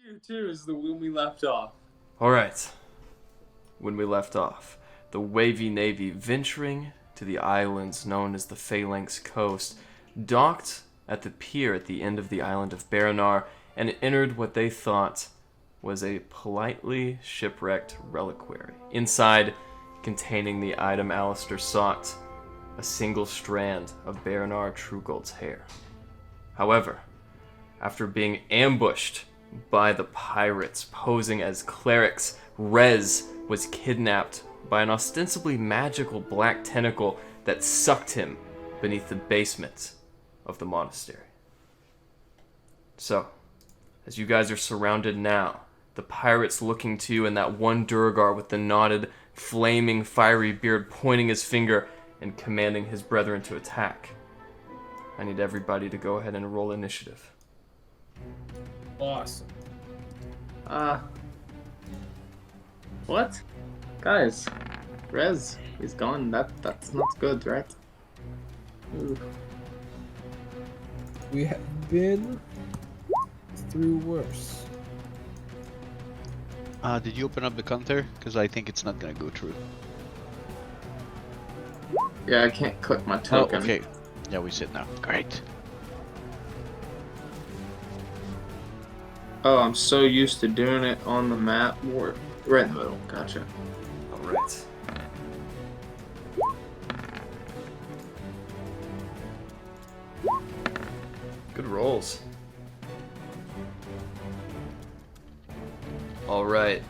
you too is the when we left off. Alright. When we left off, the Wavy Navy, venturing to the islands known as the Phalanx Coast, docked at the pier at the end of the island of Baranar and entered what they thought was a politely shipwrecked reliquary. Inside, containing the item Alistair sought, a single strand of Baranar Trugold's hair. However, after being ambushed by the pirates posing as clerics, Rez was kidnapped by an ostensibly magical black tentacle that sucked him beneath the basement of the monastery. So, as you guys are surrounded now, the pirates looking to you and that one Durgar with the knotted, flaming, fiery beard pointing his finger and commanding his brethren to attack. I need everybody to go ahead and roll initiative. Awesome. What? Guys, Rez, he's gone. That's not good, right? Ooh. We have been through worse. Did you open up the counter? Because I think it's not gonna go through. Yeah, I can't click my Oh, token. okay. Yeah, we sit now. Great. Oh, I'm so used to doing it on the map. Right in the middle. Gotcha. Alright. Good rolls. Alright.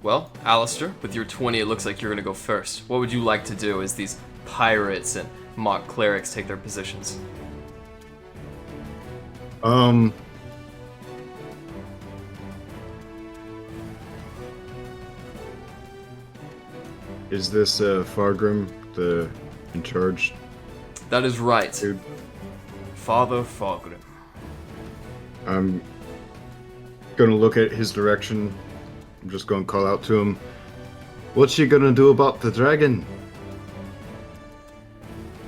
Well, Alistair, with your 20, it looks like you're going to go first. What would you like to do as these pirates and mock clerics take their positions? Is this Fargrim, the in charge? That is right. Dude. Father Fogrim. I'm gonna look at his direction. I'm just gonna call out to him. What's you gonna do about the dragon?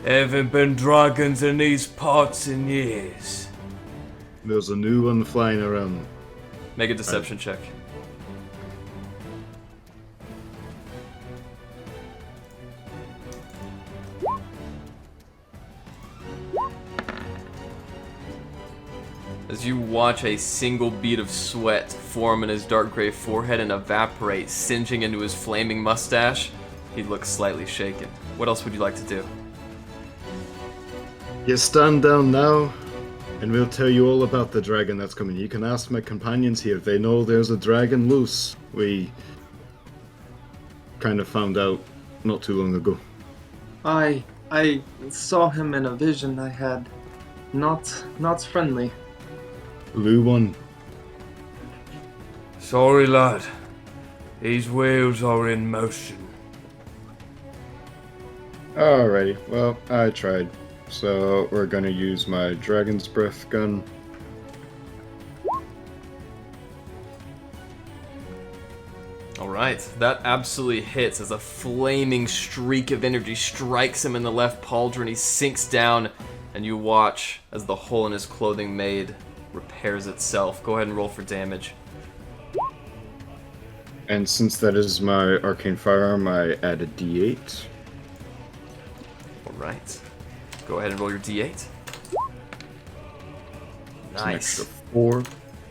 Haven't been dragons in these parts in years. There's a new one flying around. Make a deception check. As you watch a single bead of sweat form in his dark gray forehead and evaporate, singeing into his flaming mustache, he looks slightly shaken. What else would you like to do? You stand down now, and we'll tell you all about the dragon that's coming. You can ask my companions here. They know there's a dragon loose. We kind of found out not too long ago. I saw him in a vision I had. Not friendly. Blue one. Sorry, lad. These wheels are in motion. Alrighty, well, I tried. So we're gonna use my dragon's breath gun. Alright, that absolutely hits as a flaming streak of energy strikes him in the left pauldron. He sinks down, and you watch as the hole in his clothing made repairs itself. Go ahead and roll for damage. And since that is my arcane firearm, I add a d8. Alright. Go ahead and roll your d8. It's an Nice. extra 4.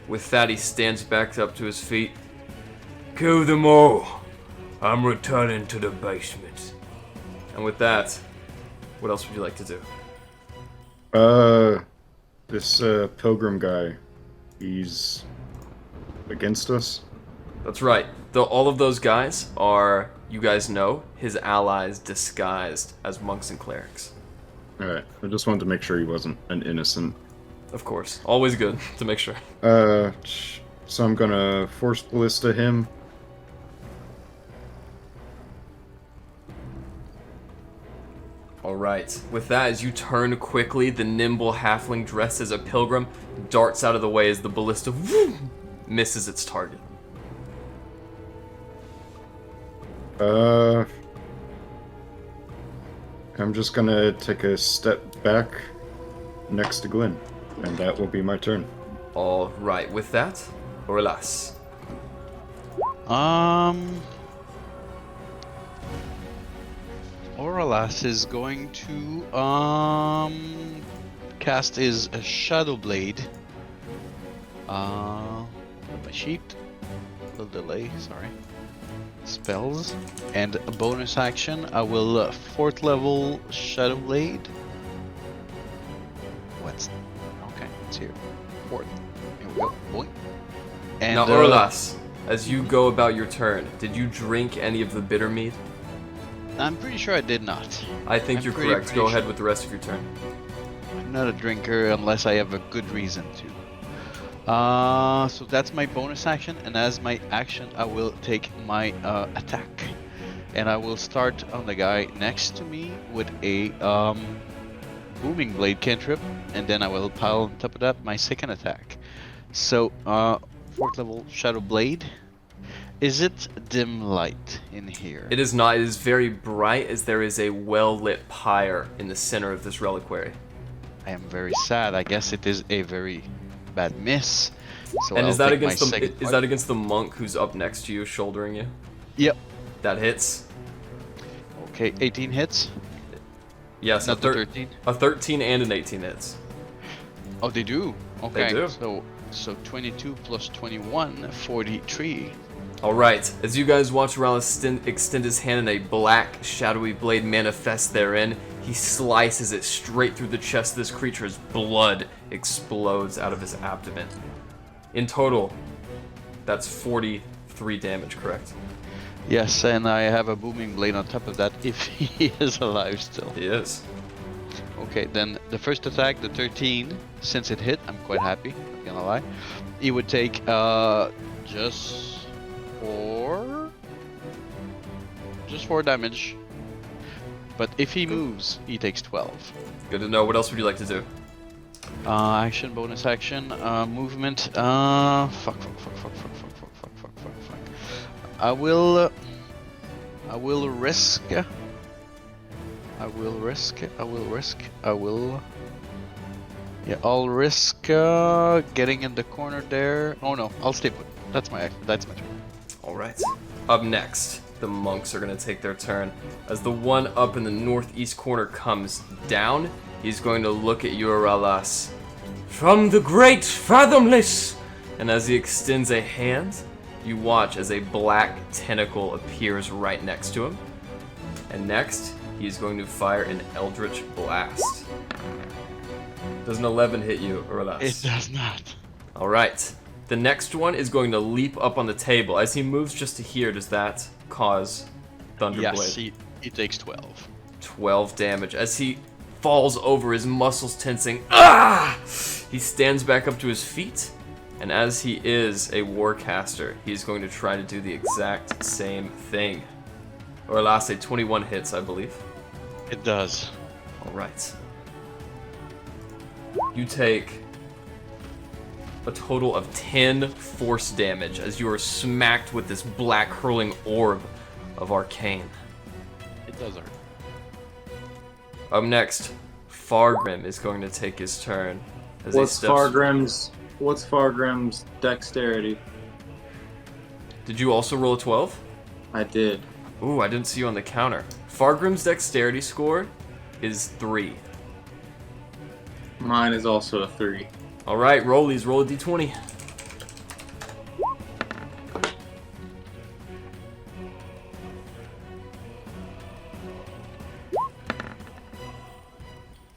With that, he stands back up to his feet. Kill them all. I'm returning to the basement. And with that, what else would you like to do? This pilgrim guy, he's against us? That's right. All of those guys are, you guys know, his allies disguised as monks and clerics. Alright, I just wanted to make sure he wasn't an innocent. Of course. Always good to make sure. So I'm gonna force ballista him. Alright. With that, as you turn quickly, the nimble halfling dressed as a pilgrim darts out of the way as the ballista misses its target. I'm just gonna take a step back next to Glenn, and that will be my turn. Alright, with that, Orlas. Oralas is going to cast his Shadow Blade. My sheet. A little delay, sorry. Spells. And a bonus action, I will 4th level Shadow Blade. What's... Okay, it's here. 4th. Here we go. Boing. And, Now, Orlas, as you go about your turn, did you drink any of the bitter mead? I'm pretty sure I did not. I think I'm you're pretty correct. Go sure. ahead with the rest of your turn. I'm not a drinker unless I have a good reason to. So that's my bonus action, and as my action, I will take my attack, and I will start on the guy next to me with a booming blade cantrip, and then I will pile on top of that my second attack. So 4th level Shadow Blade. Is it dim light in here? It is not. It is very bright, as there is a well-lit pyre in the center of this reliquary. I am very sad. I guess it is a very bad miss. So And I'll is that take my against the second is that against the monk who's up next to you, shouldering you? Yep. That hits. Okay, 18 hits. Yes, Not the 13. a 13 and an 18 hits. Oh, they do. Okay. do. So 22 plus 21, 43. All right. As you guys watch Orlas extend his hand and a black, shadowy blade manifests therein, he slices it straight through the chest of this creature as blood explodes out of his abdomen. In total, that's 43 damage, correct? Yes, and I have a booming blade on top of that if he is alive still. He is. Okay, then the first attack, the 13, since it hit, I'm quite happy, not gonna lie. He would take just 4 damage. But if he moves, he takes 12. Good to know. What else would you like to do? Action, bonus action, movement. Fuck. I will risk. Yeah, I'll risk getting in the corner there. Oh no, I'll stay put. That's my turn. All right. Up next, the monks are going to take their turn. As the one up in the northeast corner comes down, he's going to look at you, Orlas. From the great fathomless! And as he extends a hand, you watch as a black tentacle appears right next to him. And next, he's going to fire an eldritch blast. Does an 11 hit you, Orlas? It does not. All right. The next one is going to leap up on the table. As he moves just to here, does that cause Thunderblade? Yes, he takes 12. 12 damage. As he falls over, his muscles tensing. Ah! He stands back up to his feet, and as he is a warcaster, he's going to try to do the exact same thing. Or last say 21 hits, I believe. It does. All right. You take a total of 10 force damage as you are smacked with this black hurling orb of arcane. It does hurt. Up next, Fargrim is going to take his turn. As he What's steps... Fargrim's dexterity? Did you also roll a 12? I did. Ooh, I didn't see you on the counter. Fargrim's dexterity score is 3. Mine is also a 3. All right, rollies, roll a d20.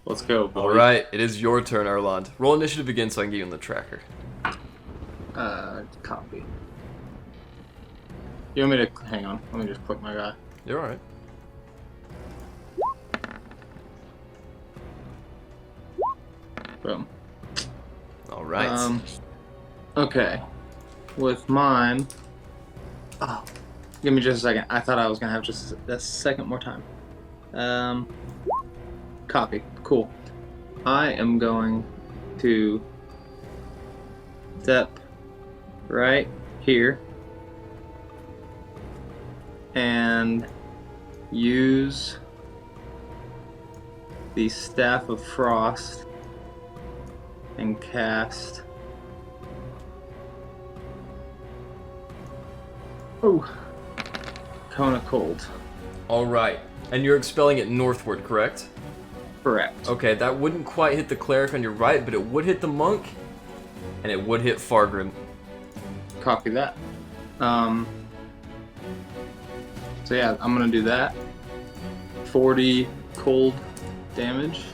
Let's go, boy. All right, it is your turn, Erland. Roll initiative again so I can get you in the tracker. Copy. You want me to hang on? Let me just click my guy. You're all right. Boom. All right. Okay. With mine. Oh, give me just a second. I thought I was gonna have just a second more time. Copy. Cool. I am going to step right here and use the Staff of Frost and cast Oh. Cone of cold. All right. And you're expelling it northward, correct? Correct. Okay, that wouldn't quite hit the cleric on your right, but it would hit the monk, and it would hit Fargrim. Copy that. So yeah, I'm gonna do that. 40 cold damage.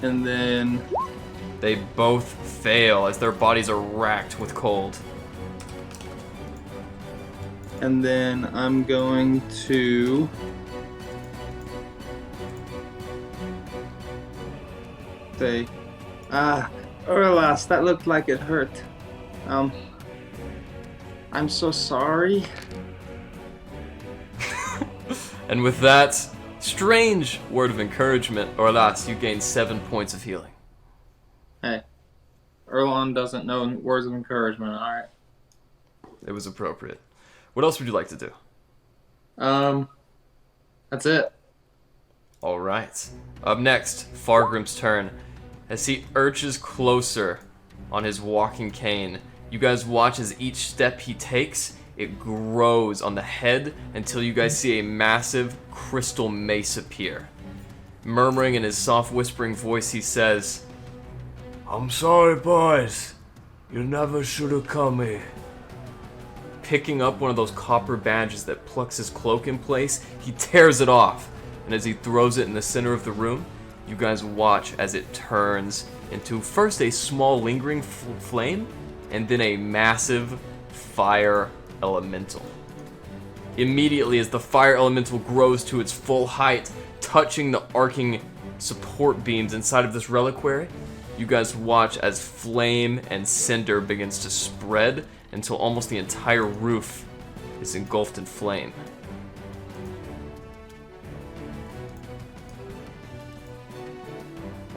And then They both fail as their bodies are racked with cold. I'm going to say, Orlas, that looked like it hurt. I'm so sorry. And with that strange word of encouragement, Orlas, you gain 7 points of healing. Hey, Erlon doesn't know words of encouragement, alright? It was appropriate. What else would you like to do? That's it. All right. Up next, Fargrim's turn. As he urges closer on his walking cane, you guys watch as each step he takes, it grows on the head until you guys see a massive crystal mace appear. Murmuring in his soft whispering voice, he says, "I'm sorry, boys. You never should have come here." Picking up one of those copper badges that plucks his cloak in place, he tears it off. And as he throws it in the center of the room, you guys watch as it turns into first a small lingering flame, and then a massive fire elemental. Immediately as the fire elemental grows to its full height, touching the arcing support beams inside of this reliquary, you guys watch as flame and cinder begins to spread until almost the entire roof is engulfed in flame.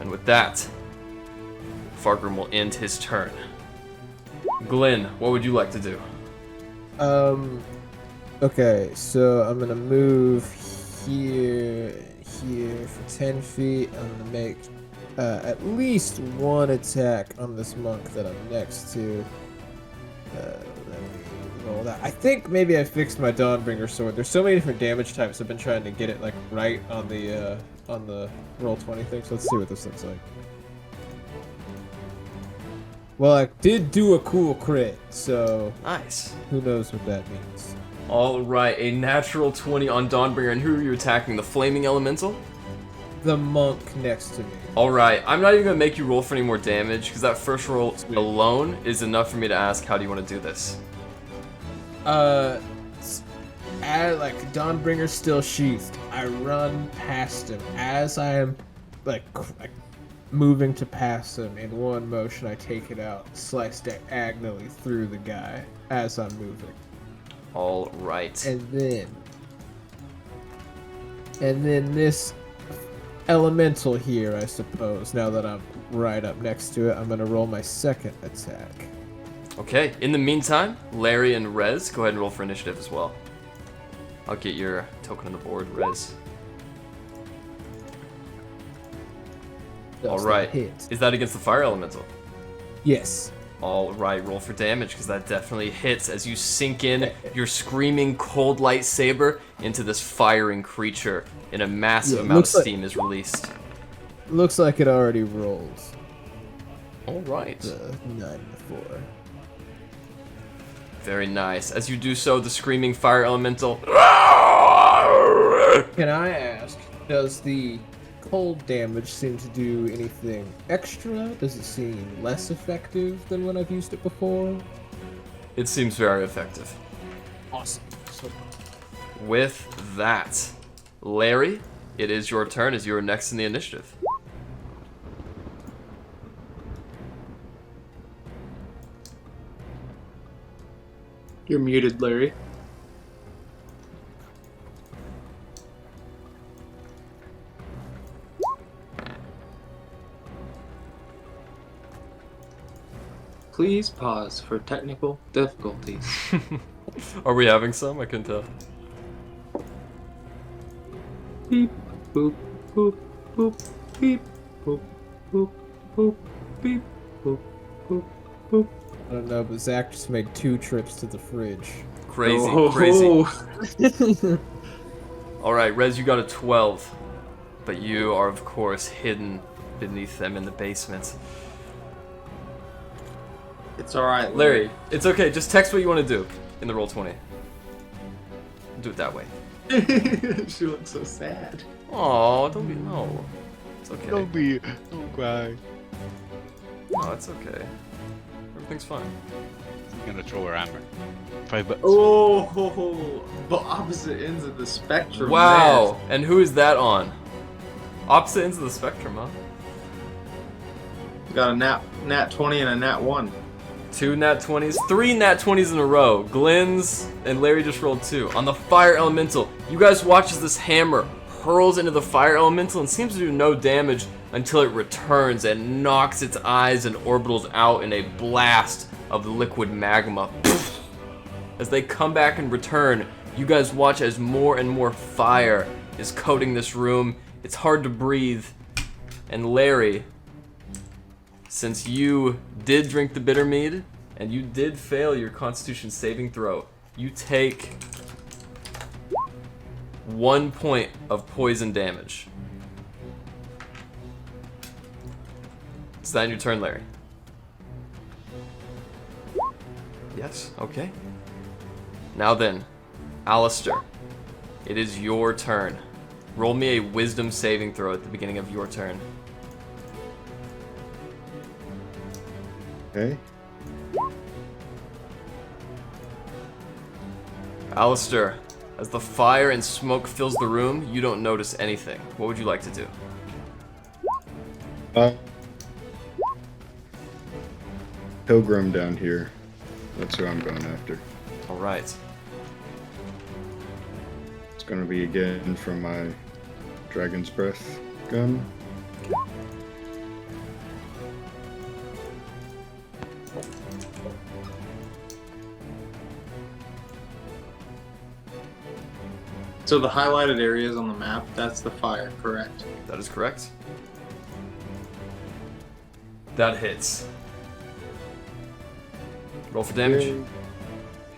And with that, Fargrim will end his turn. Glenn, what would you like to do? Okay, so I'm gonna move here for 10 feet. I'm gonna make at least one attack on this monk that I'm next to. Let me roll that. I think maybe I fixed my Dawnbringer sword. There's so many different damage types. I've been trying to get it like right on the roll 20 thing. So let's see what this looks like. Well, I did do a cool crit, so Nice. who knows what that means. All right, a natural 20 on Dawnbringer, and who are you attacking? The Flaming Elemental? The monk next to me. All right, I'm not even gonna make you roll for any more damage because that first roll alone is enough for me to ask, how do you want to do this? Like Dawnbringer's still sheathed. I run past him as I am like moving to pass him. In one motion, I take it out, slice diagonally through the guy as I'm moving. All right. And then this elemental here, I suppose. Now that I'm right up next to it, I'm gonna roll my second attack. Okay, in the meantime, Larry and Rez, go ahead and roll for initiative as well. I'll get your token on the board, Rez. Does All that right. hit? Is that against the fire elemental? Yes. All right, roll for damage because that definitely hits as you sink in your screaming cold lightsaber into this firing creature, and a massive amount of steam is released. Looks like it already rolls. All right. 9 to 4. Very nice. As you do so, the screaming fire elemental. Can I ask, does the cold damage seem to do anything extra? Does it seem less effective than when I've used it before? It seems very effective. Awesome. So, With that, Larry, it is your turn as you are next in the initiative. You're muted, Larry. Please pause for technical difficulties. Are we having some? I can tell. Beep, boop, boop, boop, beep, boop, boop, boop, beep, boop, boop, boop, I don't know, but Zach just made 2 trips to the fridge. Crazy, Oh, crazy. All right, Rez, you got a 12, but you are of course hidden beneath them in the basement. It's alright, Larry, it's okay. Just text what you want to do in the Roll20. Do it that way. She looks so sad. Oh, don't be no. It's okay. Don't cry. No, it's okay. Everything's fine. I'm gonna throw her hammer. $5. Oh, the opposite ends of the spectrum. Wow. And who is that on? Opposite ends of the spectrum, huh? Man. Got a nat 20 and a nat 1. 2 nat 20s, 3 nat 20s in a row. Glenn's and Larry just rolled 2. On the fire elemental, you guys watch as this hammer hurls into the fire elemental and seems to do no damage until it returns and knocks its eyes and orbitals out in a blast of liquid magma. As they come back and return, you guys watch as more and more fire is coating this room. It's hard to breathe. And Larry, since you did drink the bitter mead and you did fail your Constitution saving throw, you take 1 point of poison damage. Is that your turn, Larry? Yes, okay. Now then, Alistair, it is your turn. Roll me a wisdom saving throw at the beginning of your turn. Okay. Alistair, as the fire and smoke fills the room, you don't notice anything. What would you like to do? Pilgrim down here. That's who I'm going after. Alright. It's gonna be again from my Dragon's Breath gun. So the highlighted areas on the map, that's the fire, correct? That is correct. That hits. Roll for damage. Okay.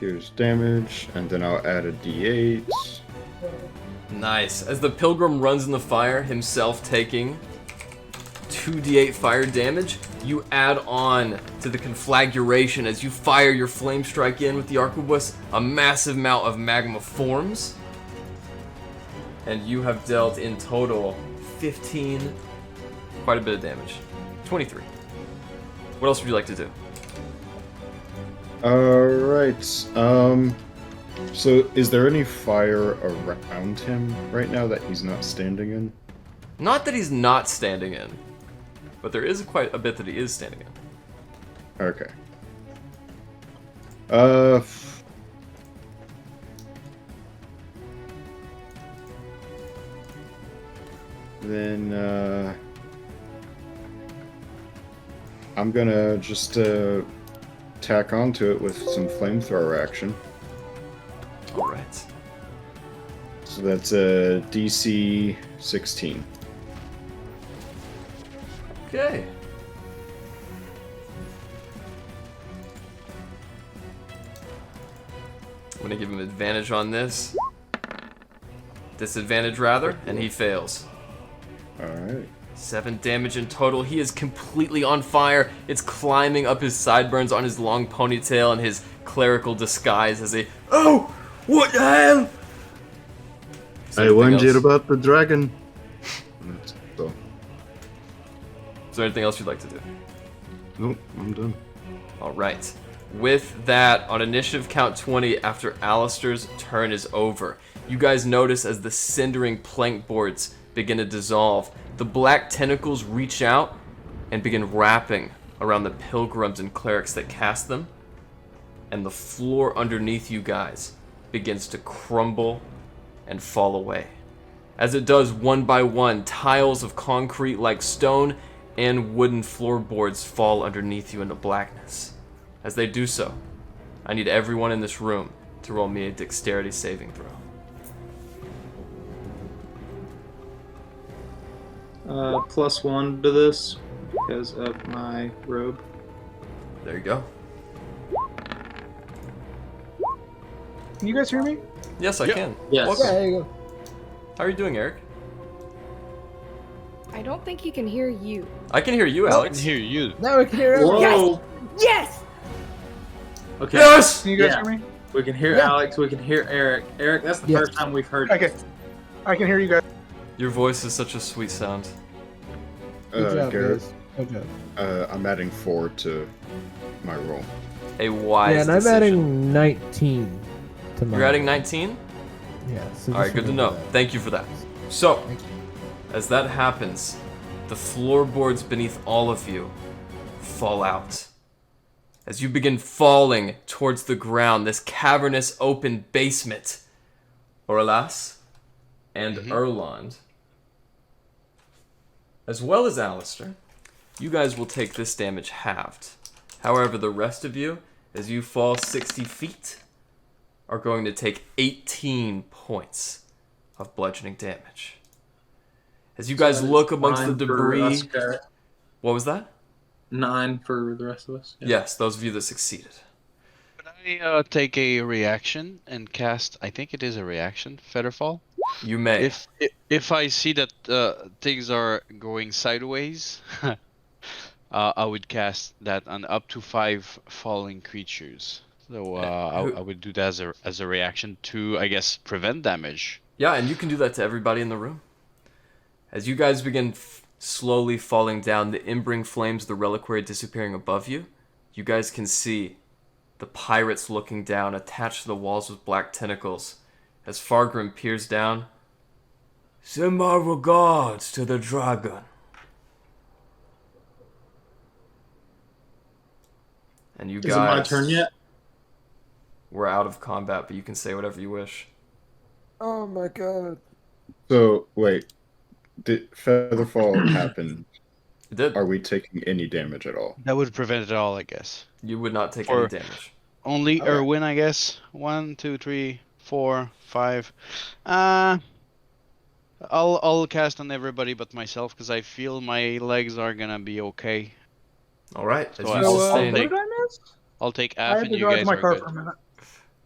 Here's damage, and then I'll add a d8. Nice. As the pilgrim runs in the fire, himself taking 2d8 fire damage, you add on to the conflagration as you fire your flame strike in with the arquebus. A massive amount of magma forms, and you have dealt in total 15, quite a bit of damage. 23. What else would you like to do? Alright, so is there any fire around him right now that he's not standing in? Not that he's not standing in, but there is quite a bit that he is standing in. Okay. Then, I'm gonna just, tack onto it with some flamethrower action. Alright. So that's a DC 16. Okay. I'm gonna give him advantage on this. Disadvantage rather, and he fails. Alright. 7 damage in total. He is completely on fire. It's climbing up his sideburns on his long ponytail and his clerical disguise as a "Oh, what the hell?" I warned you about the dragon. So, Is there anything else you'd like to do? nope, I'm done. Alright. With that, on initiative count 20, after Alistair's turn is over, you guys notice as the cindering plank boards begin to dissolve, the black tentacles reach out and begin wrapping around the pilgrims and clerics that cast them, and the floor underneath you guys begins to crumble and fall away. As it does, one by one, tiles of concrete like stone and wooden floorboards fall underneath you into blackness. As they do so, I need everyone in this room to roll me a dexterity saving throw. +1 to this because of my robe. There you go. Can you guys hear me? Yes, I Yep. can. Yes. Welcome. Yeah, there you go. How are you doing, Eric? I don't think he can hear you. I can hear you, I can Alex. hear you. Now we can hear everyone. Whoa. Yes! Okay. Yes! Can you guys Yeah. hear me? We can hear Yeah. Alex. We can hear Eric. Eric, that's the Yes. first time we've heard. Okay. I can hear you guys. Your voice is such a sweet sound. Good job, Garrett, guys. Good job. I'm adding 4 to my roll. A wise Yeah, and I'm decision. adding 19 to my. You're adding 19? Yeah. So All right, just good to remember know. that. Thank you for that. So, Thank you. as that happens, the floorboards beneath all of you fall out. As you begin falling towards the ground, this cavernous open basement, Orlas and Erland, as well as Alistair, you guys will take this damage halved. However, the rest of you, as you fall 60 feet, are going to take 18 points of bludgeoning damage. As you guys look amongst the 9 for us, debris... Garrett. What was that? 9 for the rest of us. Yeah. Yes, those of you that succeeded. Could I take a reaction and cast? I think it is a reaction. Featherfall. You may. If I see that things are going sideways, I would cast that on up to 5 falling creatures. So I would do that as a reaction to, I guess, prevent damage. Yeah, and you can do that to everybody in the room. As you guys begin slowly falling down, the embering flames of the reliquary disappearing above you, you guys can see the pirates looking down, attached to the walls with black tentacles. As Fargrim peers down, "Send my regards to the dragon." And you Is guys... it my turn yet? We're out of combat, but you can say whatever you wish. Oh my god. So, wait. Did Featherfall happen? It did. Are we taking any damage at all? That would prevent it all, I guess. You would not take Or- any damage. Only Okay. Erwin, I guess. 1, 2, 3, 4, 5. I'll cast on everybody but myself because I feel my legs are gonna be okay. All right. As So you I'll sustain, take- what did I miss? I'll take I half had and to you drive guys my are car good. for a minute.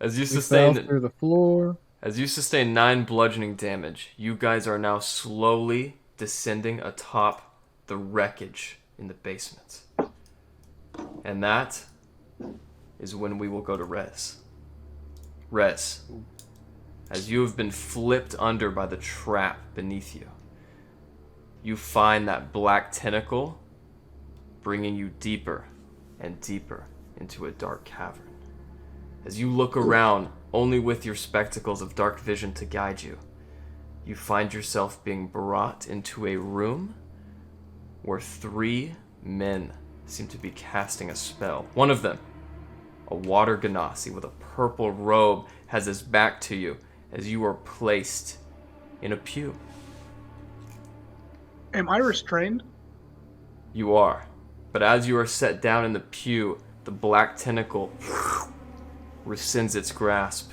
as you We fell sustain, through the floor. as you sustain 9 bludgeoning damage, you guys are now slowly descending atop the wreckage in the basement. And that is when we will go to Rez. Rez, as you have been flipped under by the trap beneath you, you find that black tentacle bringing you deeper and deeper into a dark cavern. As you look around, only with your spectacles of dark vision to guide you, you find yourself being brought into a room where 3 men seem to be casting a spell. One of them, a water genasi with a purple robe, has his back to you as you are placed in a pew. Am I restrained? You are. But as you are set down in the pew, the black tentacle rescinds its grasp,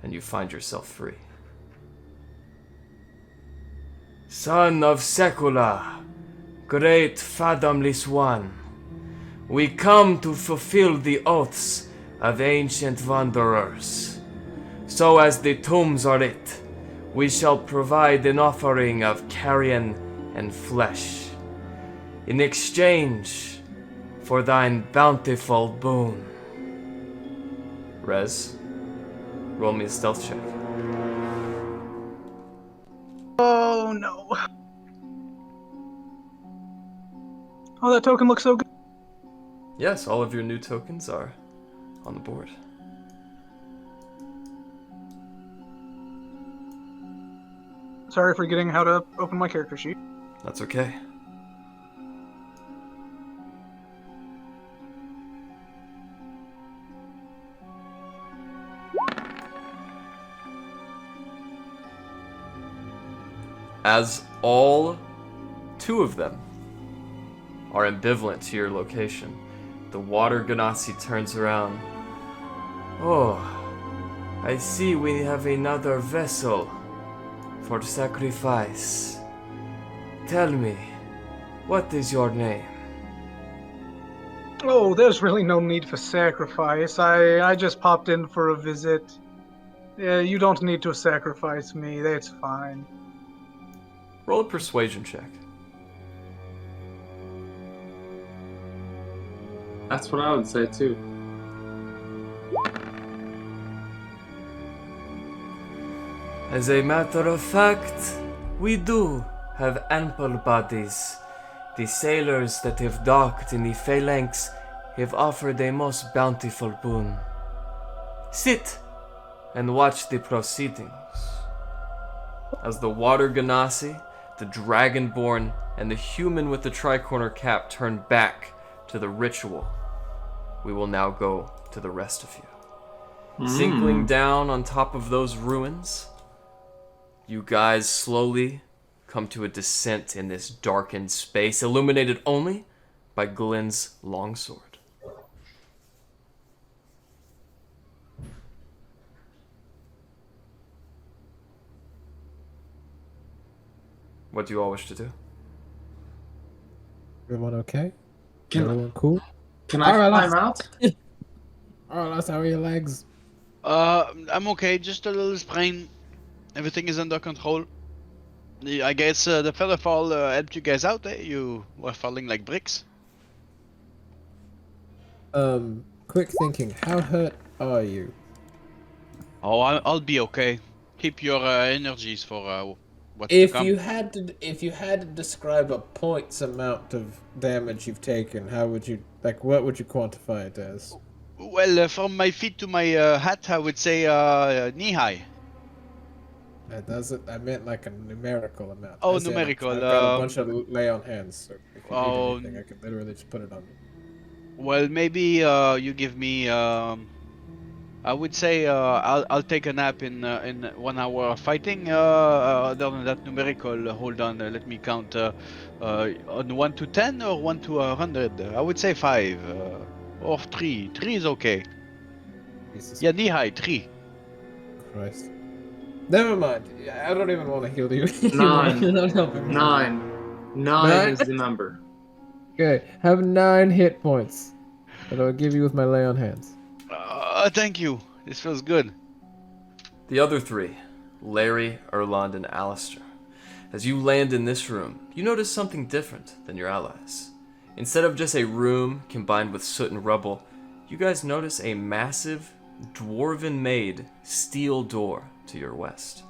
and you find yourself free. Son of Secula, great fathomless one, we come to fulfill the oaths of ancient wanderers. So as the tombs are lit, we shall provide an offering of carrion and flesh, in exchange for thine bountiful boon. Rez, roll me a stealth check. Oh no. Oh, that token looks so good. Yes, all of your new tokens are on the board. Sorry for forgetting how to open my character sheet. That's okay. As all 2 of them are ambivalent to your location, the water genasi turns around. Oh, I see we have another vessel for sacrifice. Tell me, what is your name? Oh, there's really no need for sacrifice. I just popped in for a visit. Yeah, you don't need to sacrifice me. That's fine. Roll a persuasion check. That's what I would say too. As a matter of fact, we do have ample bodies. The sailors that have docked in the phalanx have offered a most bountiful boon. Sit and watch the proceedings. As the water ganassi, the dragonborn, and the human with the tricorner cap turn back to the ritual, we will now go to the rest of you. Sinking down on top of those ruins, you guys slowly come to a descent in this darkened space, illuminated only by Glenn's longsword. What do you all wish to do? Everyone okay? Can- Everyone cool? Can I Alright, climb let's- out? Alright, how are your legs? I'm okay, just a little sprain. Everything is under control. I guess the feather fall helped you guys out, eh? You were falling like bricks. Quick thinking, how hurt are you? Oh, I'll be okay. Keep your energies for what's to If come. you had to describe a points amount of damage you've taken, how would you what would you quantify it as? Well, from my feet to my hat, I would say knee high. That doesn't. I meant like a numerical amount. Oh, I say, like, numerical, I've got a bunch of lay on hands, so if you Oh, need anything, I could literally just put it on you. Well, maybe you give me. I would say I'll take a nap in 1 hour of fighting. Other than that numerical, hold on. Let me count. On 1 to 10 or 1 to 100. I would say 5 or 3. 3 is okay. Jesus Yeah, knee high 3. Christ. Never mind. I don't even want to heal you. Nine. You're not helping me. 9. 9 Nine? is the number. Okay, have 9 hit points that I'll give you with my lay on hands. Thank you. This feels good. The other three, Larry, Erland, and Alistair. As you land in this room, you notice something different than your allies. Instead of just a room combined with soot and rubble, you guys notice a massive, dwarven-made steel door to your west.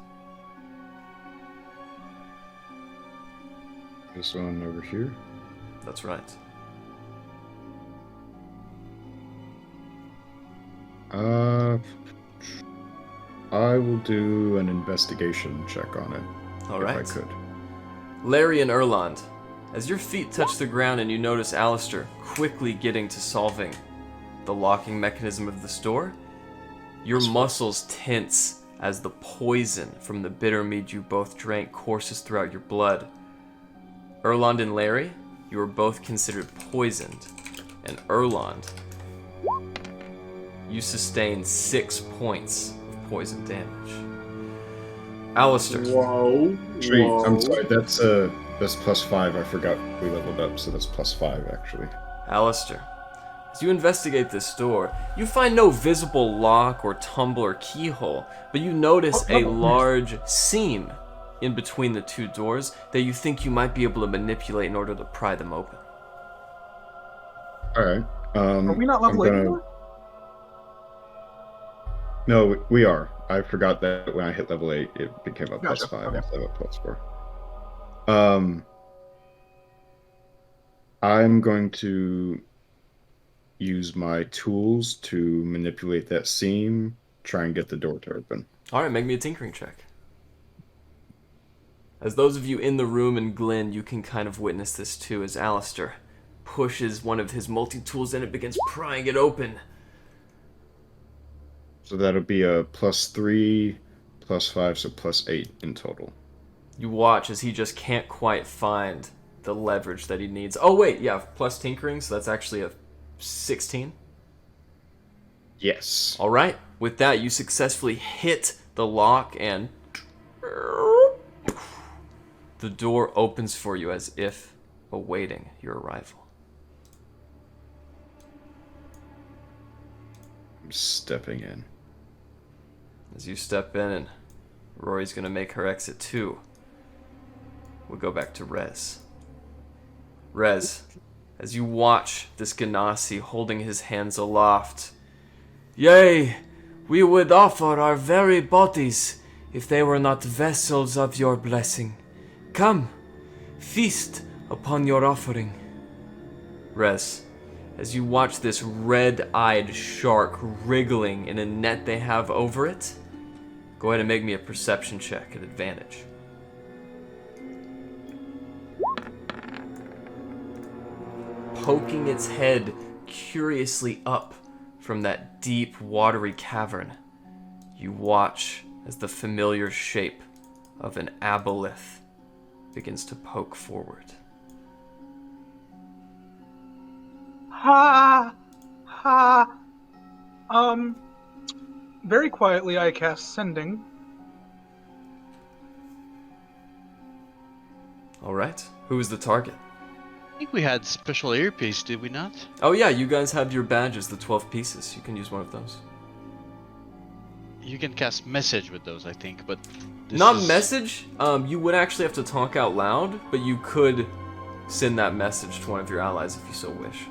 This one over here. That's right. I will do an investigation check on it. All if right. I could. Larry and Erland, as your feet touch the ground and you notice Alistair quickly getting to solving the locking mechanism of this door, your muscles tense as the poison from the bitter mead you both drank courses throughout your blood. Erland and Larry, you are both considered poisoned, and Erland, you sustain 6 points of poison damage. Alistair, Whoa. Actually, Whoa. I'm sorry. That's +5. I forgot we leveled up, so that's +5 actually. Alistair, as you investigate this door, you find no visible lock or tumble or keyhole, but you notice a large seam in between the two doors that you think you might be able to manipulate in order to pry them open. All right. Are we not level 8 anymore? No, we are. I forgot that when I hit level 8, it became a Gotcha. +5 Okay. instead of a +4. I'm going to use my tools to manipulate that seam, try and get the door to open. Alright, make me a tinkering check. As those of you in the room and Glenn, you can kind of witness this too, as Alistair pushes one of his multi-tools and it begins prying it open. So that'll be a +3, +5, so +8 in total. You watch as he just can't quite find the leverage that he needs. Oh wait, yeah, plus tinkering, so that's actually a 16. Yes. Alright, with that you successfully hit the lock and the door opens for you as if awaiting your arrival. I'm stepping in. As you step in and Rory's gonna make her exit too, we'll go back to Rez. Rez, as you watch this Ganassi holding his hands aloft, "Yea, we would offer our very bodies if they were not vessels of your blessing. Come, feast upon your offering." Rez, as you watch this red-eyed shark wriggling in a net they have over it, go ahead and make me a perception check at advantage. Poking its head curiously up from that deep, watery cavern, you watch as the familiar shape of an aboleth begins to poke forward. Ha! Ha! Very quietly I cast Sending. Alright, who is the target? I think we had special earpiece, did we not? Oh yeah, you guys have your badges, the 12 pieces. You can use one of those. You can cast message with those, I think, but this Not is... message. You would actually have to talk out loud, but you could send that message to one of your allies if you so wish.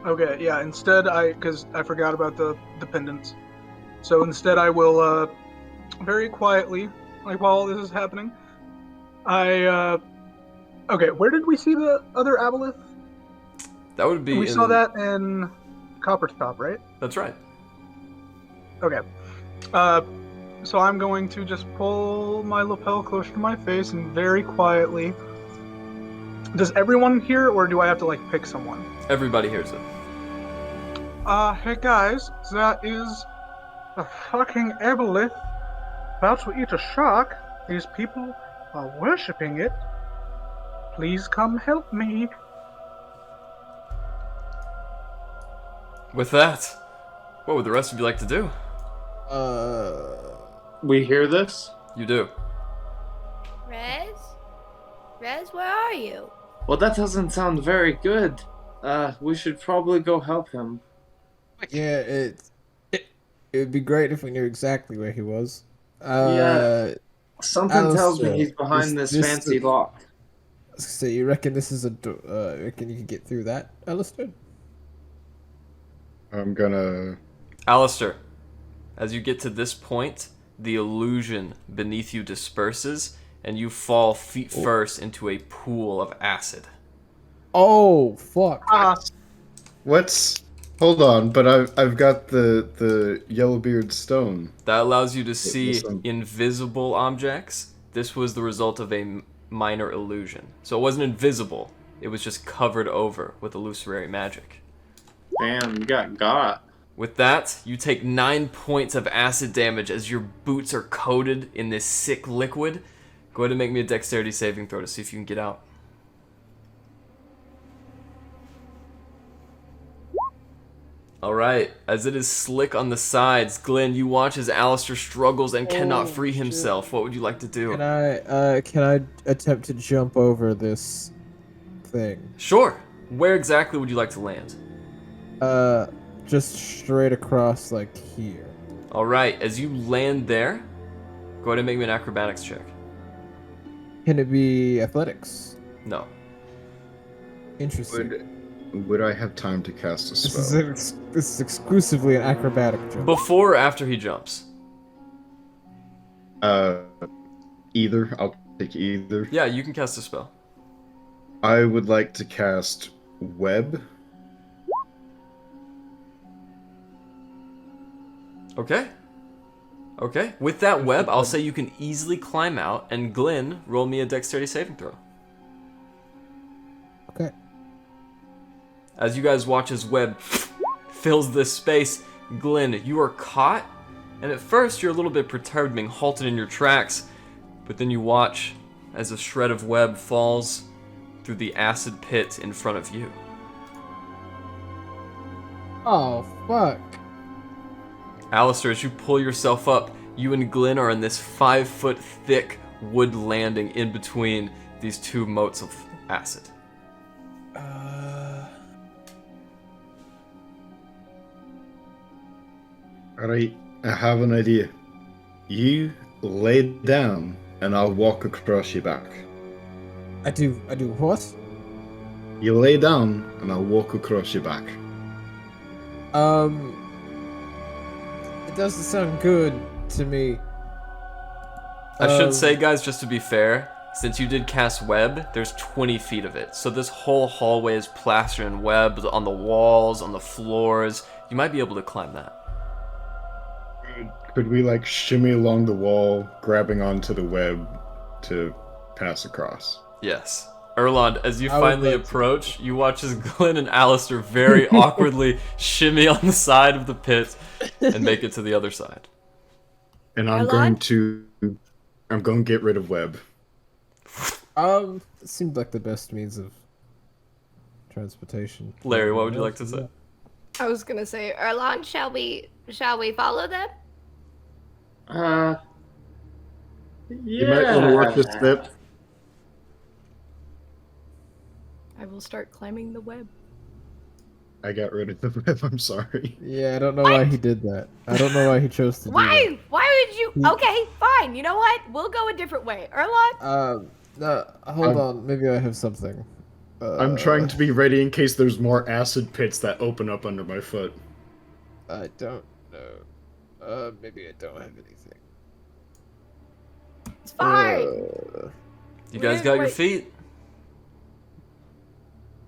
Okay, yeah, instead because I forgot about the pendants. So instead I will, very quietly, like while all this is happening, okay, where did we see the other aboleth? That would be. We saw that in Coppertop, right? That's right. Okay. So I'm going to just pull my lapel closer to my face and very quietly. Does everyone hear, or do I have to like pick someone? Everybody hears it. Hey guys, that is a fucking aboleth about to eat a shark. These people are worshipping it. Please come help me. With that, what would the rest of you like to do? We hear this? You do. Rez? Rez, where are you? Well, that doesn't sound very good. We should probably go help him. Yeah, it would be great if we knew exactly where he was. Yeah. Something tells me Alistair, he's behind is this fancy lock. So you reckon this is a reckon you can get through that, Alistair? I'm gonna. Alistair, as you get to this point, the illusion beneath you disperses, and you fall feet first into a pool of acid. Oh fuck! What's? Hold on, but I've got the Yellowbeard stone. That allows you to see listen. invisible objects. This was the result of a minor illusion. So it wasn't invisible, it was just covered over with illusory magic. Damn, you got. With that, you take 9 points of acid damage as your boots are coated in this sick liquid. Go ahead and make me a dexterity saving throw to see if you can get out. Alright, as it is slick on the sides, Glenn, you watch as Alistair struggles and cannot free himself. What would you like to do? Can I attempt to jump over this thing? Sure. Where exactly would you like to land? Just straight across like here. Alright, as you land there, go ahead and make me an acrobatics check. Can it be athletics? No. Interesting. Would I have time to cast a This spell? is exclusively an acrobatic jump. Before or after he jumps? Either. I'll take either. Yeah, you can cast a spell. I would like to cast Web. Okay. Okay. With that web, I'll say you can easily climb out, and Glenn, roll me a dexterity saving throw. Okay. As you guys watch as web fills this space, Glenn, you are caught, and at first you're a little bit perturbed, being halted in your tracks, but then you watch as a shred of web falls through the acid pit in front of you. Oh fuck. Alistair, as you pull yourself up, you and Glenn are in this 5-foot thick wood landing in between these two moats of acid. Alright, I have an idea. You lay down, and I'll walk across your back. I do what? You lay down, and I'll walk across your back. It doesn't sound good to me. I should say, guys, just to be fair, since you did cast web, there's 20 feet of it. So this whole hallway is plastered in web on the walls, on the floors. You might be able to climb that. Could we, like, shimmy along the wall, grabbing onto the web to pass across? Yes. Erland, as you I would finally like to. approach, you watch as Glenn and Alistair very awkwardly shimmy on the side of the pit and make it to the other side. And I'm going to get rid of web. It seemed like the best means of transportation. Larry, what would you like to say? I was gonna say, Erlon, shall we follow them? Yeah. You might want to work this step. I will start climbing the web. I got rid of the web, I'm sorry. Yeah, I don't know why he did that. I don't know why he chose to do Why? Why would you? Okay, fine. You know what? We'll go a different way. Erlon? that. No, hold on. Maybe I have something. I'm trying to be ready in case there's more acid pits that open up under my foot. I don't know. Maybe I don't have anything. It's fine. You guys got your feet?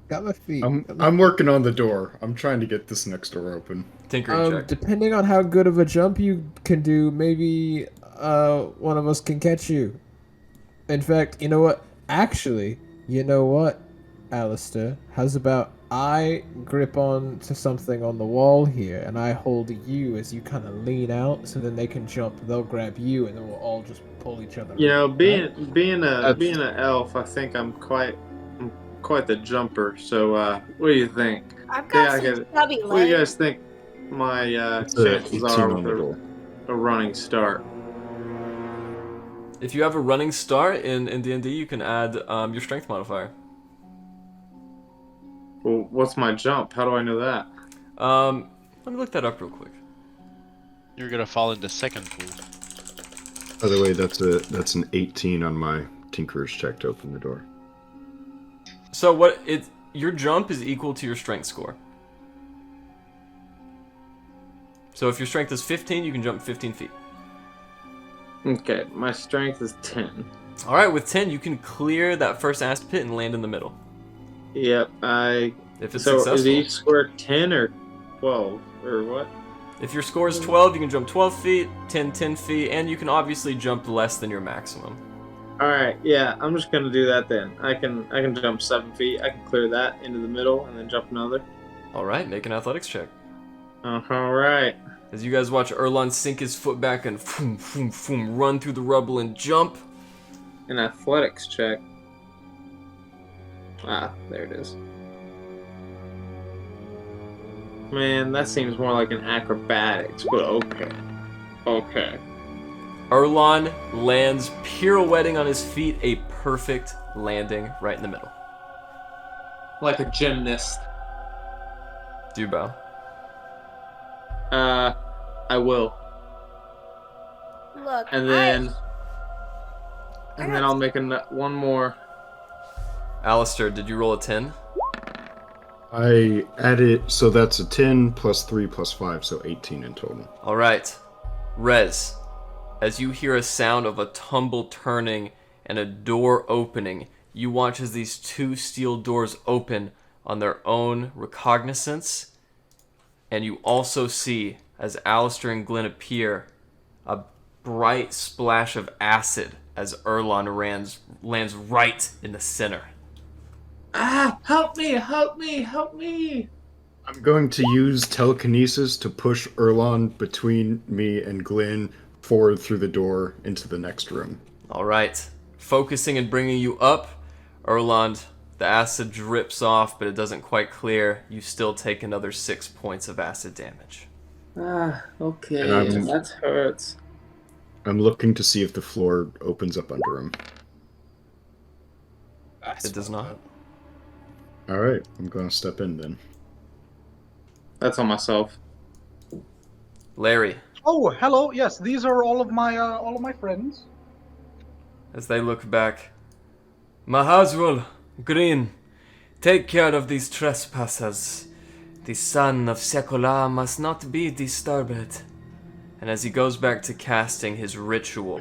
Got my feet. I'm working on the door. I'm trying to get this next door open. Tinkering check. Depending on how good of a jump you can do, maybe one of us can catch you. In fact, you know what? Actually, you know what, Alistair? How's about I grip on to something on the wall here, and I hold you as you kind of lean out, so then they can jump. They'll grab you, and then we'll all just pull each other. You know, up, being right? being an elf, I think I'm quite the jumper. So, what do you think? I've got Yeah, some stubby What do you legs. guys think my It's a chances 18 are on the with door. a running start? If you have a running start in D&D, you can add your strength modifier. Well, what's my jump? How do I know that? Let me look that up real quick. You're gonna fall in the second pool. By the way, that's an 18 on my Tinkerer's check to open the door. So your jump is equal to your strength score. So if your strength is 15, you can jump 15 feet. Okay, my strength is 10. All right, with 10, you can clear that first acid pit and land in the middle. Yep, If it's So successful. is each square 10 or 12 or what? If your score is 12, you can jump 12 feet, 10 feet, and you can obviously jump less than your maximum. All right, yeah, I'm just gonna do that then. I can jump 7 feet. I can clear that into the middle and then jump another. All right, make an athletics check. All right. As you guys watch Erlon sink his foot back and run through the rubble and jump. An athletics check. Ah, there it is. Man, that seems more like an acrobatics, but okay. Okay. Erlon lands pirouetting on his feet, a perfect landing right in the middle. Like a gymnast. Do you bow? I will. Look, And then I'll make one more. Alistair, did you roll a 10? I added, so that's a 10 plus 3 plus 5, so 18 in total. All right. Rez, as you hear a sound of a tumble turning and a door opening, you watch as these two steel doors open on their own recognizance, and you also see, as Alistair and Glenn appear, a bright splash of acid as Erlon lands right in the center. Ah! Help me! Help me! Help me! I'm going to use telekinesis to push Erlon between me and Glenn forward through the door into the next room. All right. Focusing and bringing you up, Erland, the acid drips off, but it doesn't quite clear. You still take another 6 points of acid damage. Ah, okay. And That hurts. I'm looking to see if the floor opens up under him. It does not. Alright, I'm going to step in then. That's on myself. Larry, Oh, hello. Yes, these are all of my friends. As they look back. Mahazrul, Green, take care of these trespassers. The son of Sekolah must not be disturbed. And as he goes back to casting his ritual,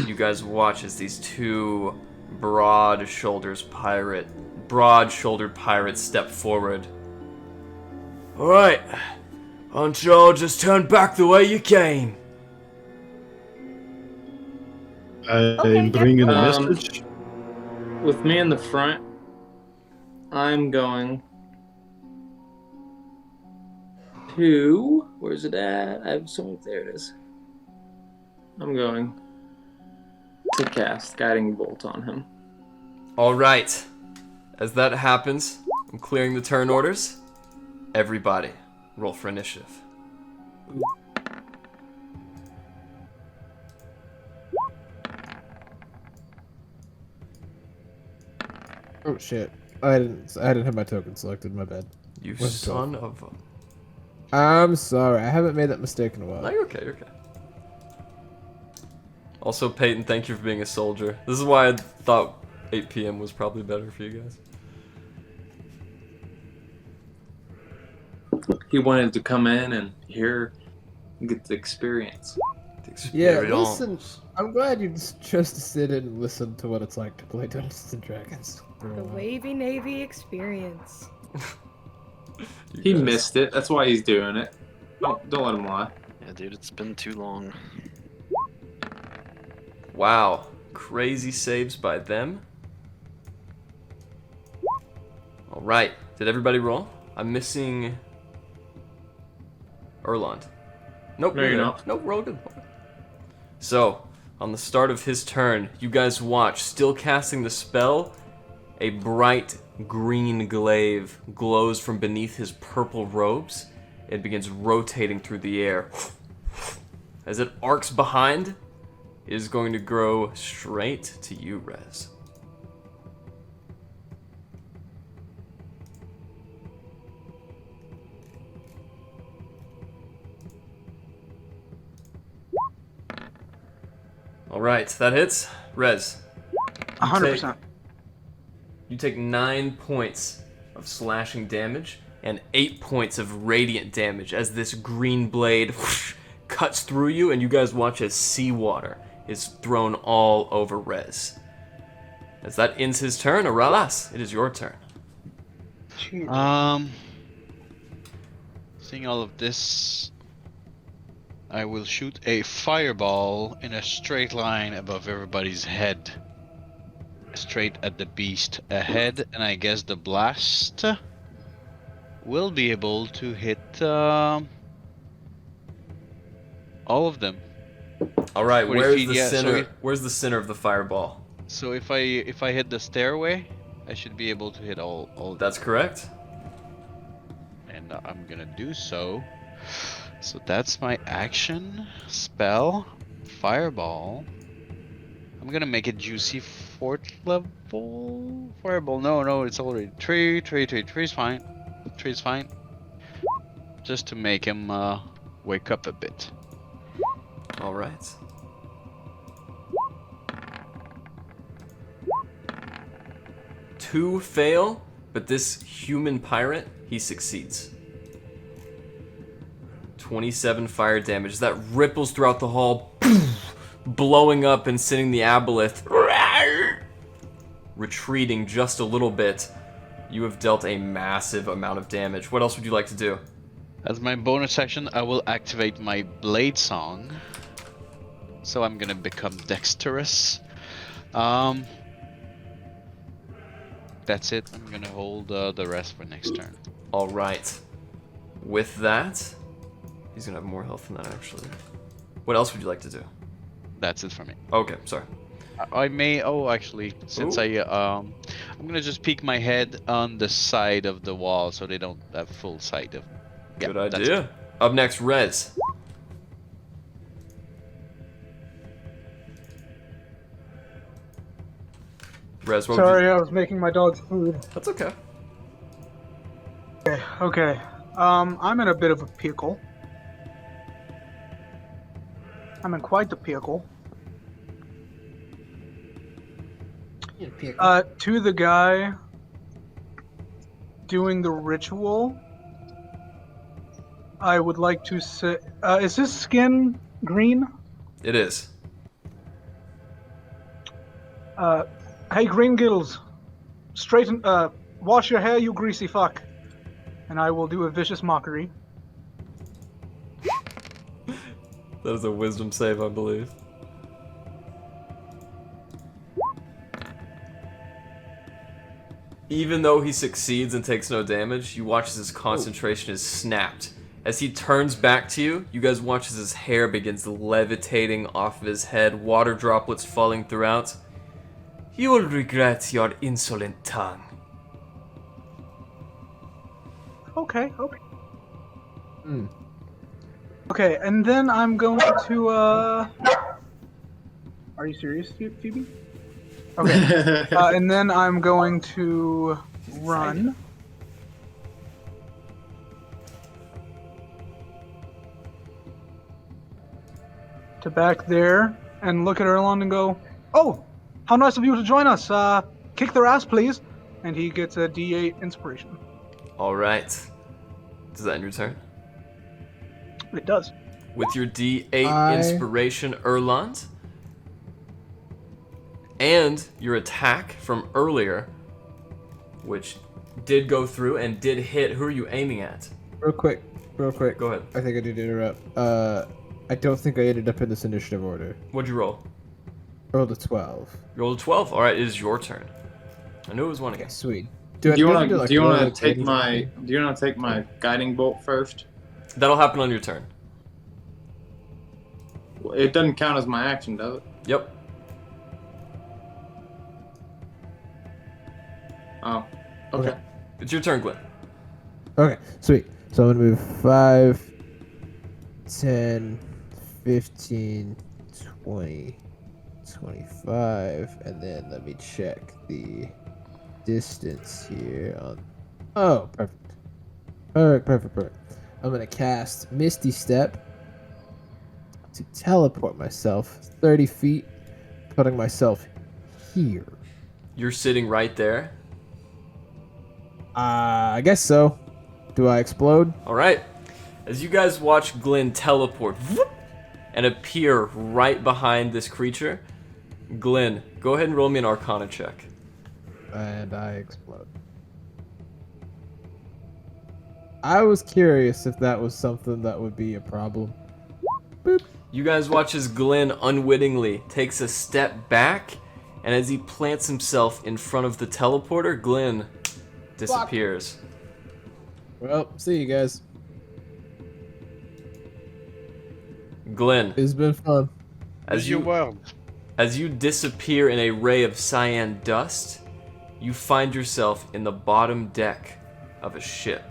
you guys watch as these two broad-shouldered pirates step forward. Alright, why don't you all just turn back the way you came? I'm bringing a Um, message. With me in the front, I'm going to... Where's it at? I have so many... There it is. I'm going to cast Guiding Bolt on him. Alright, as that happens, I'm clearing the turn orders. Everybody, roll for initiative. Oh shit! I didn't have my token selected. My bad. You What's son of a... I'm sorry. I haven't made that mistake in a while. No, you're okay, you're okay. Also, Peyton, thank you for being a soldier. This is why I thought 8 p.m. was probably better for you guys. He wanted to come in and get the experience. Yeah, listen. I'm glad you just chose to sit in and listen to what it's like to play Dungeons and Dragons. The Wavy Navy experience. He missed it. That's why he's doing it. Don't let him lie. Yeah, dude, it's been too long. Wow, crazy saves by them. Alright, did everybody roll? I'm missing... Erland. Nope, No, you're not. Nope, roll good. So, on the start of his turn, you guys watch, still casting the spell, a bright green glaive glows from beneath his purple robes and begins rotating through the air. As it arcs behind, it is going to grow straight to you, Rez. Alright, that hits. Rez. 100%. You take 9 points of slashing damage and 8 points of radiant damage as this green blade cuts through you, and you guys watch as seawater is thrown all over Rez. As that ends his turn, Aralas, it is your turn. Seeing all of this, I will shoot a fireball in a straight line above everybody's head. Straight at the beast ahead, and I guess the blast will be able to hit all of them. All right, 40 where's feet, the yeah, center? so Where's the center of the fireball? So if I hit the stairway, I should be able to hit all. That's correct. And I'm gonna do so. So that's my action spell, fireball. I'm gonna make it juicy 4th level fireball. No, it's already 3 is fine. 3 is fine. Just to make him wake up a bit. All right. Two fail, but this human pirate, he succeeds. 27 fire damage. That ripples throughout the hall, blowing up and sending the aboleth retreating just a little bit. You have dealt a massive amount of damage. What else would you like to do? As my bonus action, I will activate my blade song. So I'm gonna become dexterous. That's it. I'm gonna hold the rest for next turn. All right. With that, he's gonna have more health than that actually. What else would you like to do? That's it for me. Okay, sorry. I may. Oh, actually, since I'm gonna just peek my head on the side of the wall so they don't have full sight of. Yeah, Good that's idea. it. Up next, Rez. Rez, what would Sorry, you... I was making my dog's food. That's okay. Okay. I'm in a bit of a pickle. I'm in quite the pickle. To the guy doing the ritual, I would like to say, is his skin green? It is. Hey, Green Gills, straighten, wash your hair, you greasy fuck. And I will do a vicious mockery. That is a wisdom save, I believe. Even though he succeeds and takes no damage, you watch as his concentration is snapped. As he turns back to you, you guys watch as his hair begins levitating off of his head, water droplets falling throughout. You will regret your insolent tongue. Okay. Okay, and then I'm going to, Are you serious, Phoebe? Okay. And then I'm going to run. To back there and look at Erlon and go, "Oh, how nice of you to join us. Kick their ass, please." And he gets a D8 inspiration. Alright. Does that end your turn? It does. With your D8 inspiration, Erland, and your attack from earlier, which did go through and did hit. Who are you aiming at? Real quick. Go ahead. I think I did interrupt. I don't think I ended up in this initiative order. What'd you roll? Rolled a 12. You rolled a 12. All right, it is your turn. I knew it was one again. Sweet. Do you want to take my guiding bolt first? That'll happen on your turn. It doesn't count as my action, does it? Yep. Oh. Okay. It's your turn, Glenn. Okay, sweet. So I'm gonna move 5, 10, 15, 20, 25, and then let me check the distance here on... Oh, perfect. Perfect. I'm gonna cast Misty Step to teleport myself 30 feet, putting myself here. You're sitting right there. I guess so. Do I explode? All right. As you guys watch Glenn teleport and appear right behind this creature, Glenn, go ahead and roll me an Arcana check. And I explode. I was curious if that was something that would be a problem. Boop. You guys watch as Glenn unwittingly takes a step back, and as he plants himself in front of the teleporter, Glenn disappears. Well, see you guys. Glenn, It's been fun. as your you world. as you disappear in a ray of cyan dust, you find yourself in the bottom deck of a ship.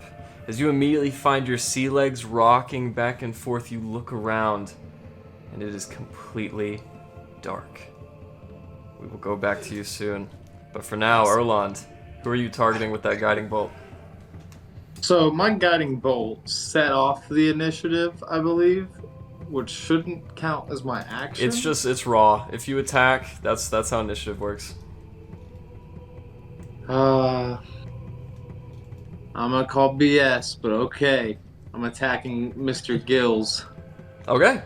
As you immediately find your sea legs rocking back and forth, you look around, and it is completely dark. We will go back to you soon. But for now, Erland, who are you targeting with that guiding bolt? So my guiding bolt set off the initiative, I believe, which shouldn't count as my action. It's raw. If you attack, that's how initiative works. I'm gonna call BS, but okay. I'm attacking Mr. Gills. Okay.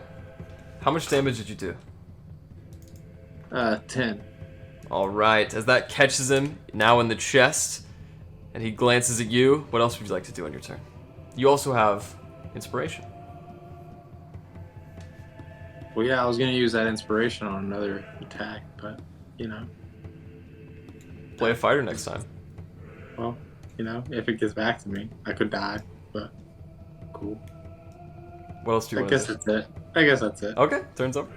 How much damage did you do? 10. Alright, as that catches him, now in the chest, and he glances at you, what else would you like to do on your turn? You also have inspiration. Well, yeah, I was gonna use that inspiration on another attack, but, you know. Play a fighter next time. Well, you know, if it gets back to me, I could die, but cool. What else do you I want guess to do? that's it. I guess that's it. Okay, turns over.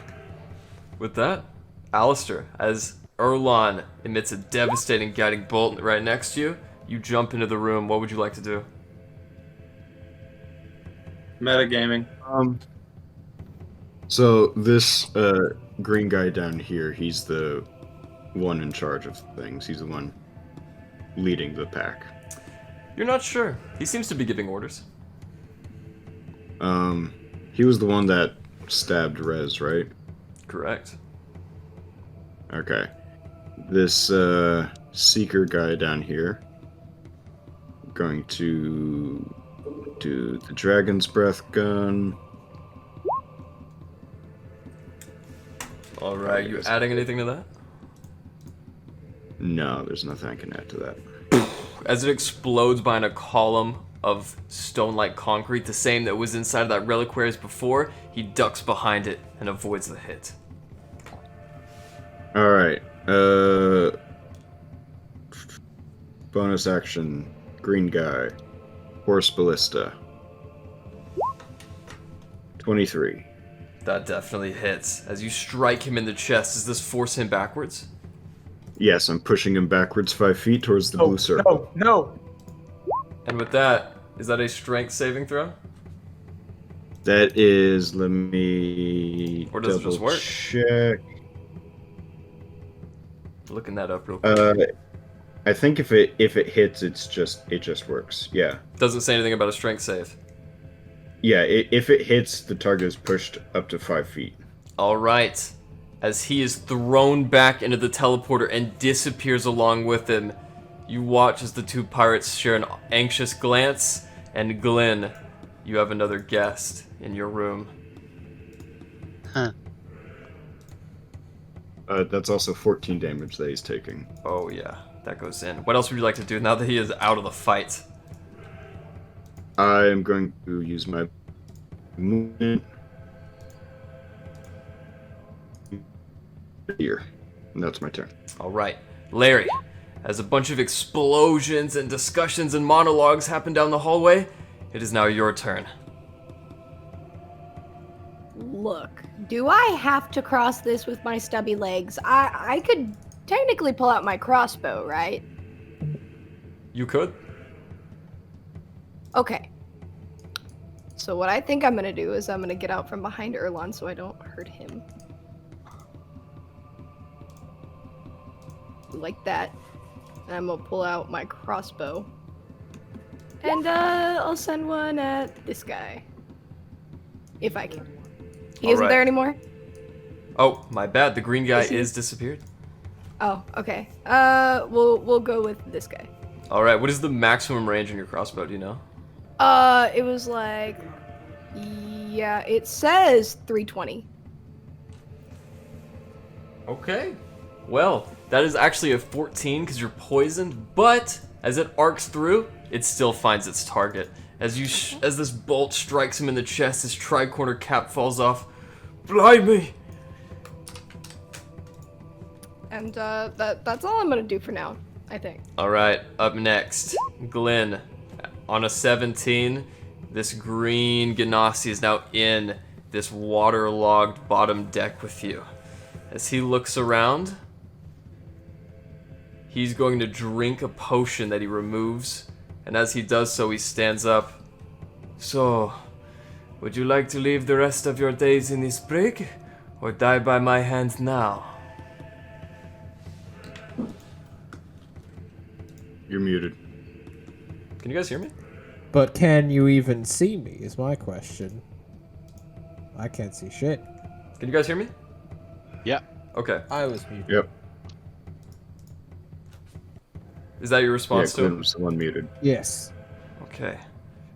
With that, Alistair, as Erlon emits a devastating guiding bolt right next to you, you jump into the room. What would you like to do? Metagaming. So this green guy down here, he's the one in charge of things. He's the one leading the pack. You're not sure. He seems to be giving orders. He was the one that stabbed res, right? Correct. Okay. This seeker guy down here. Going to do the dragon's breath gun. All right, you adding anything to that? No, there's nothing I can add to that. As it explodes behind a column of stone-like concrete, the same that was inside of that reliquary as before, he ducks behind it and avoids the hit. Alright, bonus action, green guy, horse ballista. 23. That definitely hits. As you strike him in the chest, does this force him backwards? Yes, I'm pushing him backwards 5 feet towards the blue circle. No. And with that, is that a strength saving throw? That is, let me Or does it just work? check. Looking that up real quick. I think if it hits, it just works. Yeah. Doesn't say anything about a strength save. Yeah, if it hits, the target is pushed up to 5 feet. All right. As he is thrown back into the teleporter and disappears along with him, you watch as the two pirates share an anxious glance, and Glenn, you have another guest in your room. Huh. That's also 14 damage that he's taking. Oh yeah, that goes in. What else would you like to do now that he is out of the fight? I am going to use my movement here. And that's my turn. All right, Larry, as a bunch of explosions and discussions and monologues happen down the hallway, it is now your turn. Look, do I have to cross this with my stubby legs? I could technically pull out my crossbow, right? You could. Okay. So what I think I'm gonna do is I'm gonna get out from behind Erlon so I don't hurt him. Like that. And I'm gonna pull out my crossbow. And I'll send one at this guy. If I can. He isn't there anymore? Oh, my bad. The green guy Is he? is disappeared. Oh, okay. We'll go with this guy. All right. What is the maximum range on your crossbow? Do you know? It was like, yeah, it says 320. Okay. Well, that is actually a 14 because you're poisoned, but as it arcs through, it still finds its target. As as this bolt strikes him in the chest, his tricorner cap falls off. Blimey! And that's all I'm gonna do for now, I think. All right, up next, Glenn. On a 17, this green Ganassi is now in this waterlogged bottom deck with you. As he looks around, he's going to drink a potion that he removes, and as he does so, he stands up. So, would you like to live the rest of your days in this brig, or die by my hand now? You're muted. Can you guys hear me? But can you even see me, is my question. I can't see shit. Can you guys hear me? Yeah. Okay. I was muted. Yep. Is that your response to Glenn him? was the one muted. Yes. Okay.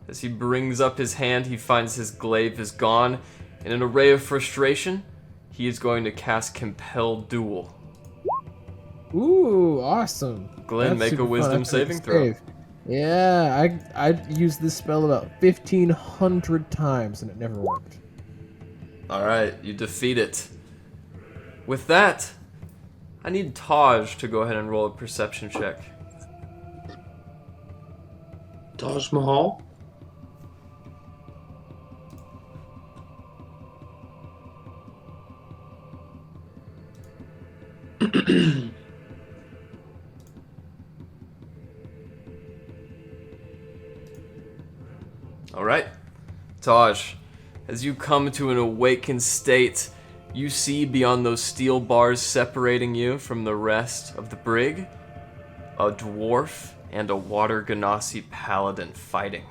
As he brings up his hand, he finds his glaive is gone. In an array of frustration, he is going to cast Compel Duel. Ooh, awesome. Glenn, That's make a super fun. wisdom I saving couldn't throw. save. Yeah, I used this spell about 1,500 times and it never worked. Alright, you defeat it. With that, I need Taj to go ahead and roll a perception check. Taj Mahal. Alright. Taj, as you come to an awakened state, you see beyond those steel bars separating you from the rest of the brig, a dwarf and a water Ganassi paladin fighting.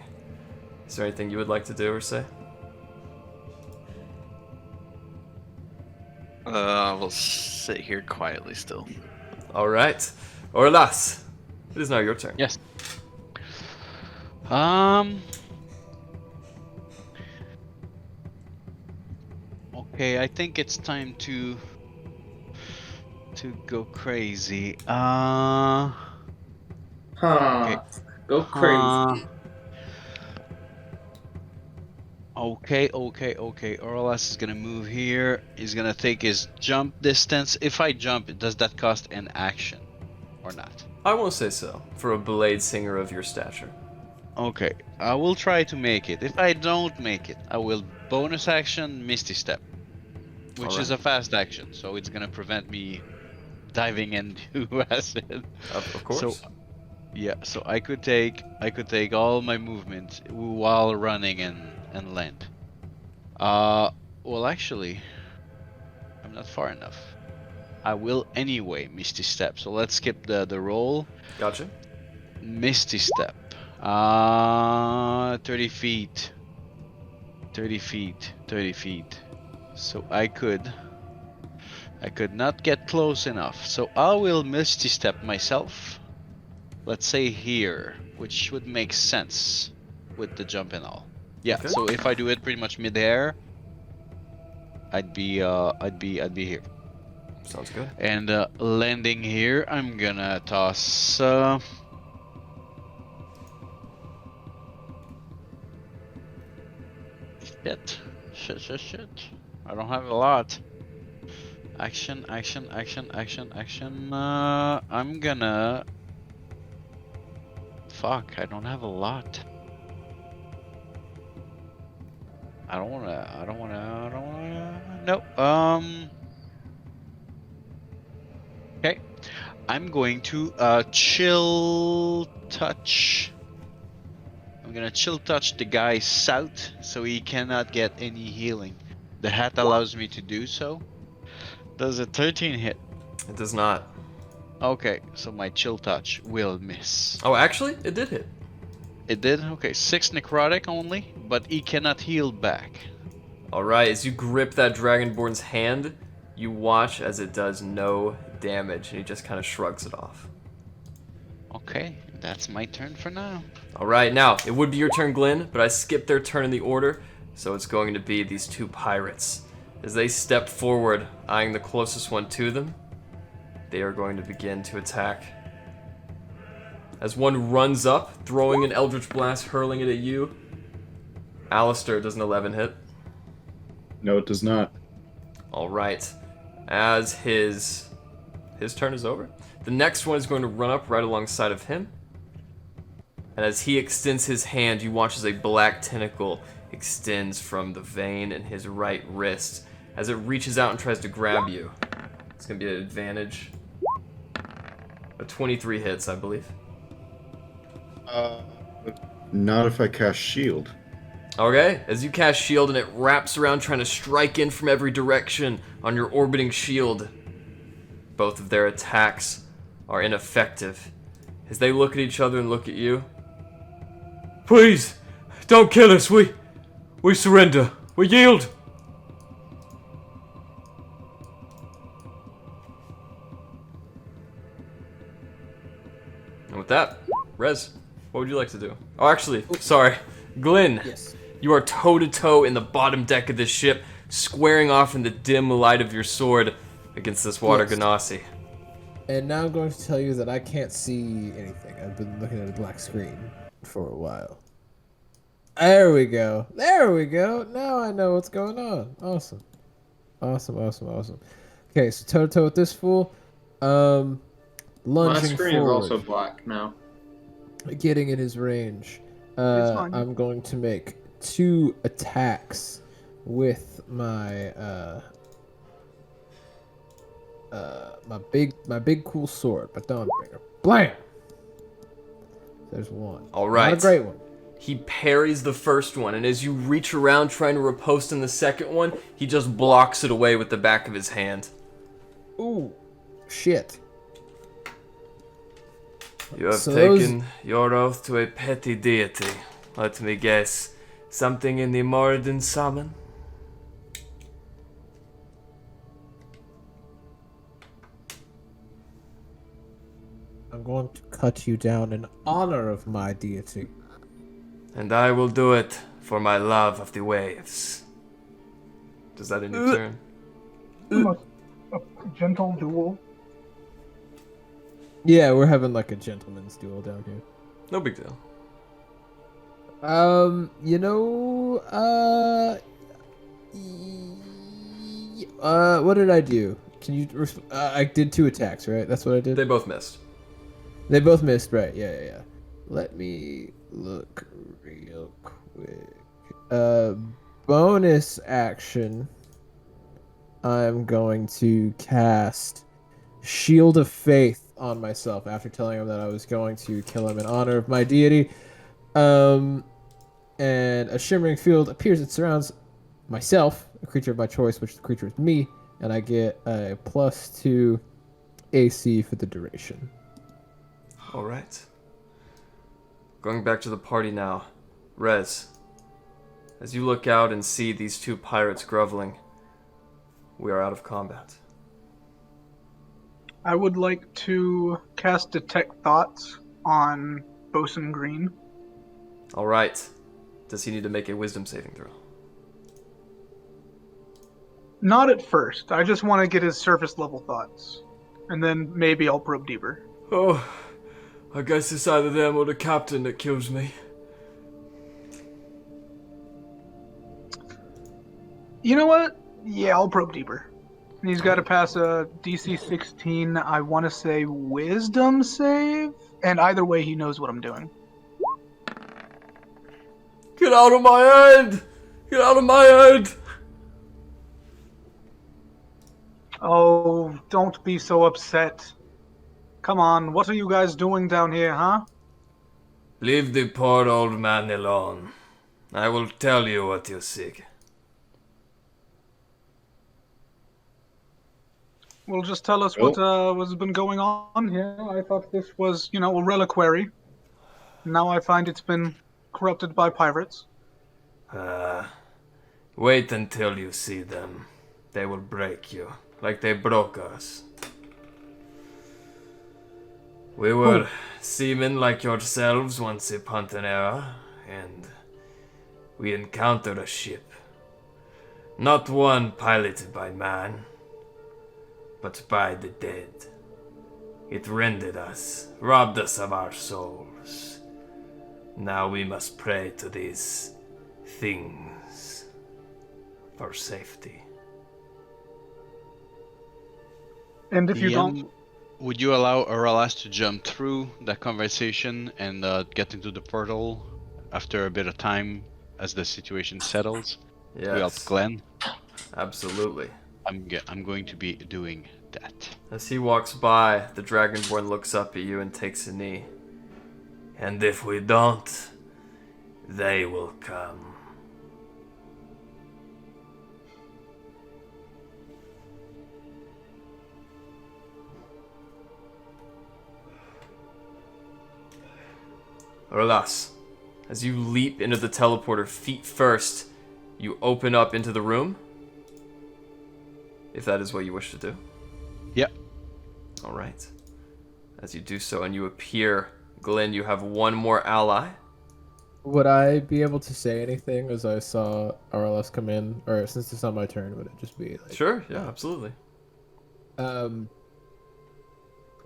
Is there anything you would like to do or say? We'll sit here quietly still. All right. Orlas, it is now your turn. Yes. Okay, I think it's time to go crazy. Huh. Okay. Go crazy. Okay. Orlas is gonna move here. He's gonna take his jump distance. If I jump, does that cost an action or not? I won't say so for a blade singer of your stature. Okay, I will try to make it. If I don't make it, I will bonus action Misty Step, which is a fast action, so it's gonna prevent me diving into acid. Of course. So, yeah, so I could take all my movement while running and land. Well, actually, I'm not far enough. I will anyway Misty Step. So let's skip the roll. Gotcha. Misty Step. 30 feet. 30 feet. 30 feet. So I could not get close enough. So I will Misty Step myself. Let's say here, which would make sense with the jump and all. Yeah, Okay. so if I do it pretty much mid-air, I'd be here. Sounds good. And landing here, I'm gonna toss shit. I don't have a lot. Action. I'm gonna fuck, I don't have a lot. I don't wanna nope. Okay. I'm going to chill touch. I'm gonna chill touch the guy south so he cannot get any healing. The hat allows me to do so. Does a 13 hit? It does not. Okay, so my chill touch will miss. Oh, actually, it did hit. It did? Okay, 6 necrotic only, but he cannot heal back. Alright, as you grip that Dragonborn's hand, you watch as it does no damage, and he just kind of shrugs it off. Okay, that's my turn for now. Alright, now, it would be your turn, Glenn, but I skipped their turn in the order, so it's going to be these two pirates. As they step forward, eyeing the closest one to them, they are going to begin to attack. As one runs up, throwing an Eldritch Blast, hurling it at you. Alistair, does an 11 hit? No, it does not. Alright. As his turn is over, the next one is going to run up right alongside of him. And as he extends his hand, you watch as a black tentacle extends from the vein in his right wrist as it reaches out and tries to grab you. It's going to be an advantage. A 23 hits, I believe. Not if I cast shield. Okay, as you cast shield and it wraps around trying to strike in from every direction on your orbiting shield. Both of their attacks are ineffective. As they look at each other and look at you. Please, don't kill us. We surrender. We yield. And with that, Rez, what would you like to do? Oh, actually, sorry. Glenn, Yes. you are toe-to-toe in the bottom deck of this ship, squaring off in the dim light of your sword against this water Yes. ganassi. And now I'm going to tell you that I can't see anything. I've been looking at a black screen for a while. There we go. There we go. Now I know what's going on. Awesome. Awesome. Okay, so toe-to-toe with this fool. My Lunging screen forward. is also black now. Getting in his range. It's fine. I'm going to make 2 attacks with my my big cool sword, but Dawnbringer. Blam! There's one. All right. Not a great one. He parries the first one, and as you reach around trying to riposte in the second one, he just blocks it away with the back of his hand. Ooh, shit. You have So taken your oath to a petty deity. Let me guess. Something in the Moradin summon? I'm going to cut you down in honor of my deity. And I will do it for my love of the waves. Does that end your turn? A gentle duel. Yeah, we're having like a gentleman's duel down here. No big deal. What did I do? Can you? I did 2 attacks, right? That's what I did. They both missed. They both missed, right? Yeah. Let me look real quick. Bonus action. I'm going to cast Shield of Faith on myself after telling him that I was going to kill him in honor of my deity. And a shimmering field appears and surrounds myself, a creature of my choice, which the creature is me, and I get a +2 AC for the duration. All right. Going back to the party now. Rez, as you look out and see these 2 pirates groveling, we are out of combat. I would like to cast Detect Thoughts on Bosun Green. All right. Does he need to make a wisdom saving throw? Not at first. I just want to get his surface level thoughts. And then maybe I'll probe deeper. Oh, I guess it's either them or the captain that kills me. You know what? Yeah, I'll probe deeper. And he's got to pass a DC 16, I want to say wisdom save. And either way, he knows what I'm doing. Get out of my head! Get out of my head! Oh, don't be so upset. Come on, what are you guys doing down here, huh? Leave the poor old man alone. I will tell you what you seek. Well, just tell us what's been going on here. I thought this was, a reliquary. Now I find it's been corrupted by pirates. Wait until you see them. They will break you, like they broke us. We were seamen like yourselves once upon an era, and we encountered a ship. Not one piloted by man, but by the dead. It rended us, robbed us of our souls. Now we must pray to these things for safety. And if you don't... Would you allow Aurelas to jump through that conversation and get into the portal after a bit of time as the situation settles? Yes. To help Glenn? Absolutely. I'm going to be doing that. As he walks by, the Dragonborn looks up at you and takes a knee. And if we don't, they will come. Orlas, as you leap into the teleporter feet first, you open up into the room. If that is what you wish to do. Yep. Alright. As you do so and you appear, Glenn, you have one more ally. Would I be able to say anything as I saw RLS come in? Or since it's on my turn, would it just be like... Sure, yeah, absolutely. When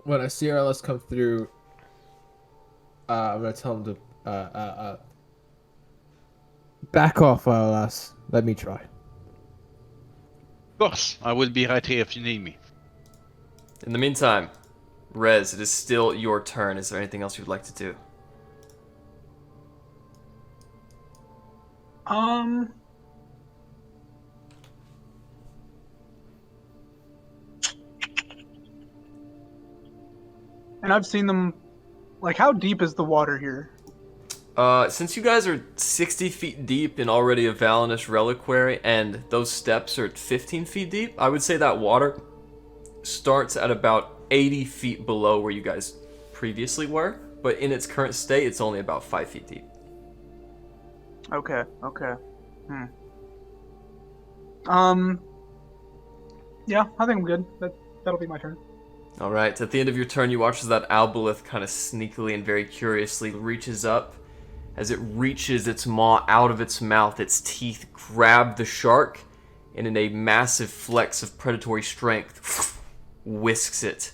I see RLS come through, I'm going to tell him to back off, RLS. Let me try. Of course, I will be right here if you need me. In the meantime, Rez, it is still your turn. Is there anything else you'd like to do? And I've seen them... Like, how deep is the water here? Since you guys are 60 feet deep in already a Valenish reliquary, and those steps are 15 feet deep, I would say that water starts at about 80 feet below where you guys previously were, but in its current state, it's only about 5 feet deep. Okay. Yeah, I think I'm good. That'll be my turn. Alright, at the end of your turn, you watch as that Albolith kind of sneakily and very curiously reaches up. As it reaches its maw out of its mouth, its teeth grab the shark, and in a massive flex of predatory strength, whisks it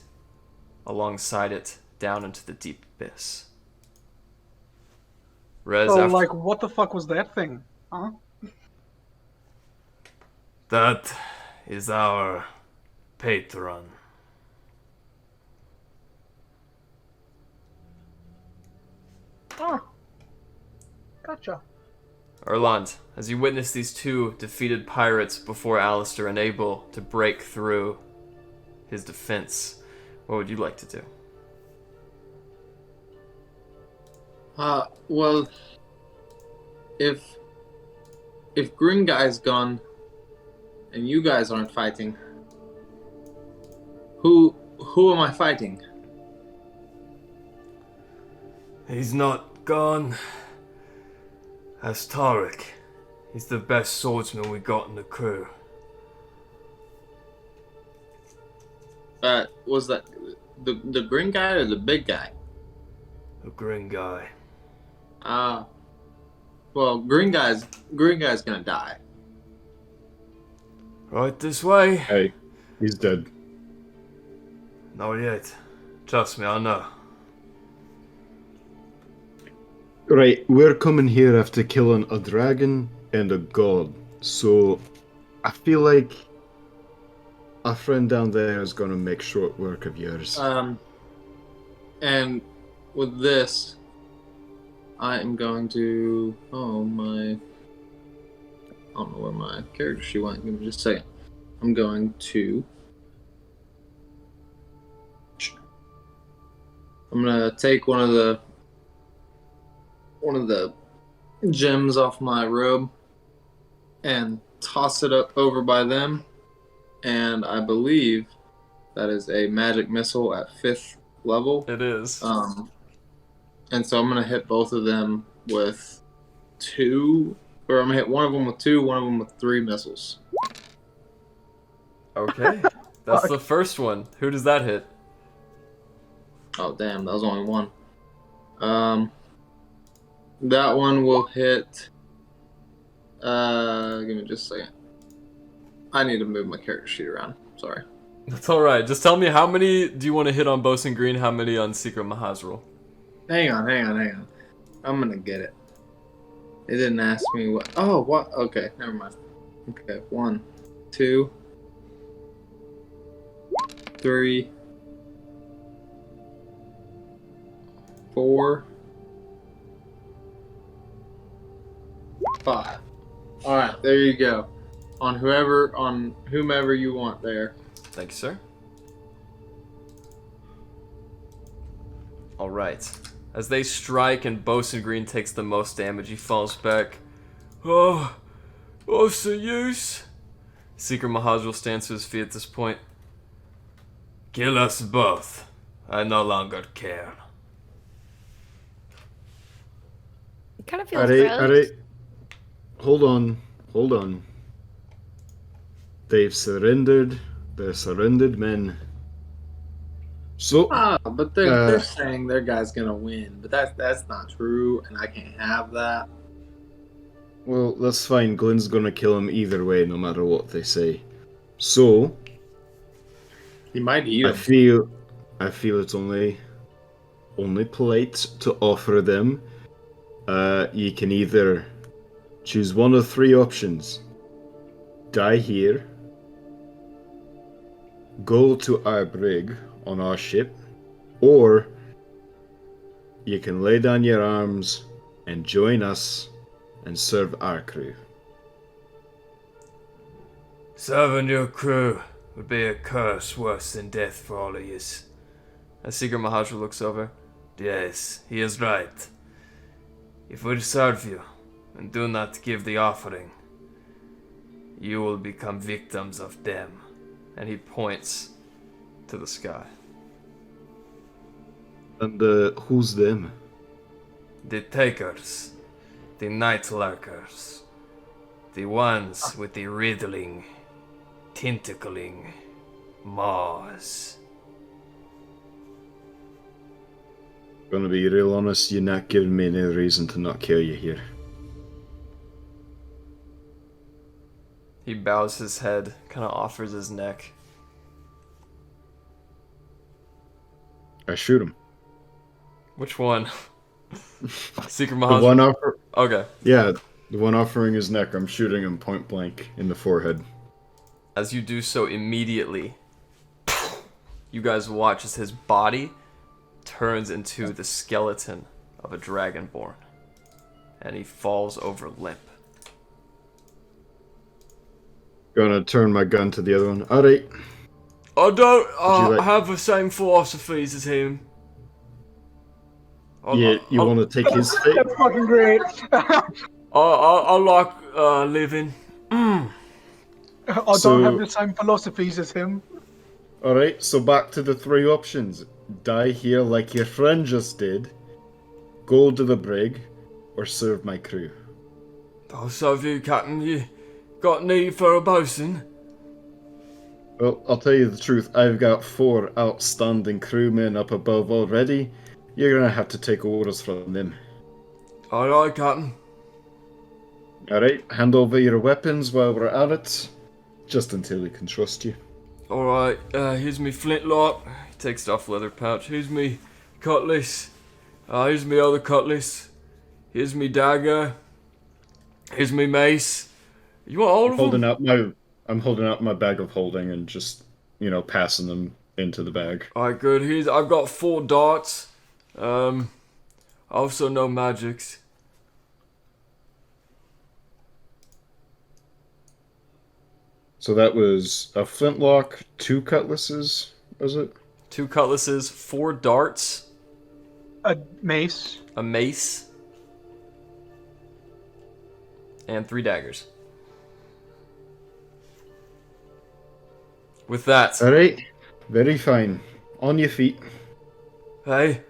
alongside it down into the deep abyss. Rez, So, after... like, what the fuck was that thing? Huh? That is our patron. Oh. Gotcha. Erland, as you witness these two defeated pirates before Alistair unable to break through his defense, what would you like to do? Well, if Green Guy's gone and you guys aren't fighting, who am I fighting? He's not gone. That's Tarek. He's the best swordsman we got in the crew. Was that the Green Guy or the big guy? The green guy. Well, Green Guy's gonna die. Right this way? Hey, he's dead. Not yet. Trust me, I know. Right, we're coming here after killing a dragon and a god, so I feel like our friend down there is gonna make short work of yours. And with this, I am going to. Oh my! I don't know where my character sheet went. Give me just a second. I'm going to. I'm gonna take one of the gems off my robe and toss it up over by them, and I believe that is a magic missile at 5th level. It is. And so I'm gonna hit both of them with 2, or I'm gonna hit one of them with 2, one of them with 3 missiles. Okay. That's the first one. Who does that hit? Oh damn, that was only one. That one will hit. Give me just a second. I need to move my character sheet around. Sorry. That's alright. Just tell me how many do you want to hit on Bosun Green, how many on Secret Mahazral? Hang on. I'm gonna get it. It didn't ask me what. Oh, what? Okay, never mind. Okay, 1, 2, 3, 4, 5. All right, there you go. On whomever you want there. Thank you, sir. Alright. As they strike and Bosun Green takes the most damage, he falls back. Oh, what's the use? Secret Mahazral stands to his feet at this point. Kill us both. I no longer care. It kind of feels Alright. Hold on. They've surrendered. They're surrendered men. So, But they're saying their guy's gonna win, but that's not true, and I can't have that. well, that's fine. Glenn's gonna kill him either way, no matter what they say. So, He might eat I him. feel it's only polite to offer them. You can either choose one of 3 options: die here, go to our brig on our ship, or you can lay down your arms and join us and serve our crew. Serving your crew would be a curse worse than death for all of yous. As Secret Mahazral looks over. Yes, he is right. If we serve you and do not give the offering, you will become victims of them. And he points to the sky. And who's them? The takers, the night lurkers, the ones with the riddling, tentacling maws. Gonna be real honest, you're not giving me any reason to not kill you here. He bows his head, kind of offers his neck. I shoot him. Which one? Secret The Mahaz? one offer. Okay. Yeah, the one offering his neck. I'm shooting him point blank in the forehead. As you do so immediately, you guys watch as his body turns into the skeleton of a dragonborn, and he falls over limp. Gonna turn my gun to the other one. Alright. I don't have the same philosophies as him. You want to take his fate? That's fucking great. I like living. I So- don't have the same philosophies as him. Alright, so back to the three options. Die here like your friend just did, go to the brig, or serve my crew. Oh, so have you, Captain? You got need for a bosun? Well, I'll tell you the truth, I've got 4 outstanding crewmen up above already. You're gonna have to take orders from them. Alright, Captain. Alright, hand over your weapons while we're at it. Just until we can trust you. Alright, here's me flintlock. He takes it off the leather pouch. Here's me cutlass. Here's me other cutlass. Here's me dagger. Here's me mace. You want all of them? I'm holding out my bag of holding and just, passing them into the bag. Alright, good. I've got 4 darts. Also no magics. So that was a flintlock, 2 cutlasses, was it? 2 cutlasses, 4 darts, A mace. a mace, and 3 daggers. With that, Alright, very fine. On your feet. hey,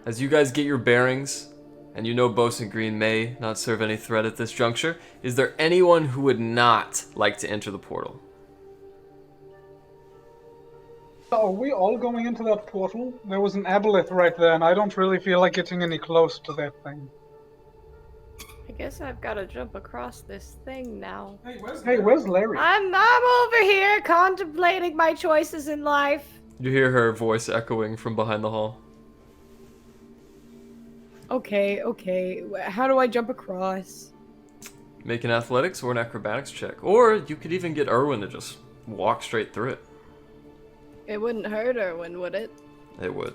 as you guys get your bearings, and you know Bosun Green may not serve any threat at this juncture, is there anyone who would not like to enter the portal? Are we all going into that portal? There was an aboleth right there, and I don't really feel like getting any close to that thing. I guess I've got to jump across this thing now. Hey, where's Larry? I'm over here contemplating my choices in life. You hear her voice echoing from behind the hall. Okay. How do I jump across? Make an athletics or an acrobatics check. Or you could even get Erwin to just walk straight through it. It wouldn't hurt Erwin, would it? It would.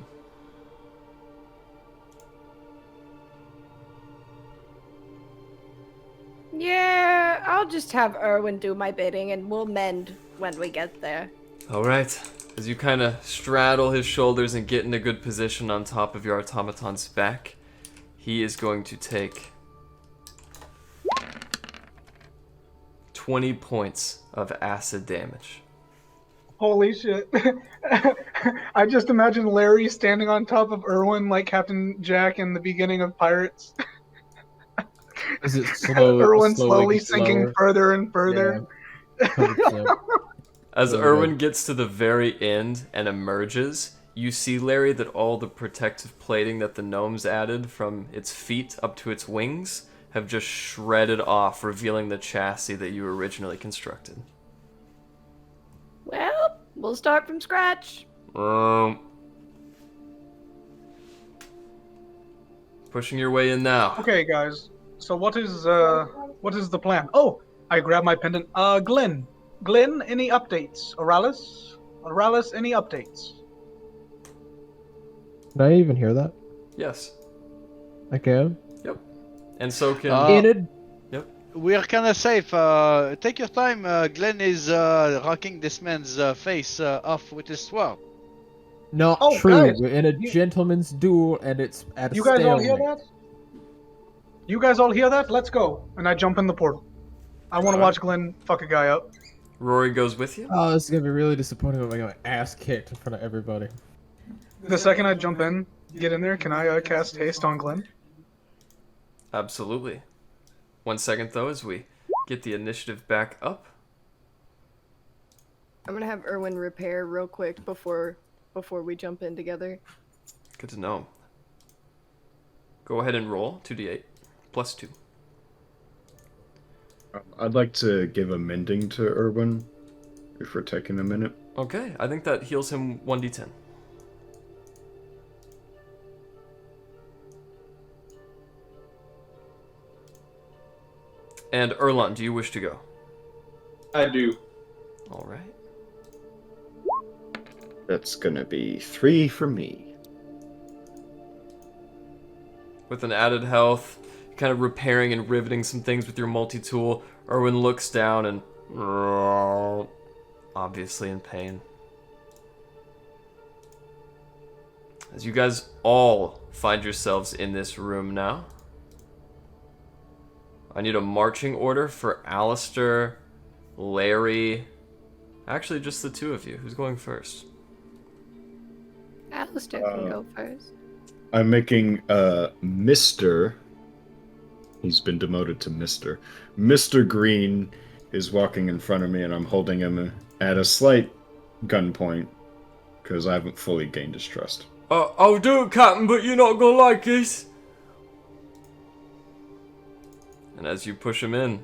Yeah, I'll just have Erwin do my bidding and we'll mend when we get there. Alright. As you kind of straddle his shoulders and get in a good position on top of your automaton's back, he is going to take 20 points of acid damage. Holy shit. I just imagine Larry standing on top of Erwin like Captain Jack in the beginning of Pirates. Is it slow? Erwin slowly sinking further and further. Yeah, 100%. As Okay. Erwin gets to the very end and emerges, you see, Larry, that all the protective plating that the gnomes added from its feet up to its wings have just shredded off, revealing the chassis that you originally constructed. Well, we'll start from scratch. Pushing your way in now. Okay, guys. So what is the plan? Oh, I grabbed my pendant. Glenn, any updates? Oralis, any updates? Can I even hear that? Yes. I can. Yep. And so can... In We are kind of safe. Take your time. Glenn is rocking this man's face off with his sword. Not Oh, true. guys, We're in a gentleman's duel, and it's at a You guys all hear stalemate. that? You guys all hear that? Let's go. And I jump in the portal. I want to watch Glenn fuck a guy up. Rory goes with you? Oh, this is gonna be really disappointing when I get my ass kicked in front of everybody. The second I jump in, get in there, can I cast haste on Glenn? Absolutely. 1 second, though, as we get the initiative back up. I'm gonna have Erwin repair real quick before before we jump in together. Good to know. Go ahead and roll 2d8 plus 2. I'd like to give a mending to Erwin if we're taking a minute. Okay, I think that heals him 1d10. And Erlon, do you wish to go? I do. All right. That's gonna be 3 for me. With an added health, kind of repairing and riveting some things with your multi-tool, Erwin looks down and... obviously in pain. As you guys all find yourselves in this room now, I need a marching order for Alistair, Larry... Actually, just the two of you. Who's going first? Alistair can go first. I'm making Mr. He's been demoted to Mr. Mr. Green is walking in front of me, and I'm holding him at a slight gunpoint because I haven't fully gained his trust. I'll do it, Captain, but you're not gonna like this. And as you push him in,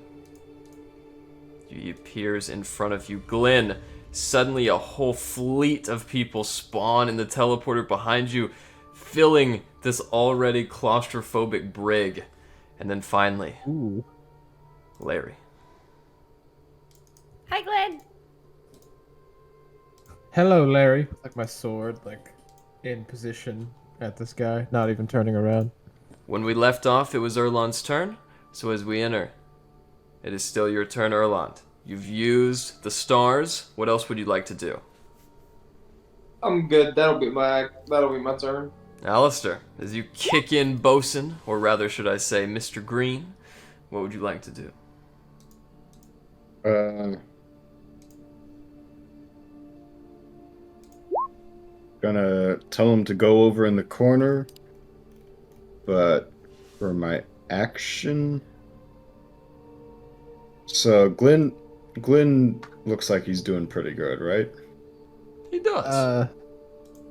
he appears in front of you. Glenn, suddenly a whole fleet of people spawn in the teleporter behind you, filling this already claustrophobic brig. And then finally, Ooh. Larry. Hi, Glenn. Hello, Larry. Like my sword, like in position at this guy, not even turning around. When we left off, it was Erlon's turn. So as we enter, it is still your turn, Erlon. You've used the stars. What else would you like to do? I'm good. That'll be my turn. Alistair, as you kick in Bosun, or rather should I say Mr. Green, what would you like to do? Gonna tell him to go over in the corner, but for my action... So Glenn looks like he's doing pretty good, right? He does.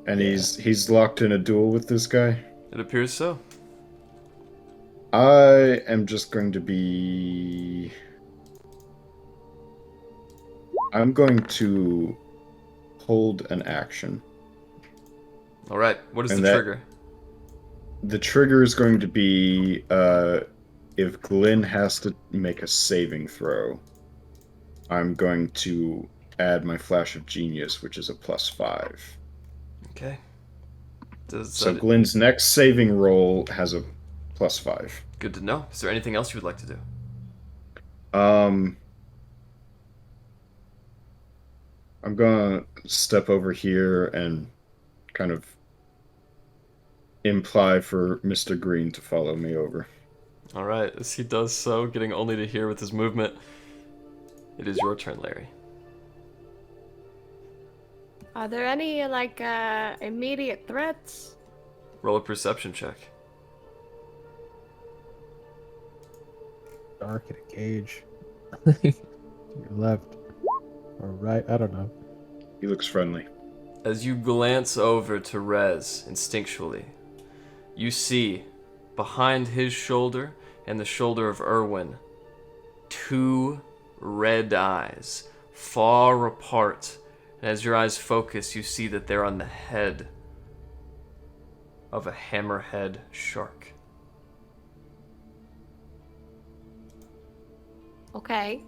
And Yeah. he's locked in a duel with this guy. It appears so. I am just going to be... I'm going to hold an action. Alright, what is And the that- trigger? The trigger is going to be if Glenn has to make a saving throw. I'm going to add my Flash of Genius, which is a +5. Okay. Does So that... Glenn's next saving roll has a +5. Good to know. Is there anything else you would like to do? I'm gonna step over here and kind of imply for Mr. Green to follow me over. Alright, as he does so, getting only to here with his movement, it is your turn, Larry. Are there any, immediate threats? Roll a perception check. Dark at a gauge. To your left. Or right, I don't know. He looks friendly. As you glance over to Rez instinctually, you see behind his shoulder and the shoulder of Erwin 2 red eyes far apart. And as your eyes focus, you see that they're on the head of a hammerhead shark. Okay.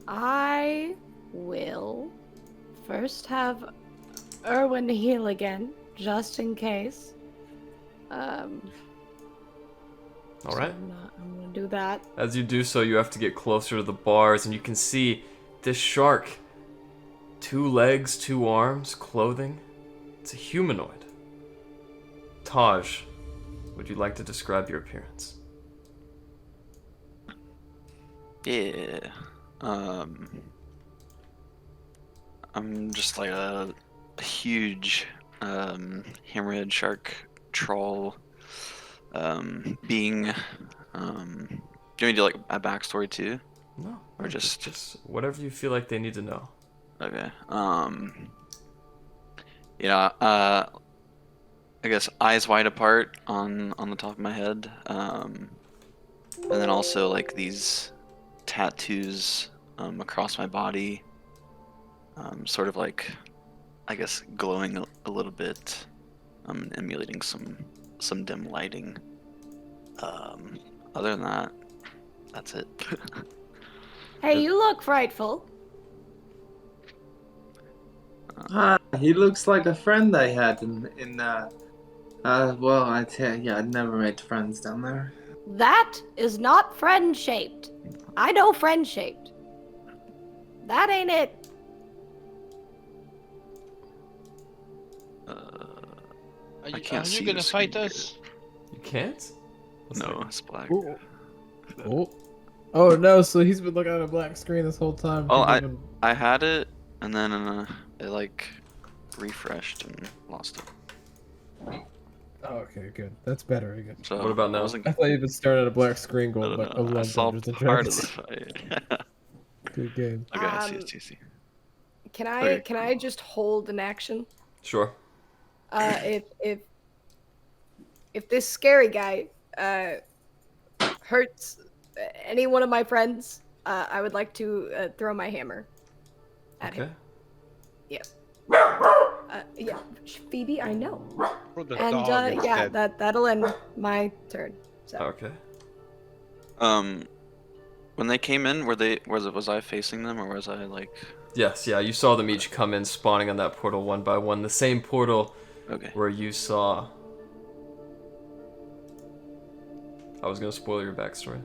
I will first have Erwin heal again, just in case. Alright? I'm gonna do that. As you do so, you have to get closer to the bars, and you can see this shark. 2 legs, 2 arms, clothing. It's a humanoid. Taj, would you like to describe your appearance? Yeah. I'm just like a huge hammerhead shark troll being. Do you want me to do like a backstory too? No. Or Just whatever you feel like they need to know. Okay. Yeah. I guess eyes wide apart on the top of my head. And then also like these tattoos across my body. Sort of like, I guess, glowing a little bit. Emulating some dim lighting. Other than that, that's it. Hey, you look frightful. He looks like a friend I had in well, I'd never made friends down there. That is not friend-shaped. I know friend-shaped. That ain't it. Are I can't are see you the gonna fight screen us? You can't? No, it's black. Ooh. Oh no! So he's been looking at a black screen this whole time. Oh, thinking- I had it, and then it like refreshed and lost it. Oh, okay, good. That's better. Good. So What about now? I wasn't. I thought you'd been starting at a black screen going like, No, I saw Dungeons and part of the Dragons. fight. Good game. Okay, I see. Can I Okay. can I just hold an action? Sure. If this scary guy hurts any one of my friends, I would like to throw my hammer at Okay. him. Yes. Yeah, Phoebe, I know. Throw the And dog yeah, instead. that'll end my turn. So Okay. When they came in, was I facing them or was I like? Yes, yeah, you saw them each come in, spawning on that portal one by one. The same portal Okay. where you saw... I was gonna spoil your backstory.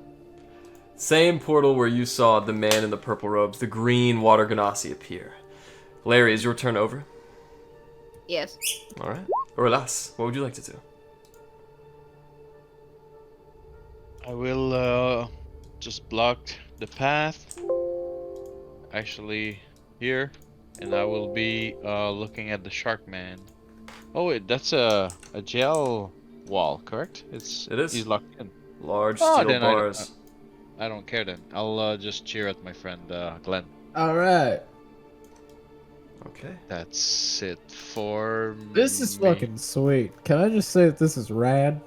Same portal where you saw the man in the purple robes, the green water ganassi appear. Larry, is your turn over? yes. Alright. Orlas, what would you like to do? I will just block the path. Actually, here, and I will be looking at the shark man. Oh wait, that's a jail wall, correct? It is. He's locked in. Large Oh, steel then bars. I don't care then. I'll just cheer at my friend Glenn. All right. Okay. That's it for This is me. fucking sweet. Can I just say that this is rad?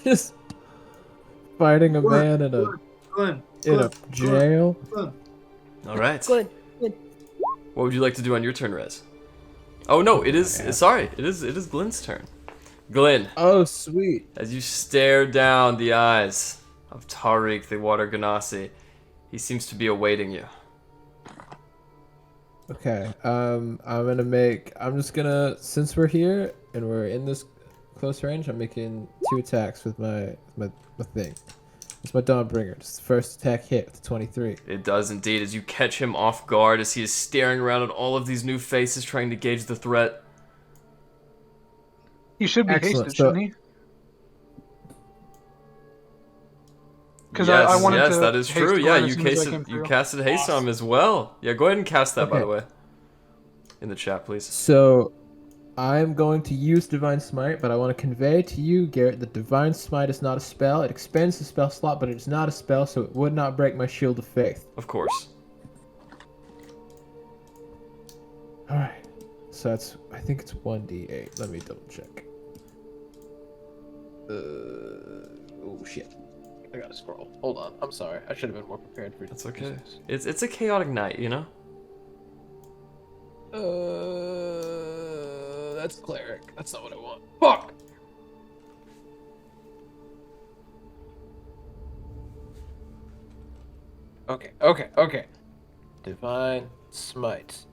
Just fighting a man in a jail. Alright. Good. What would you like to do on your turn, Rez? Oh no, it is. Sorry, it is Glenn's turn. Glenn, Oh, sweet. as you stare down the eyes of Tariq, the water ganassi, he seems to be awaiting you. Okay. I'm just gonna, since we're here and we're in this close range, I'm making 2 attacks with my thing. It's my Dawnbringer. Just the first attack hit with 23. It does indeed, as you catch him off guard as he is staring around at all of these new faces trying to gauge the threat. He should be Excellent, hasted, so- shouldn't he? Because Yes, I wanted yes, to that is haste true. Glenn Yeah, as you soon as I came you through. casted haste on him as well. Yeah, go ahead and cast that, by the Okay. way. In the chat, please. So, I'm going to use Divine Smite, but I want to convey to you, Garrett, that Divine Smite is not a spell. It expands the spell slot, but it is not a spell, so it would not break my Shield of Faith. Of course. Alright. So that's, I think it's 1d8. Let me double check. Oh shit. I gotta scroll. Hold on. I'm sorry. I should have been more prepared for That's okay. It's a chaotic night, you know? That's Cleric. That's not what I want. Fuck! Okay. Divine Smite.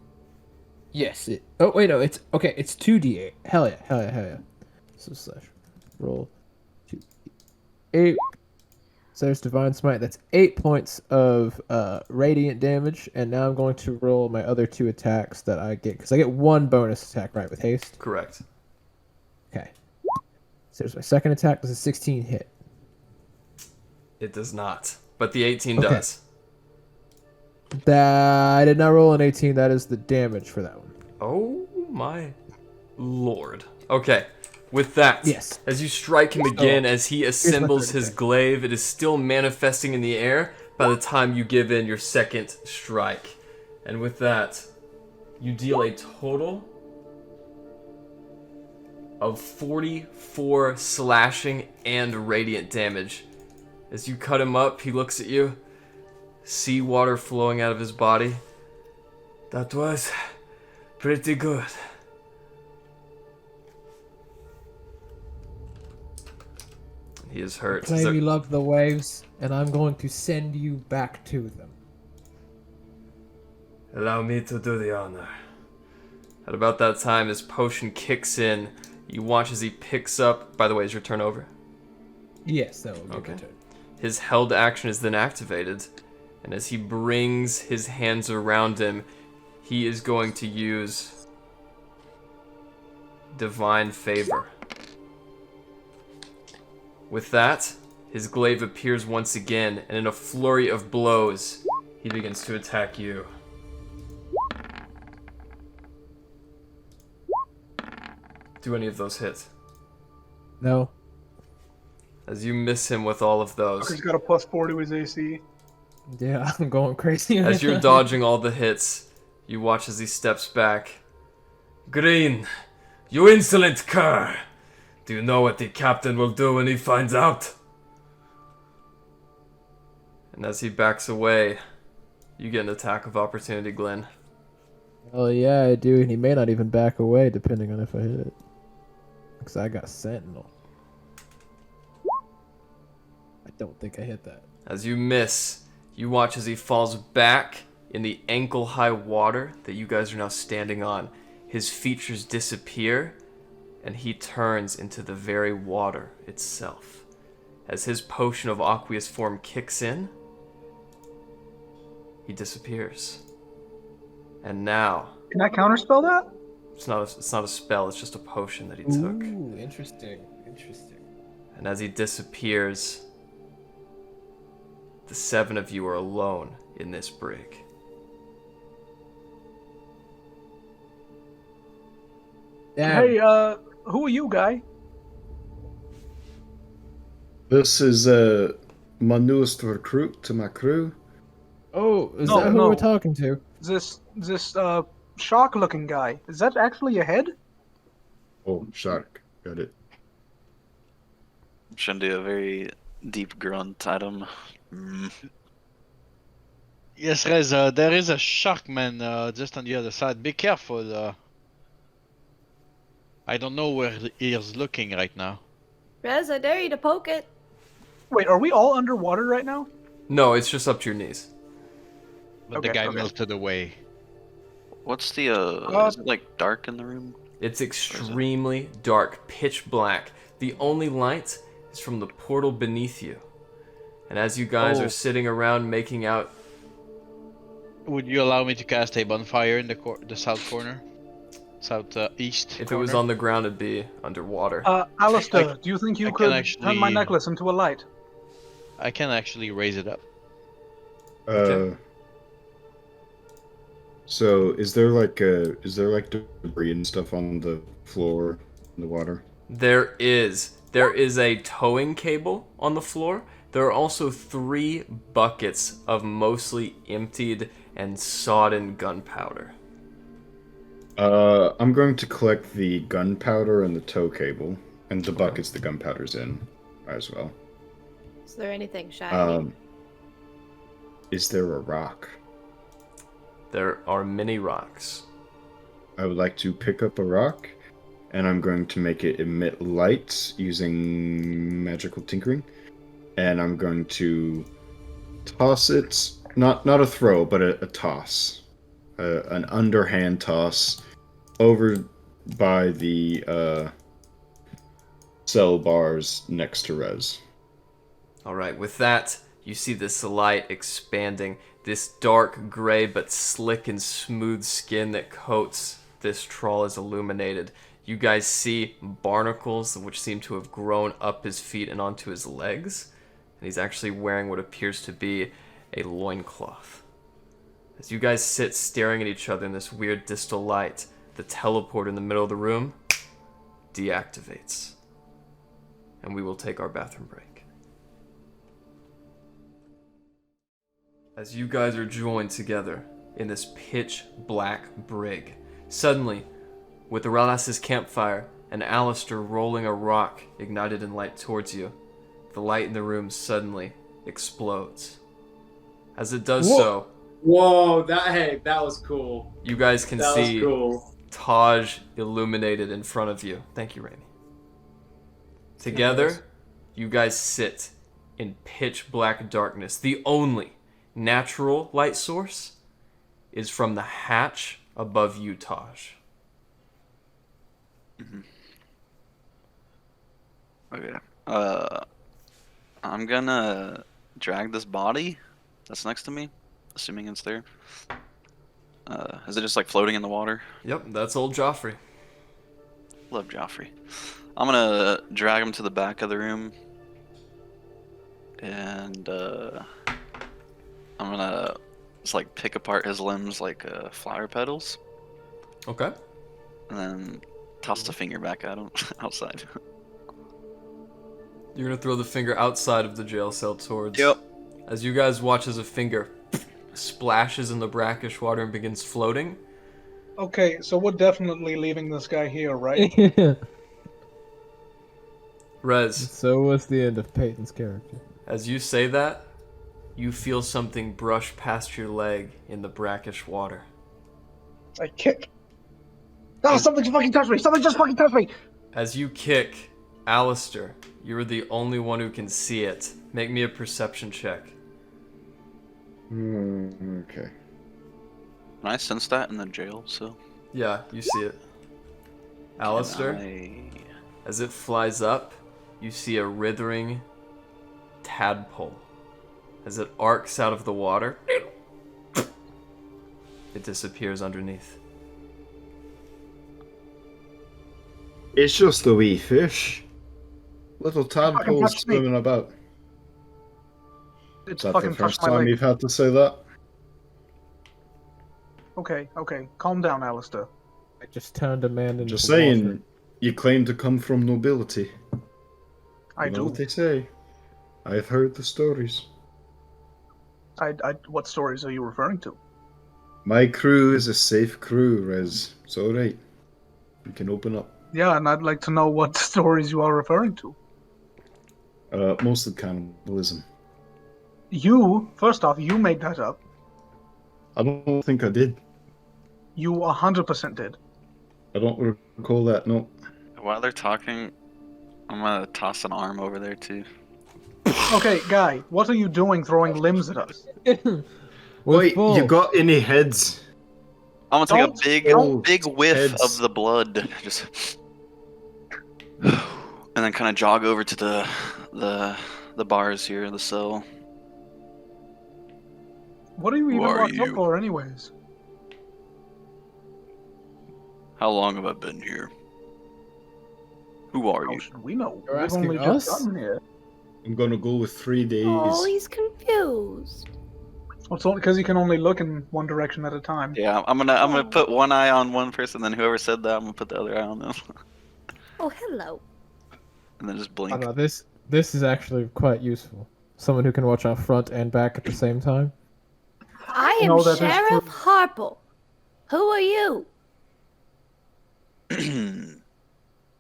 Yes, it. Oh, wait, no, it's. Okay, it's 2d8. Hell yeah. So slash roll 2d8. So there's Divine Smite. That's 8 points of radiant damage. And now I'm going to roll my other 2 attacks that I get. Because I get 1 bonus attack, right, with haste? Correct. Okay. So there's my second attack. Does a 16 hit? It does not. But the 18 Okay. does. I did not roll an 18. That is the damage for that one. Oh my lord. Okay. With that, Yes. as you strike him again, as he assembles third his glaive, it is still manifesting in the air. by the time you give in your second strike. And with that, you deal a total of 44 slashing and radiant damage. As you cut him up, he looks at you, seawater flowing out of his body. That was pretty good. He is hurt. Claim you love the waves, and I'm going to send you back to them. Allow me to do the honor. At about that time, his potion kicks in. You watch as he picks up... By the way, is your turn over? Yes, that will be Okay. my turn. His held action is then activated. And as he brings his hands around him, he is going to use Divine Favor. With that, his glaive appears once again, and in a flurry of blows, he begins to attack you. Do any of those hit? No. As you miss him with all of those. He's got a +4 to his AC. Yeah, I'm going crazy. As you're dodging all the hits, you watch as he steps back. Green, you insolent cur! Do you know what the captain will do when he finds out? And as he backs away, you get an attack of opportunity, Glenn. Oh yeah, I do, and he may not even back away depending on if I hit it. Because I got Sentinel. I don't think I hit that. As you miss, you watch as he falls back in the ankle-high water that you guys are now standing on. His features disappear, and he turns into the very water itself. As his potion of aqueous form kicks in, he disappears. And now... Can I counterspell that? It's not a spell, it's just a potion that he took. Ooh, interesting. Interesting. And as he disappears, the 7 of you are alone in this brig. Damn. Hey, who are you, guy? This is my newest recruit to my crew. Oh, is No, that who no. we're talking to? This shark-looking guy. Is that actually a head? Oh, shark. Got it. Should do a very deep grunt item. Yes, Rez, there is a shark man just on the other side. Be careful. I don't know where he is looking right now. Rez, I dare you to poke it. Wait, are we all underwater right now? No, it's just up to your knees. But the Okay, guy okay. melted away. What's the is it like dark in the room? It's extremely dark, pitch black. The only light is from the portal beneath you. And as you guys Oh. are sitting around making out... Would you allow me to cast a bonfire in the south corner? East If it corner? was on the ground, it'd be underwater. Alistair, I- do you think you I could can actually- turn my necklace into a light? I can actually raise it up. Okay. So is there like debris and stuff on the floor in the water? There is a towing cable on the floor. There are also 3 buckets of mostly emptied and sodden gunpowder. I'm going to collect the gunpowder and the tow cable, and the buckets the gunpowder's in, as well. Is there anything shiny? Is there a rock? There are many rocks. I would like to pick up a rock, and I'm going to make it emit light using magical tinkering, and I'm going to toss it, not a throw, but a toss, an underhand toss over by the cell bars next to Rez. Alright, with that, you see this light expanding. This dark gray but slick and smooth skin that coats this troll is illuminated. You guys see barnacles which seem to have grown up his feet and onto his legs. And he's actually wearing what appears to be a loincloth. As you guys sit staring at each other in this weird distal light, the teleport in the middle of the room deactivates. And we will take our bathroom break. As you guys are joined together in this pitch black brig, suddenly, with Aralas's campfire and Alistair rolling a rock ignited in light towards you, the light in the room suddenly explodes. As it does so, Whoa, that was cool. you guys can That see was cool. Taj illuminated in front of you. Thank you, Raimi. Together, you guys sit in pitch black darkness. The only natural light source is from the hatch above you, Taj. Okay. I'm gonna drag this body that's next to me, assuming it's there. Is it just like floating in the water? Yep, that's old Joffrey. Love Joffrey. I'm gonna drag him to the back of the room, and I'm gonna just like pick apart his limbs like flower petals, Okay. and then toss the finger back at him outside. You're gonna throw the finger outside of the jail cell towards. Yep. As you guys watch as a finger splashes in the brackish water and begins floating. Okay, so we're definitely leaving this guy here, right? Rez, So was the end of Peyton's character. as you say that, you feel something brush past your leg in the brackish water. I kick. Oh, something just fucking touched me! Something just fucking touched me! As you kick, Alistair, you're the only one who can see it. Make me a perception check. Okay. And I sense that in the jail, so. Yeah, you see it. Alistair, as it flies up, you see a writhing tadpole. As it arcs out of the water, it disappears underneath. It's just a wee fish. Little tadpoles touched me. swimming about. Is It's that the fucking first touched my time leg. you've had to say that? Okay, calm down, Alistair. I just turned a man into Just water. saying, you claim to come from nobility. I You know do. what they say. I've heard the stories. What stories are you referring to? My crew is a safe crew, Rez. It's alright. You can open up. Yeah, and I'd like to know what stories you are referring to. Mostly cannibalism. First off, you made that up. I don't think I did. You 100% did. I don't recall that, no. While they're talking, I'm gonna toss an arm over there too. Okay, guy, what are you doing throwing limbs at us? Wait, you got any heads? I'm gonna Don't- take don't- a big whiff heads. of the blood, just, and then kind of jog over to the bars here in the cell. What are you even are locked up you? for, anyways? How long have I been here? Who are How you? should we know? You're We've asking only us? just gotten here. I'm gonna go with 3 days. Oh, he's confused. Well, it's only because you can only look in one direction at a time. Yeah, I'm gonna put one eye on one person, then whoever said that, I'm gonna put the other eye on them, Oh, hello. and then just I blink. don't know, this is actually quite useful. Someone who can watch out front and back at the same time. I am No, that is Sheriff true. Harple. Who are you?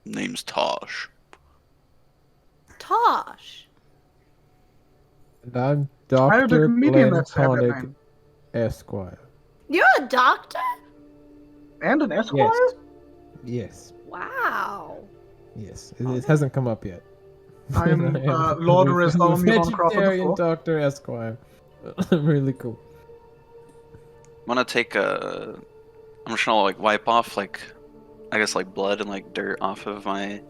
Name's Tosh. Tosh. And I'm I heard a Dr. comedian Glenn that's had that Koenig, name. Esquire. You're a doctor? And an esquire? Yes. Wow. Yes. It hasn't come up yet. I'm Lord Rizalmion Crawford Vegetarian IV. Dr. Esquire. Really cool. I'm gonna take a. I'm just gonna like wipe off like, I guess like blood and like dirt off of my,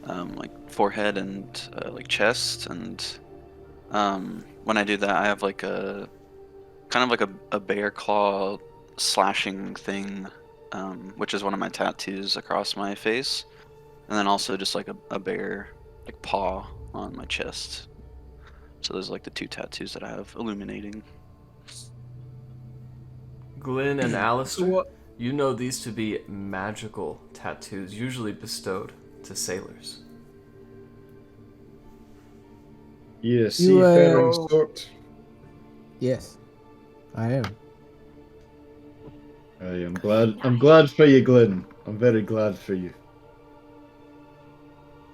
like forehead and like chest, and when I do that, I have like a, kind of like a bear claw slashing thing, which is one of my tattoos across my face, and then also just like a bear like paw on my chest. So those are like the two tattoos that I have illuminating. Glenn and So Alistair, what? you know these to be magical tattoos, usually bestowed to sailors. Yeah, You, seafaring uh, sort. Yes. I am. I am glad. I'm glad for you, Glenn. I'm very glad for you.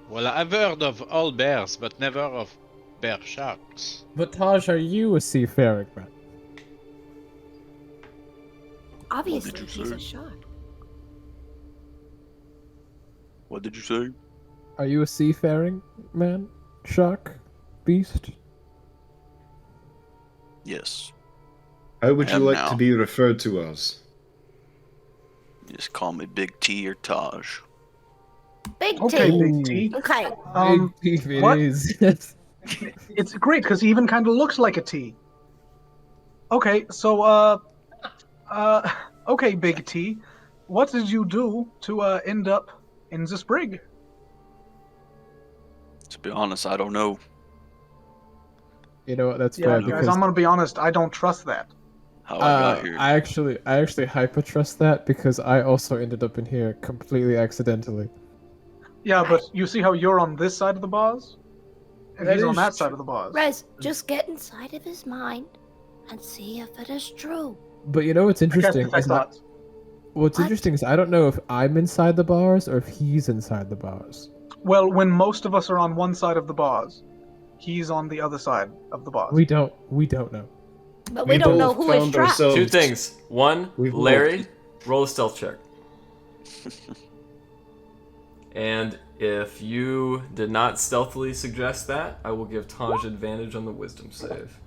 Well, I've heard of all bears, but never of bear sharks. But Taj, are you a seafaring man? Obviously, you he's say? a shark. What did you say? Are you a seafaring man? Shark? Beast? Yes. How would I you am like now. to be referred to as? Just call me Big T or Taj. Big Okay, T. Big T. Okay. Big teeth it what? is. It's great because he even kind of looks like a T. Okay, so okay, Big T, what did you do to end up in this brig? To be honest, I don't know. You know what? That's Yeah, fair guys, because I'm gonna be honest. I don't trust that. How I got here. I actually hyper trust that because I also ended up in here completely accidentally. Yeah, but you see how you're on this side of the bars, and That he's on is that side of the bars. Rez, just get inside of his mind and see if it is true. But you know what's I cast interesting? detect Is that, thoughts. what's What? interesting is I don't know if I'm inside the bars or if he's inside the bars. Well, when most of us are on one side of the bars, he's on the other side of the bars. We don't know. But we don't know both who is found trapped. ourselves- Two things. One, We've Larry, roll a stealth check. And if you did not stealthily suggest that, I will give Taj advantage on the wisdom save.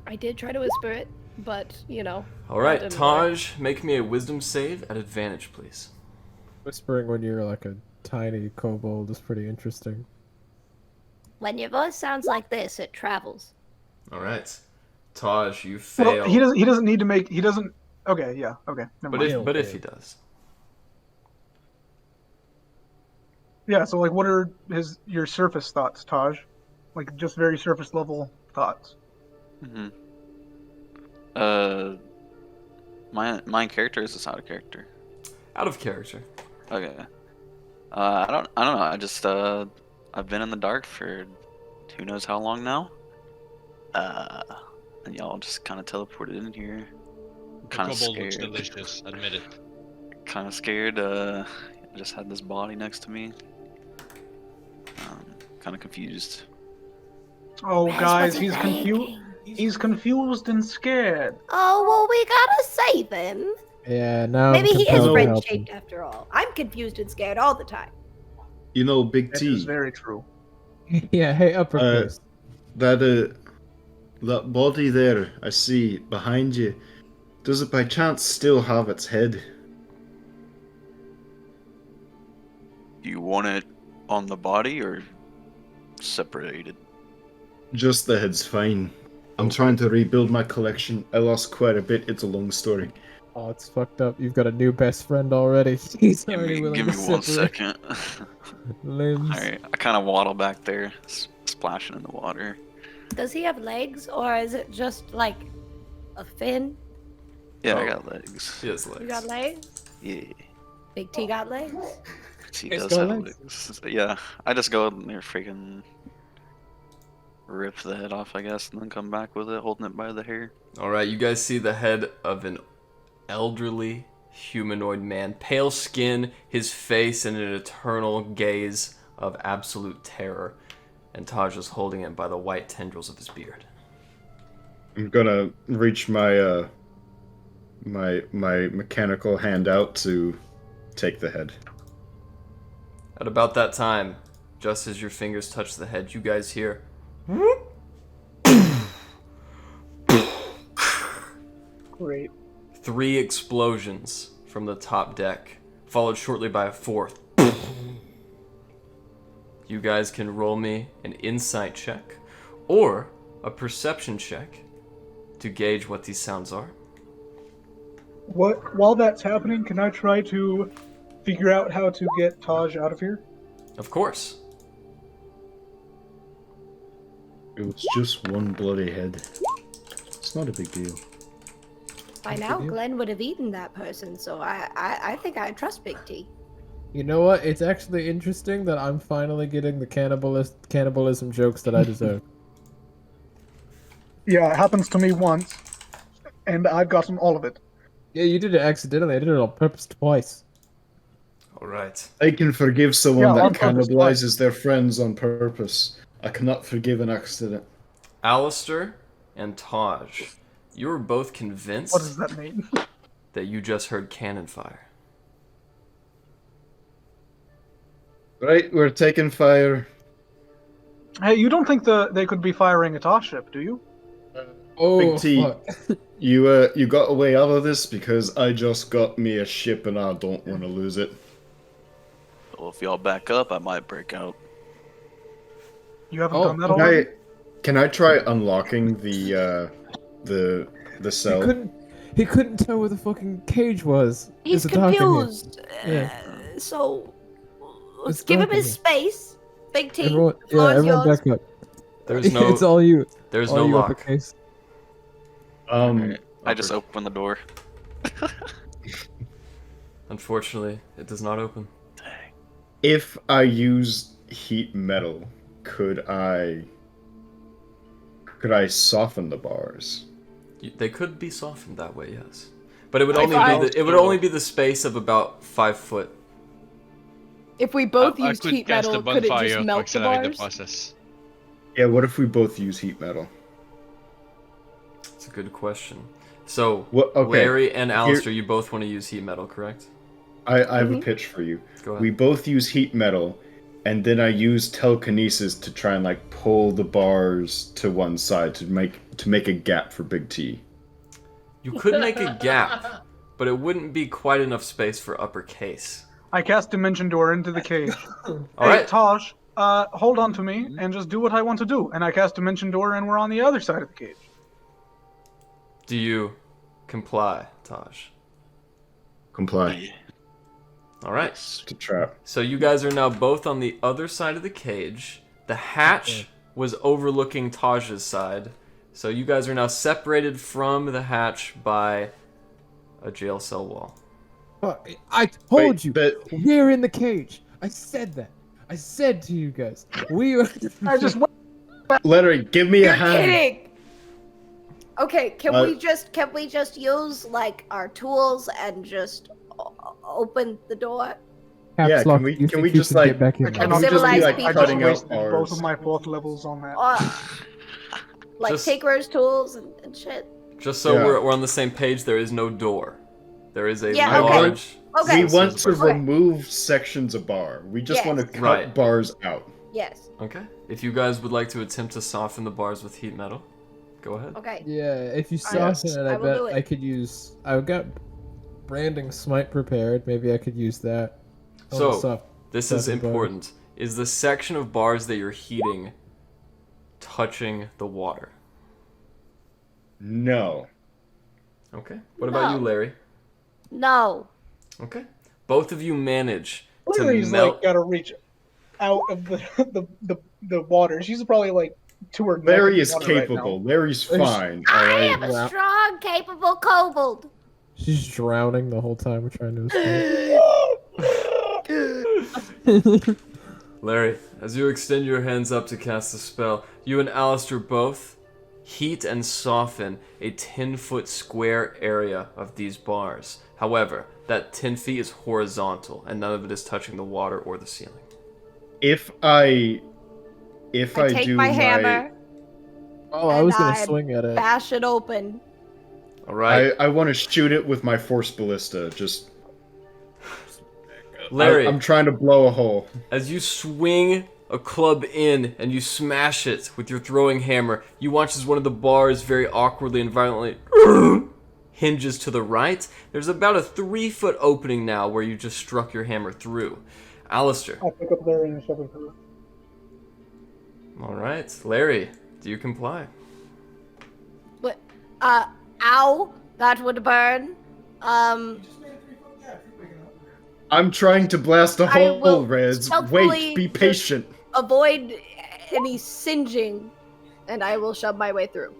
I did try to whisper it, but, you know. All right, that didn't work. Taj, make me a wisdom save at advantage, please. Whispering when you're like a tiny kobold is pretty interesting. When your voice sounds like this, it travels. All right, Taj, you fail. Well, he doesn't need to make. He doesn't. Okay, yeah. Okay, never mind. But if he does, Yeah. So, like, what are your surface thoughts, Taj? Like, just very surface level thoughts. Mm-hmm. My character is a side character. out of character. Okay. I don't know. I just I've been in the dark for who knows how long now. And y'all just kind of teleported in here. Kind of Kobold looks scared. delicious, admit it. Kind of scared. I just had this body next to me. Kind of confused. Oh, Rez, guys, what's he he's confused. thinking? He's confused and scared. Oh, well, we gotta save him. Yeah, now Maybe I'm he is compelled to red help him. shaped after all. I'm confused and scared all the time. You know, Big That is T, very true. Yeah, hey, uppercase. that body there I see behind you, does it by chance still have its head? Do you want it on the body or separated? Just the head's fine. I'm trying to rebuild my collection. I lost quite a bit. It's a long story. Oh, it's fucked up. You've got a new best friend already. He's Give already me, willing give me to one separate second. limbs. Alright, I kind of waddle back there, splashing in the water. Does he have legs, or is it just like a fin? Yeah, I Oh. got legs. He has legs. You got legs? Yeah, Big T got legs? he He's does got have legs. legs. Yeah, I just go in there, freaking rip the head off, I guess, and then come back with it, holding it by the hair. All right, you guys see the head of an elderly humanoid man, pale skin, his face in an eternal gaze of absolute terror, and Taj is holding it by the white tendrils of his beard. I'm gonna reach my my mechanical hand out to take the head. At about that time, just as your fingers touch the head, you guys hear Great. 3 explosions from the top deck, followed shortly by a 4th. You guys can roll me an insight check or a perception check to gauge what these sounds are. While that's happening, can I try to figure out how to get Taj out of here? Of course. It was just one bloody head. It's not a big deal. By now, Glenn would have eaten that person, so I think I trust Big T. You know what? It's actually interesting that I'm finally getting the cannibalism jokes that I deserve. Yeah, it happens to me once. and I've gotten all of it. Yeah, you did it accidentally. I did it on purpose twice. All right. I can forgive someone Yeah, that on purpose, cannibalizes their friends on purpose. I cannot forgive an accident. Alistair and Taj, you were both convinced What does that mean? that you just heard cannon fire. Right, we're taking fire. Hey, you don't think they could be firing at our ship, do you? Oh, Big T, fuck. you got a way out of this because I just got me a ship and I don't want to lose it. Well, if y'all back up, I might break out. You haven't Oh, done that already? Can I try unlocking the cell? He couldn't tell where the fucking cage was. He's It's dark in here. confused. Yeah. So let's It's give him dark in his here. space. Big T, Everyone, the floor is everyone yours. back up. There's no. It's all you. There's all no you lock. uppercase. I just opened the door. Unfortunately, it does not open. Dang. If I use heat metal, could I soften the bars? They could be softened that way, yes. But it would If only I- be it would only be the space of about 5 foot. If we both I used could heat cast a metal, could it bonfire just to melt the accelerate the bars? process. Yeah, what if we both use heat metal? It's a good question. So, What- okay, Larry and Alistair, you both want to use heat metal, correct? I have a pitch for you. Go ahead. We both use heat metal, and then I use telekinesis to try and like pull the bars to one side to make a gap for Big T. You could make a gap, but it wouldn't be quite enough space for uppercase. I cast Dimension Door into the cage. All Hey, right. Tosh, hold on to me and just do what I want to do. And I cast Dimension Door and we're on the other side of the cage. Do you comply, Taj? Comply. All right. To trap. So you guys are now both on the other side of the cage. The hatch was overlooking Taj's side. So you guys are now separated from the hatch by a jail cell wall. Fuck, I told Wait, you. but We're in the cage. I said that. I said to you guys. We are. I just went. Larry, give me You're a hand. kidding. Okay, can Uh, we just use like our tools and just open the door? Yeah, Caps lock. can we You can we think you just can like get back in I there? Like can we just be civilized like people. I just cutting out wasted both bars? of my 4th levels on that. Like Just- Tinkerer's tools and shit. Just so Yeah. we're on the same page, there is no door. There is a Yeah, okay. large... Okay. We want to Okay. remove sections of bar. We just Yes. want to cut Right. bars out. Yes. Okay. If you guys would like to attempt to soften the bars with heat metal, go ahead. Okay. Yeah, if you Alright, soften it, I I will do bet it. I could use. I've got branding smite prepared. Maybe I could use that. on the So, soft- this is soften bars. important. Is the section of bars that you're heating touching the water? No. Okay. What about you, No. Larry? No. Okay. Both of you manage to Larry's melt... like gotta reach out of the water. She's probably like to her neck in Larry the is water right capable. now. Larry's fine. I Alright. am a Wow. strong, capable kobold. She's drowning the whole time we're trying to escape. Larry, as you extend your hands up to cast the spell, you and Alistair both heat and soften a 10-foot square area of these bars. However, that 10 feet is horizontal, and none of it is touching the water or the ceiling. If I take do my hammer, Oh, I was gonna And I swing at it. bash it open. All right, I want to shoot it with my force ballista. Just Larry, I'm trying to blow a hole. as you swing a club in and you smash it with your throwing hammer, you watch as one of the bars very awkwardly and violently hinges to the right. There's about a 3-foot opening now where you just struck your hammer through. Alistair. I'll pick up Larry and shove him through. All right, Larry, do you comply? What? Ow! That would burn. I'm trying to blast a I will hole, Reds. stealthily Wait, be just- patient. Avoid any singeing, and I will shove my way through.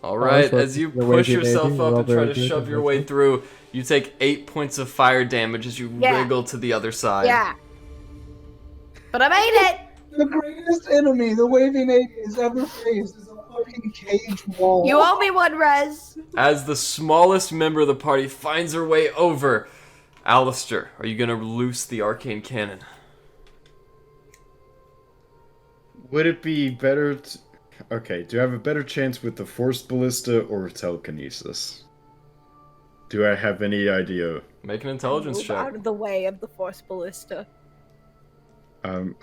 All right, so as you the push Wavy yourself Navy, up well, and try very to good, shove your that's way it. through, you take 8 points of fire damage as you Yeah. wriggle to the other side. Yeah. But I made it! The greatest enemy the Wavy Navy has ever faced is a fucking cage wall. You owe me one, Rez. As the smallest member of the party finds her way over, Alistair, are you gonna loose the arcane cannon? Would it be better to... Okay, do I have a better chance with the Force Ballista or telekinesis? Do I have any idea? Make an intelligence Move check. out of the way of the Force Ballista. I'm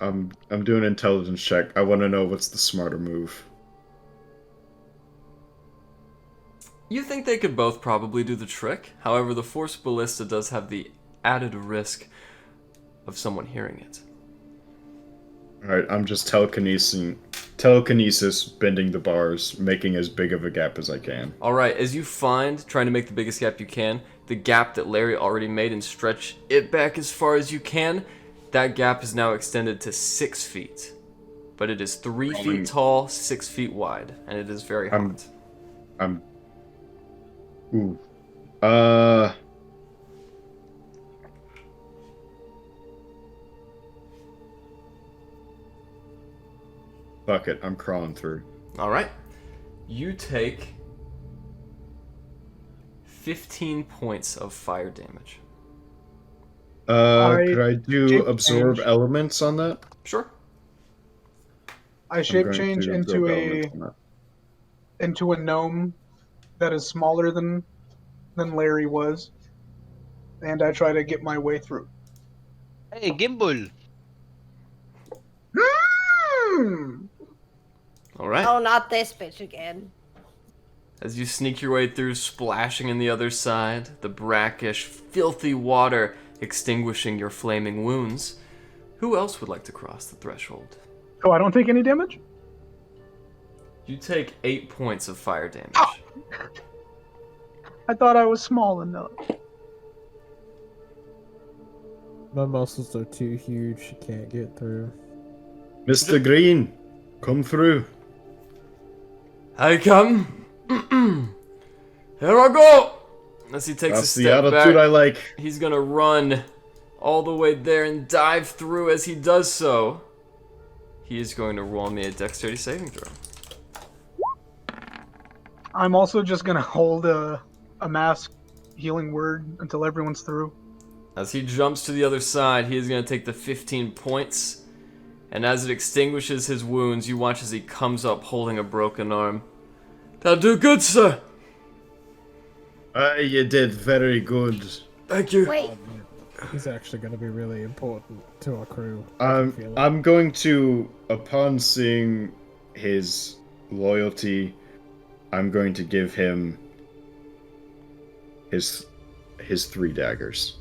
doing an intelligence check. I want to know what's the smarter move. You think they could both probably do the trick. However, the Force Ballista does have the added risk of someone hearing it. Alright, I'm just telekinesis, bending the bars, making as big of a gap as I can. Alright, as you find, trying to make the biggest gap you can, the gap that Larry already made and stretch it back as far as you can, that gap is now extended to 6 feet. But it is 3 feet tall, 6 feet wide, and it is very hot. Ooh. Fuck it, I'm crawling through. Alright. You take 15 points of fire damage. Could I do shape absorb change. elements on that? Sure. I shape I'm going change to into absorb a elements on that. gnome that is smaller than Larry was, and I try to get my way through. Hey, Gimbal! Alright. Oh, not this bitch again. As you sneak your way through, splashing in the other side, the brackish, filthy water extinguishing your flaming wounds, who else would like to cross the threshold? Oh, I don't take any damage? You take 8 points of fire damage. Oh. I thought I was small enough. My muscles are too huge. She can't get through. Mr. Green, come through. I come. Here I go! As he takes That's a the step attitude back, I like. he's gonna run all the way there and dive through. As he does so, he is going to roll me a dexterity saving throw. I'm also just gonna hold a mass healing word until everyone's through. As he jumps to the other side, he is going to take the 15 points. And as it extinguishes his wounds, you watch as he comes up holding a broken arm. That'll do good, sir. You did very good. Thank you. Wait, He's actually going to be really important to our crew. I feel like. I'm going to, upon seeing his loyalty, I'm going to give him his 3 daggers.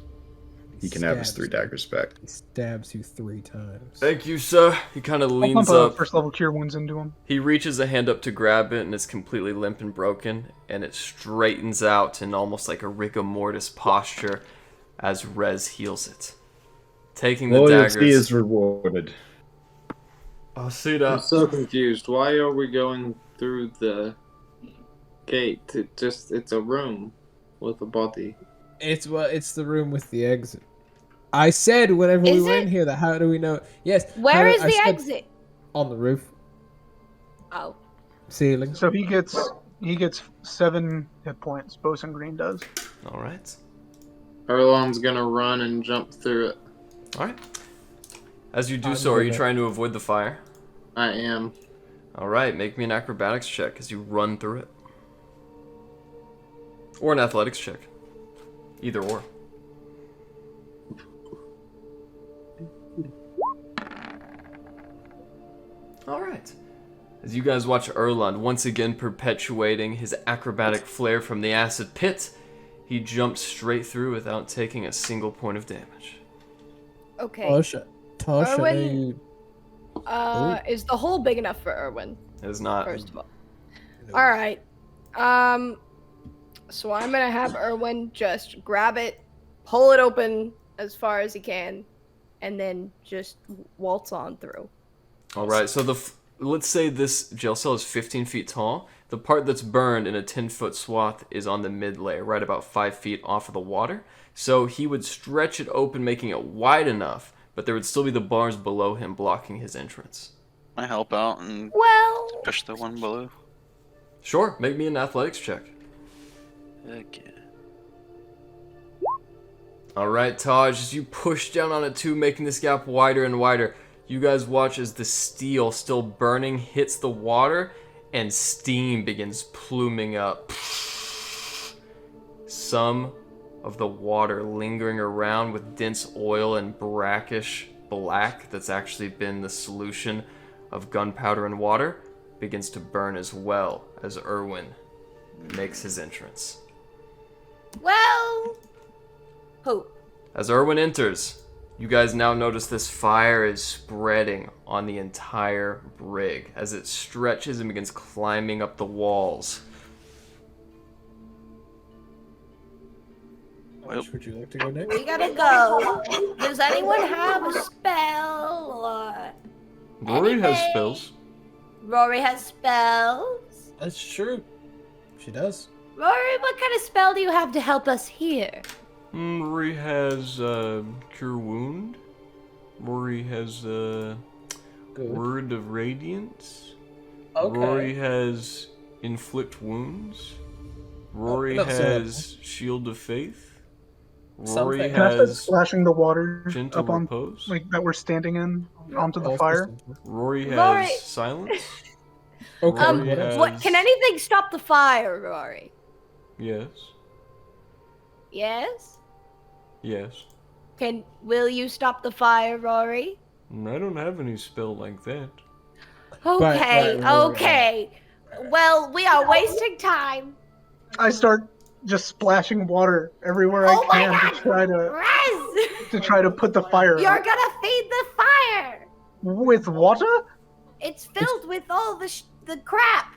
He can have his 3 daggers back. He stabs you 3 times. Thank you, sir. He kind of I'll leans pump a up. first level cure wounds into him. He reaches a hand up to grab it, and it's completely limp and broken, and it straightens out in almost like a rigor mortis posture as Rez heals it. Taking the Loyalty daggers. is rewarded. I'll see I'm that. so confused. Why are we going through the gate? It's a room with a body. It's the room with the exit. I said whenever we Is went it? here that how do we know? Yes. where is I the said exit? On the roof, Oh. ceiling. So he gets 7 hit points. Bosun Green does. Alright. Erlon's gonna run and jump through it. Alright. As you do I'm so, are you gonna- trying to avoid the fire? I am. Alright, make me an acrobatics check as you run through it. Or an athletics check. Either or. Alright. As you guys watch Erlon once again perpetuating his acrobatic flair from the acid pit, he jumps straight through without taking a single point of damage. Okay. Tasha, Erwin- you- Is the hole big enough for Erwin? It is not. First of all. All right. So I'm gonna have Erwin just grab it, pull it open as far as he can, and then just waltz on through. Alright, so let's say this jail cell is 15 feet tall. The part that's burned in a 10-foot swath is on the mid layer, right about 5 feet off of the water. So he would stretch it open, making it wide enough, but there would still be the bars below him blocking his entrance. I help out and Well, push the one below. Sure, make me an athletics check. Okay. Alright, Taj, as you push down on it too, making this gap wider and wider, you guys watch as the steel, still burning, hits the water, and steam begins pluming up. Some of the water lingering around with dense oil and brackish black that's actually been the solution of gunpowder and water begins to burn as well as Irwin makes his entrance. Well, hope. As Irwin enters, you guys now notice this fire is spreading on the entire brig as it stretches and begins climbing up the walls. Which would you like to go next? We gotta go. Does anyone have a spell or Rory has anything? spells. Rory has spells? That's true. She does. Rory, what kind of spell do you have to help us here? Rory has Cure Wound. Rory has Good. Word of Radiance. Okay. Rory has Inflict Wounds. Rory not so has Shield of Faith. Rory Something. Can I start has splashing the water Gentle up on Repose. like that we're standing in onto the All fire? systems. Rory has Rory- Silence. Okay. Rory what else? has- What? Can anything stop the fire, Rory? Yes. Yes? Yes. Will you stop the fire, Rory? I don't have any spell like that. Okay, right, right. okay. Well, we are wasting time. I start just splashing water everywhere Oh my I can God! to try to Rez! put the fire You're out. gonna feed the fire! With water? It's filled with all the crap.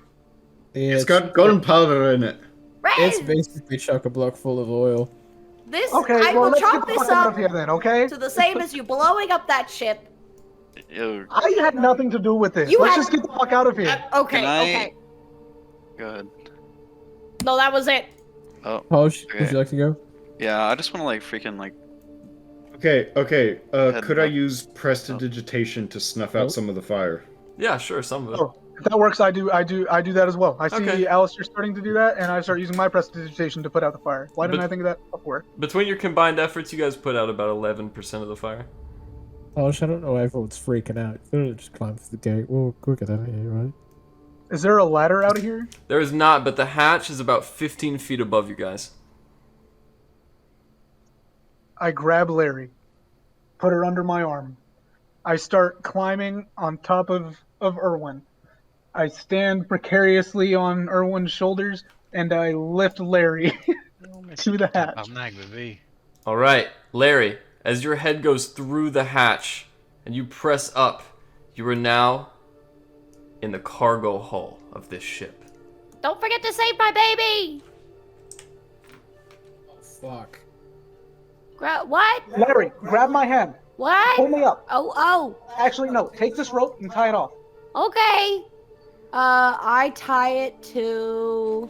It's got gunpowder in it. Rez! It's basically chock-a-block full of oil. This, Okay, I well will let's get chalk the this fuck out up of here then, okay? to the same as you blowing up that ship. Yo, I had nothing to do with this. You Let's had- just get the fuck out of here. Okay, Can I- okay. go ahead. No, that was it. Oh, Posh, Okay. would you like to go? yeah. I just want to like freaking like. Okay. Head Could I up. use prestidigitation to snuff out some of the fire? Yeah, sure, some of it. Oh, if that works, I do that as well. I see Okay. Alistair starting to do that, and I start using my prestidigitation to put out the fire. Why didn't But- I think of that before? Between your combined efforts, you guys put out about 11% of the fire. Posh, I don't know why everyone's freaking out. They'll just climb through the gate. We'll get out of here, right? Is there a ladder out of here? There is not, but the hatch is about 15 feet above you guys. I grab Larry, put her under my arm. I start climbing on top of Irwin. I stand precariously on Irwin's shoulders, and I lift Larry to the hatch. Tabarnak, bébé. All right, Larry, as your head goes through the hatch and you press up, you are now in the cargo hull of this ship. Don't forget to save my baby. Fuck. What? Larry, grab my hand. What? Pull me up. Oh, Actually, no. Take this rope and tie it off. okay. I tie it to.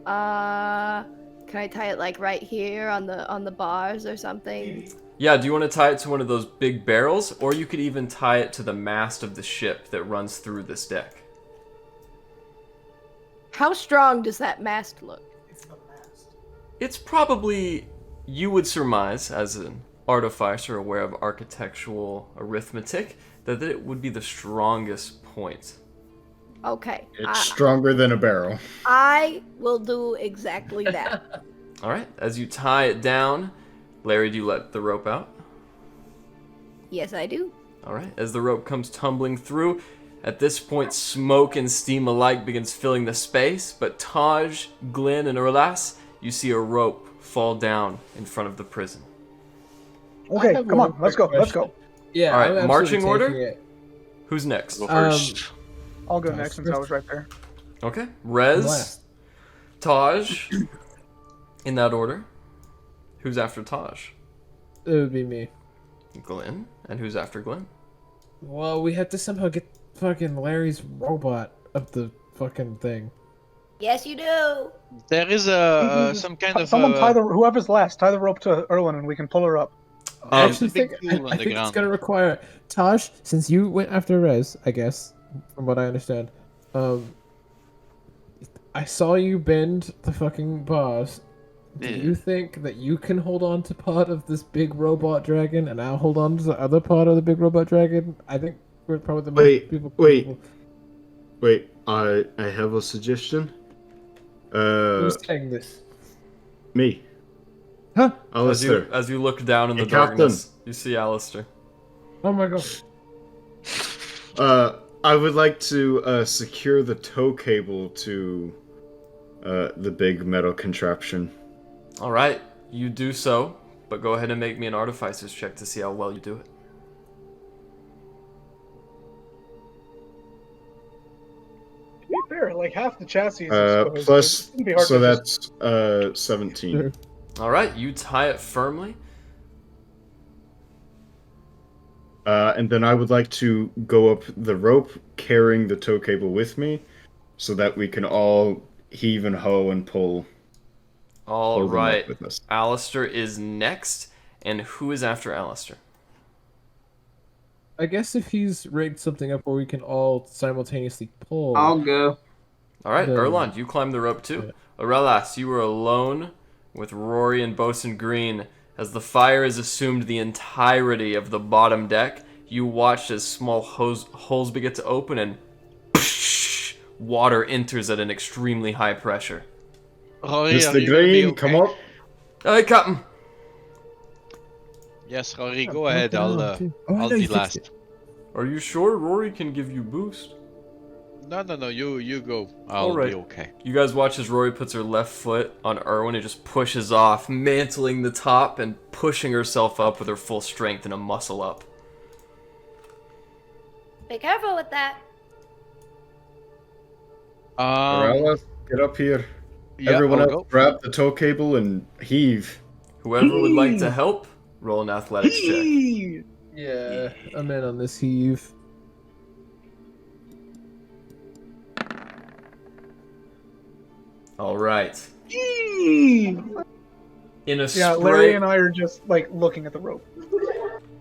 Can I tie it like right here on the bars or something? Yeah, do you want to tie it to one of those big barrels, or you could even tie it to the mast of the ship that runs through this deck? How strong does that mast look? It's probably, you would surmise, as an artificer aware of architectural arithmetic, that it would be the strongest point. Okay. It's stronger than a barrel. I will do exactly that. All right, as you tie it down, Larry, do you let the rope out? Yes, I do. All right, as the rope comes tumbling through, at this point, smoke and steam alike begins filling the space, but Taj, Glenn, and Urlas, you see a rope fall down in front of the prison. Okay, have come on. one Let's go. quick Let's go. Yeah. All right, I'm marching absolutely order? taking it. Who's next? Go first. I'll go Nice. next since I was right there. Okay, Rez, Last. Taj, in that order. Who's after Taj? It would be me. Glenn, and who's after Glenn? Well, we have to somehow get fucking Larry's robot up the fucking thing. Yes, you do. There is some kind of Someone tie whoever's last. Tie the rope to Erwin, and we can pull her up. I Um, actually big think, tool on I the think it's ground. gonna require Taj, since you went after Rez, I guess, from what I understand. I saw you bend the fucking bars. Do Yeah. you think that you can hold on to part of this big robot dragon, and I'll hold on to the other part of the big robot dragon? I think we're probably the most Wait, people. wait. Wait, I have a suggestion. Who's saying this? Me. Huh? Alistair. As you look down in the Hey, Captain. darkness, you see Alistair. Oh my god. I would like to secure the tow cable to the big metal contraption. All right, you do so, but go ahead and make me an artificer's check to see how well you do it. To be fair, like half the chassis is exposed. Plus, It's gonna be hard so to just- that's 17. All right, you tie it firmly. And then I would like to go up the rope carrying the tow cable with me so that we can all heave and hoe and pull. All them up right, with us. Alistair is next, and who is after Alistair? I guess if he's rigged something up where we can all simultaneously pull. I'll go. All right, The- Erland, you climb the rope too. Aurelas, you were alone with Rory and Bosun Green. As the fire has assumed the entirety of the bottom deck, you watched as small holes begin to open and water enters at an extremely high pressure. Rory, are Mr. you gonna be Green, okay? come up. Hey, Captain. Yes, Rory, go ahead. I'll I I'll know be you fixed last. Are you sure Rory can give you boost? No, you go. I'll Alright. be okay. You guys watch as Rory puts her left foot on Erwin and just pushes off, mantling the top and pushing herself up with her full strength in a muscle up. Be careful with that. Morales, get up here. Yeah, Everyone I'll else, go. grab the tow cable and heave. Whoever would like to help, roll an athletics check. Yeah, I'm in on this heave. All right. In a Yeah, Larry spray, and I are just like looking at the rope.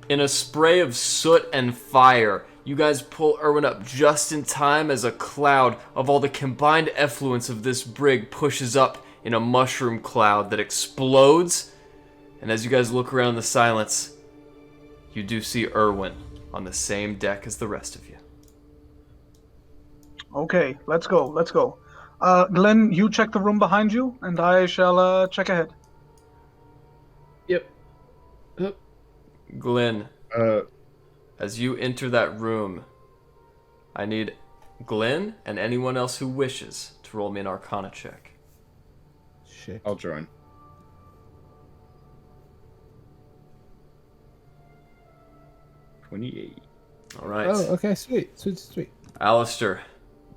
in a spray of soot and fire, you guys pull Erwin up just in time as a cloud of all the combined effluence of this brig pushes up in a mushroom cloud that explodes. And as you guys look around in the silence, you do see Erwin on the same deck as the rest of you. Okay, let's go. Let's go. Glenn, you check the room behind you, and I shall check ahead. Yep. Glenn, Uh, as you enter that room, I need Glenn and anyone else who wishes to roll me an Arcana check. Shit. I'll join. $28. All right. Oh, okay, sweet. Alistair,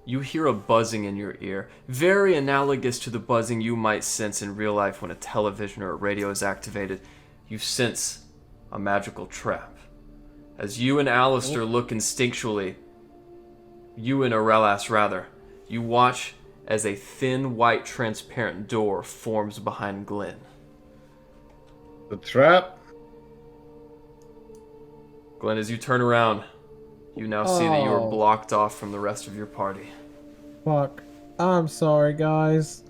you hear a buzzing in your ear, very analogous to the buzzing you might sense in real life when a television or a radio is activated. You sense a magical trap. As you and Alistair look instinctually, you and Aurelas rather, you watch as a thin, white, transparent door forms behind Glenn. The trap. Glenn, as you turn around, you now see that you are Oh. blocked off from the rest of your party. Fuck. I'm sorry, guys.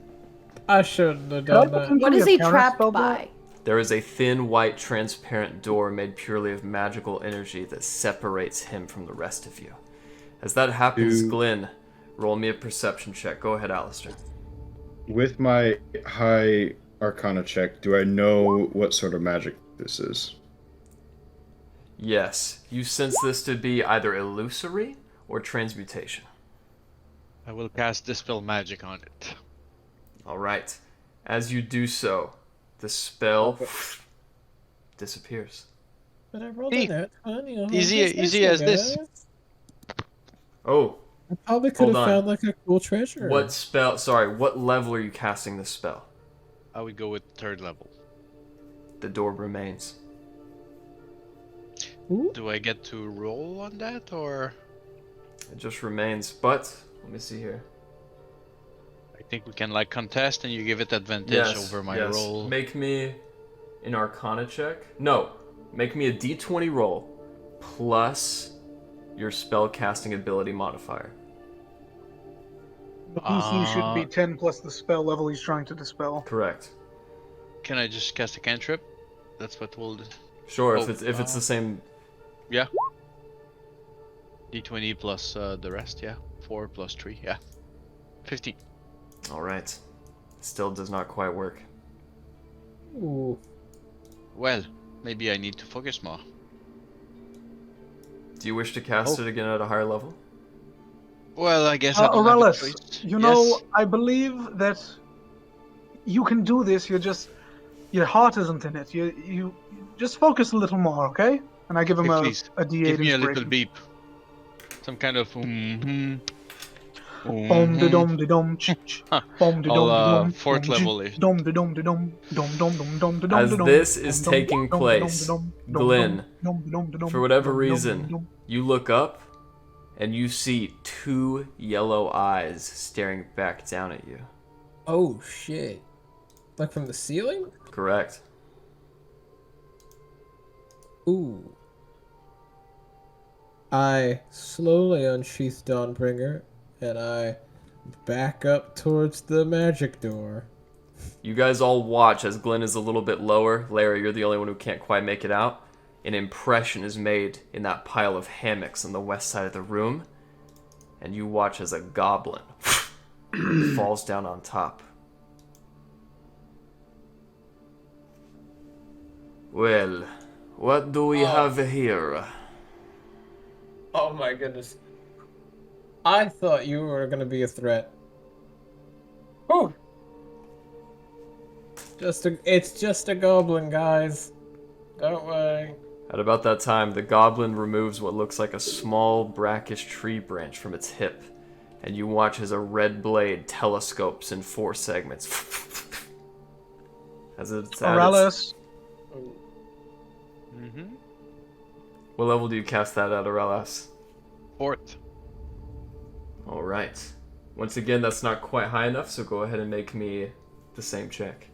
I shouldn't have Could I done that. potentially What is he have trapped counterspelled by? that? There is a thin, white, transparent door made purely of magical energy that separates him from the rest of you. As that happens, Glenn, roll me a perception check. Go ahead, Alistair. With my high Arcana check, do I know what sort of magic this is? Yes, you sense this to be either illusory or transmutation. I will cast Dispel Magic on it. All right. As you do so, the spell disappears. But I rolled Hey, a nat 20 on easy- this easy as this. guys. Oh, I probably could Hold have on. found like a cool treasure. what spell? Sorry, what level are you casting this spell? I would go with third level. The door remains. Ooh. Do I get to roll on that, or It just remains. But let me see here. I think we can like contest and you give it advantage over my yes. roll? Make me an Arcana check. No, make me a D20 roll plus your spell casting ability modifier. The DC should be 10 plus the spell level he's trying to dispel. Correct. Can I just cast a cantrip? That's what we'll do. Sure, Oh, if it's the same. Yeah. D20 plus the rest, yeah. 4 plus 3, yeah. 15. All right. Still does not quite work. Ooh. Well, maybe I need to focus more. Do you wish to cast it again at a higher level? Well, I guess I don't have a Aurelis, choice. you Yes. know, I believe that you can do this. Your heart isn't in it. You just focus a little more, okay? And I give him Hey, a please, D8 give me a little inspiration. beep. Some kind of Bom de dom de dom ch ch. Bom de dom de dom. fourth level-ish. Dom de dom de dom. Dom dom dom dom de dom As de dom. this is Dom, dom, taking dom, place, dom, dom, dom, Glenn, dom, dom, dom, for whatever dom, dom, reason, dom. you look up and you see 2 yellow eyes staring back down at you. Oh shit! Like from the ceiling? Correct. Ooh. I slowly unsheath Dawnbringer, and I back up towards the magic door. You guys all watch as Glenn is a little bit lower. Larry, you're the only one who can't quite make it out. An impression is made in that pile of hammocks on the west side of the room, and you watch as a goblin falls down on top. Well, what do we have here? Oh my goodness. I thought you were gonna be a threat. Oh! It's just a goblin, guys. Don't worry. At about that time, the goblin removes what looks like a small, brackish tree branch from its hip, and you watch as a red blade telescopes in 4 segments. As it's at its... Aurelis, Mm-hmm. What level do you cast that at, Aurelis? 4th. Alright. Once again, that's not quite high enough, so go ahead and make me the same check.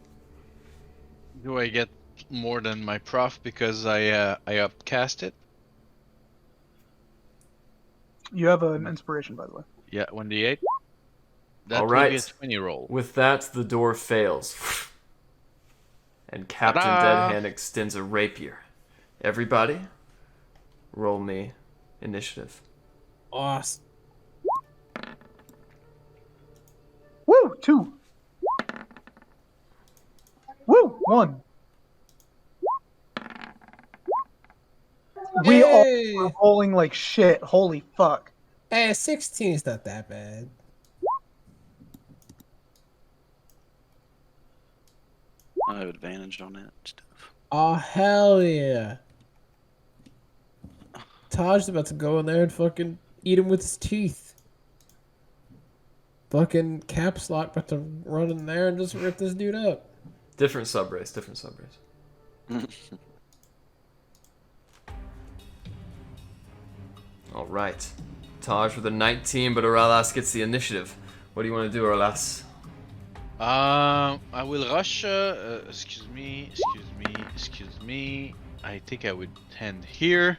Do I get more than my prof because I upcast it? you have an inspiration, by the way. Yeah, 1d8. That All will be a right. 20 roll. With that, the door fails. And Captain Ta-da! Deadhand extends a rapier. Everybody, roll me initiative. Awesome. Woo! 2. Woo! 1. We all Yay! are rolling like shit. Holy fuck. Hey, 16 is not that bad. I have advantage on that stuff. Oh, hell yeah. Taj's about to go in there and fucking eat him with his teeth. Fucking Caps Lock about to run in there and just rip this dude up. Different subrace, different subrace. Alright. Taj with a 19, but Aralas gets the initiative. What do you want to do, Aralas? I will rush. Excuse me. I think I would hand here,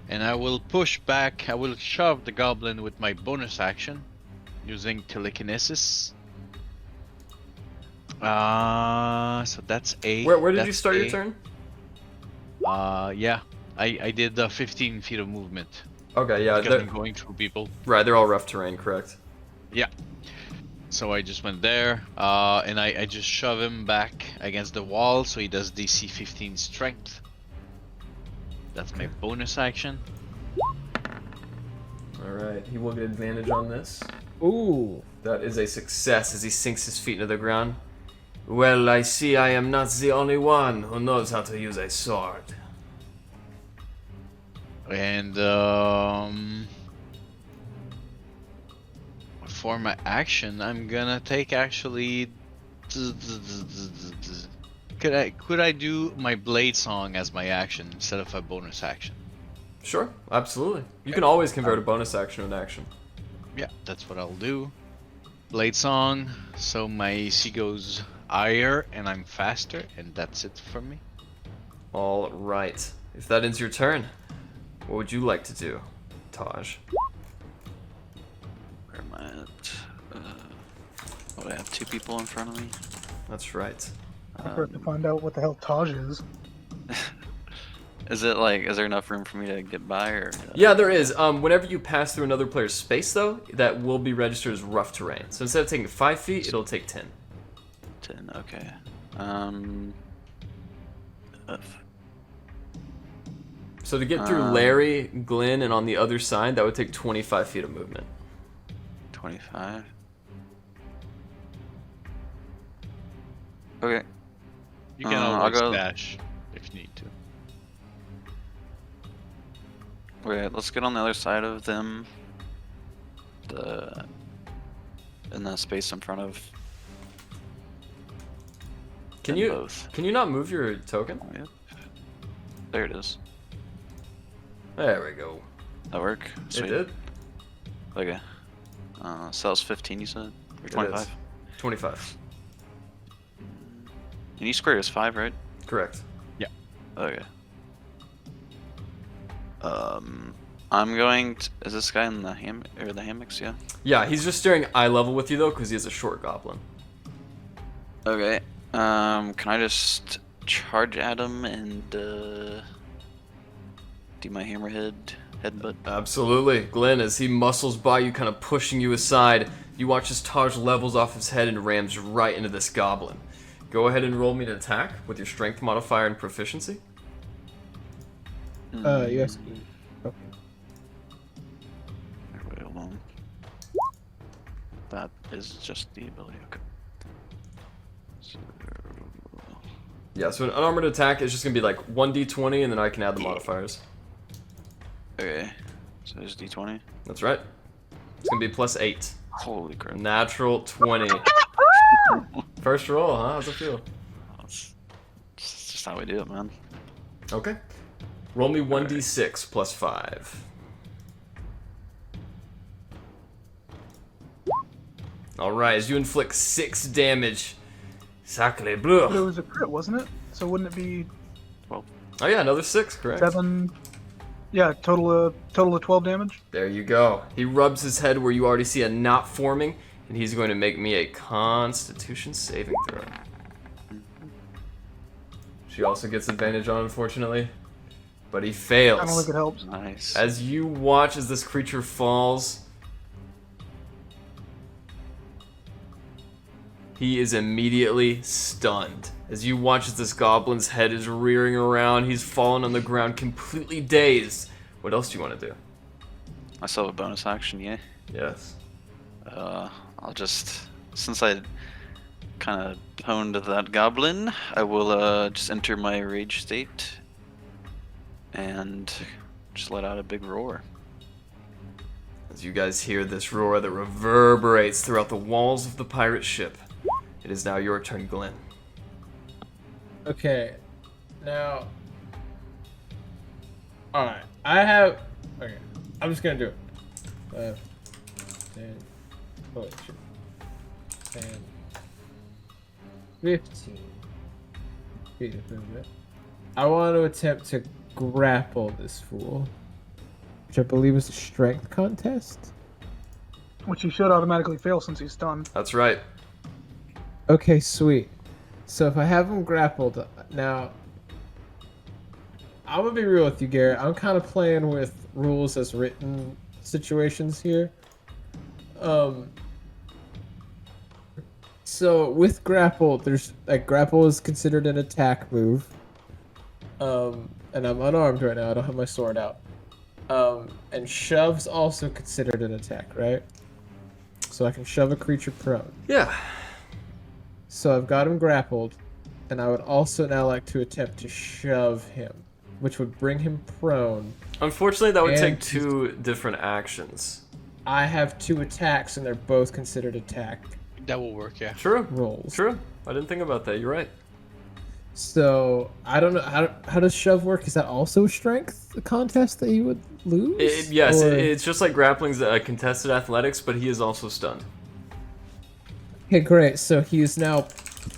and I will push back. I will shove the goblin with my bonus action, using telekinesis. So that's 8. Where did you That's start your 8. turn? Yeah. I did 15 feet of movement. Okay, yeah. Because I'm going through people. Right, they're all rough terrain, correct? Yeah. So I just went there, and I just shove him back against the wall, so he does DC 15 strength. That's my bonus action. Alright, he will get advantage on this. Ooh. That is a success as he sinks his feet into the ground. Well, I see I am not the only one who knows how to use a sword. And for my action, I'm gonna take actually. Could I do my blade song as my action instead of a bonus action? Sure, absolutely. You can always convert a bonus action to an action. Yeah, that's what I'll do. Blade song, so my AC goes higher and I'm faster, and that's it for me. Alright. If that ends your turn, what would you like to do, Taj? Where am I at? I have 2 people in front of me. That's right. I have to find out what the hell Taj is. Is there enough room for me to get by, or? Yeah, there is. Whenever you pass through another player's space, though, that will be registered as rough terrain. So instead of taking 5 feet, it'll take 10. 10. Okay. So to get through Larry, Glenn, and on the other side, that would take 25 feet of movement. 25. Okay. You can I'll always go. dash if you need to. Okay, let's get on the other side of them. In the space in front of. Can them you both. can you not move your token? Yep. There it is. There we go. That work? Sweet. It did. Okay. So that was 15, you said? Or It 25? is. 25. And you squared is 5, right? Correct. Okay. I'm going to, is this guy in the the hammocks? Yeah. Yeah, he's just staring eye level with you though, because he is a short goblin. Okay. Can I just charge at him and do my hammerhead headbutt? Absolutely. Glenn, as he muscles by you, kind of pushing you aside, you watch as Taj levels off his head and rams right into this goblin. Go ahead and roll me an attack with your strength modifier and proficiency. Yes. Okay. Wait, hold on. That is just the ability. Okay. So, Yeah, so an unarmored attack is just going to be like 1d20, and then I can add the modifiers. okay. So there's D20. That's right. It's going to be plus 8. Holy crap. Natural 20. First roll, huh? How's it feel? That's just how we do it, man. Okay. Roll me 1d6 plus 5. Alright, as you inflict 6 damage. Sacre bleu. But it was a crit, wasn't it? So wouldn't it be Oh yeah, another 6, correct? 7? Yeah, total of 12 damage. There you go. He rubs his head where you already see a knot forming, and he's going to make me a Constitution saving throw. She also gets advantage on, unfortunately. But he fails. I don't think it helps. Nice. As you watch as this creature falls, he is immediately stunned. As you watch as this goblin's head is rearing around, he's fallen on the ground completely dazed. What else do you want to do? I still have a bonus action, yeah. Yes. I'll just, since I kind of pwned that goblin, I will just enter my rage state and just let out a big roar. As you guys hear this roar that reverberates throughout the walls of the pirate ship, it is now your turn, Glenn. Okay. Now. Alright. I have. Okay. I'm just gonna do it. 10. Holy shit. 10. 15. Feet of movement. I want to attempt to grapple this fool, which I believe is a strength contest. Which he should automatically fail since he's stunned. That's right. Okay, sweet. So if I have him grappled, now I'm gonna be real with you, Garrett. I'm kind of playing with rules as written situations here. So with grapple, there's like grapple is considered an attack move. And I'm unarmed right now. I don't have my sword out. And shove's also considered an attack, right? So I can shove a creature prone. Yeah. So I've got him grappled, and I would also now like to attempt to shove him, which would bring him prone. Unfortunately, that would And take 2 different actions. I have 2 attacks, and they're both considered attack That will work, yeah. True. rolls. True. I didn't think about that. You're right. So I don't know how does shove work? Is that also a strength contest that he would lose? Yes, Or- it's just like grappling's contested athletics, but he is also stunned. Okay, great. So he is now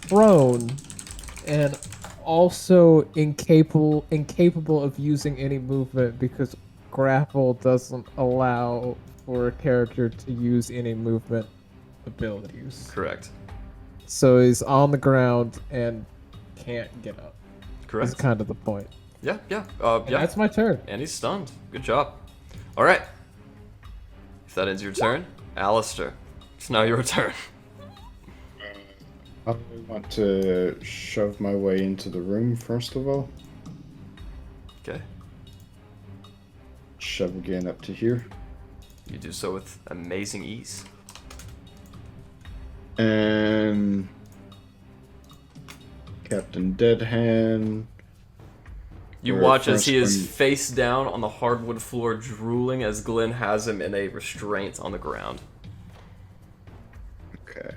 prone and also incapable of using any movement because grapple doesn't allow for a character to use any movement abilities. Correct. So he's on the ground and can't get up. Correct. That's kind of the point. Yeah. And Yeah. that's my turn. And he's stunned. Good job. All right. If that ends your turn, Alistair, it's now your turn. I want to shove my way into the room first of all. Okay. Shove again up to here. You do so with amazing ease. And Captain Deadhand. You Or watch as he first is one. face down on the hardwood floor, drooling as Glenn has him in a restraint on the ground. Okay.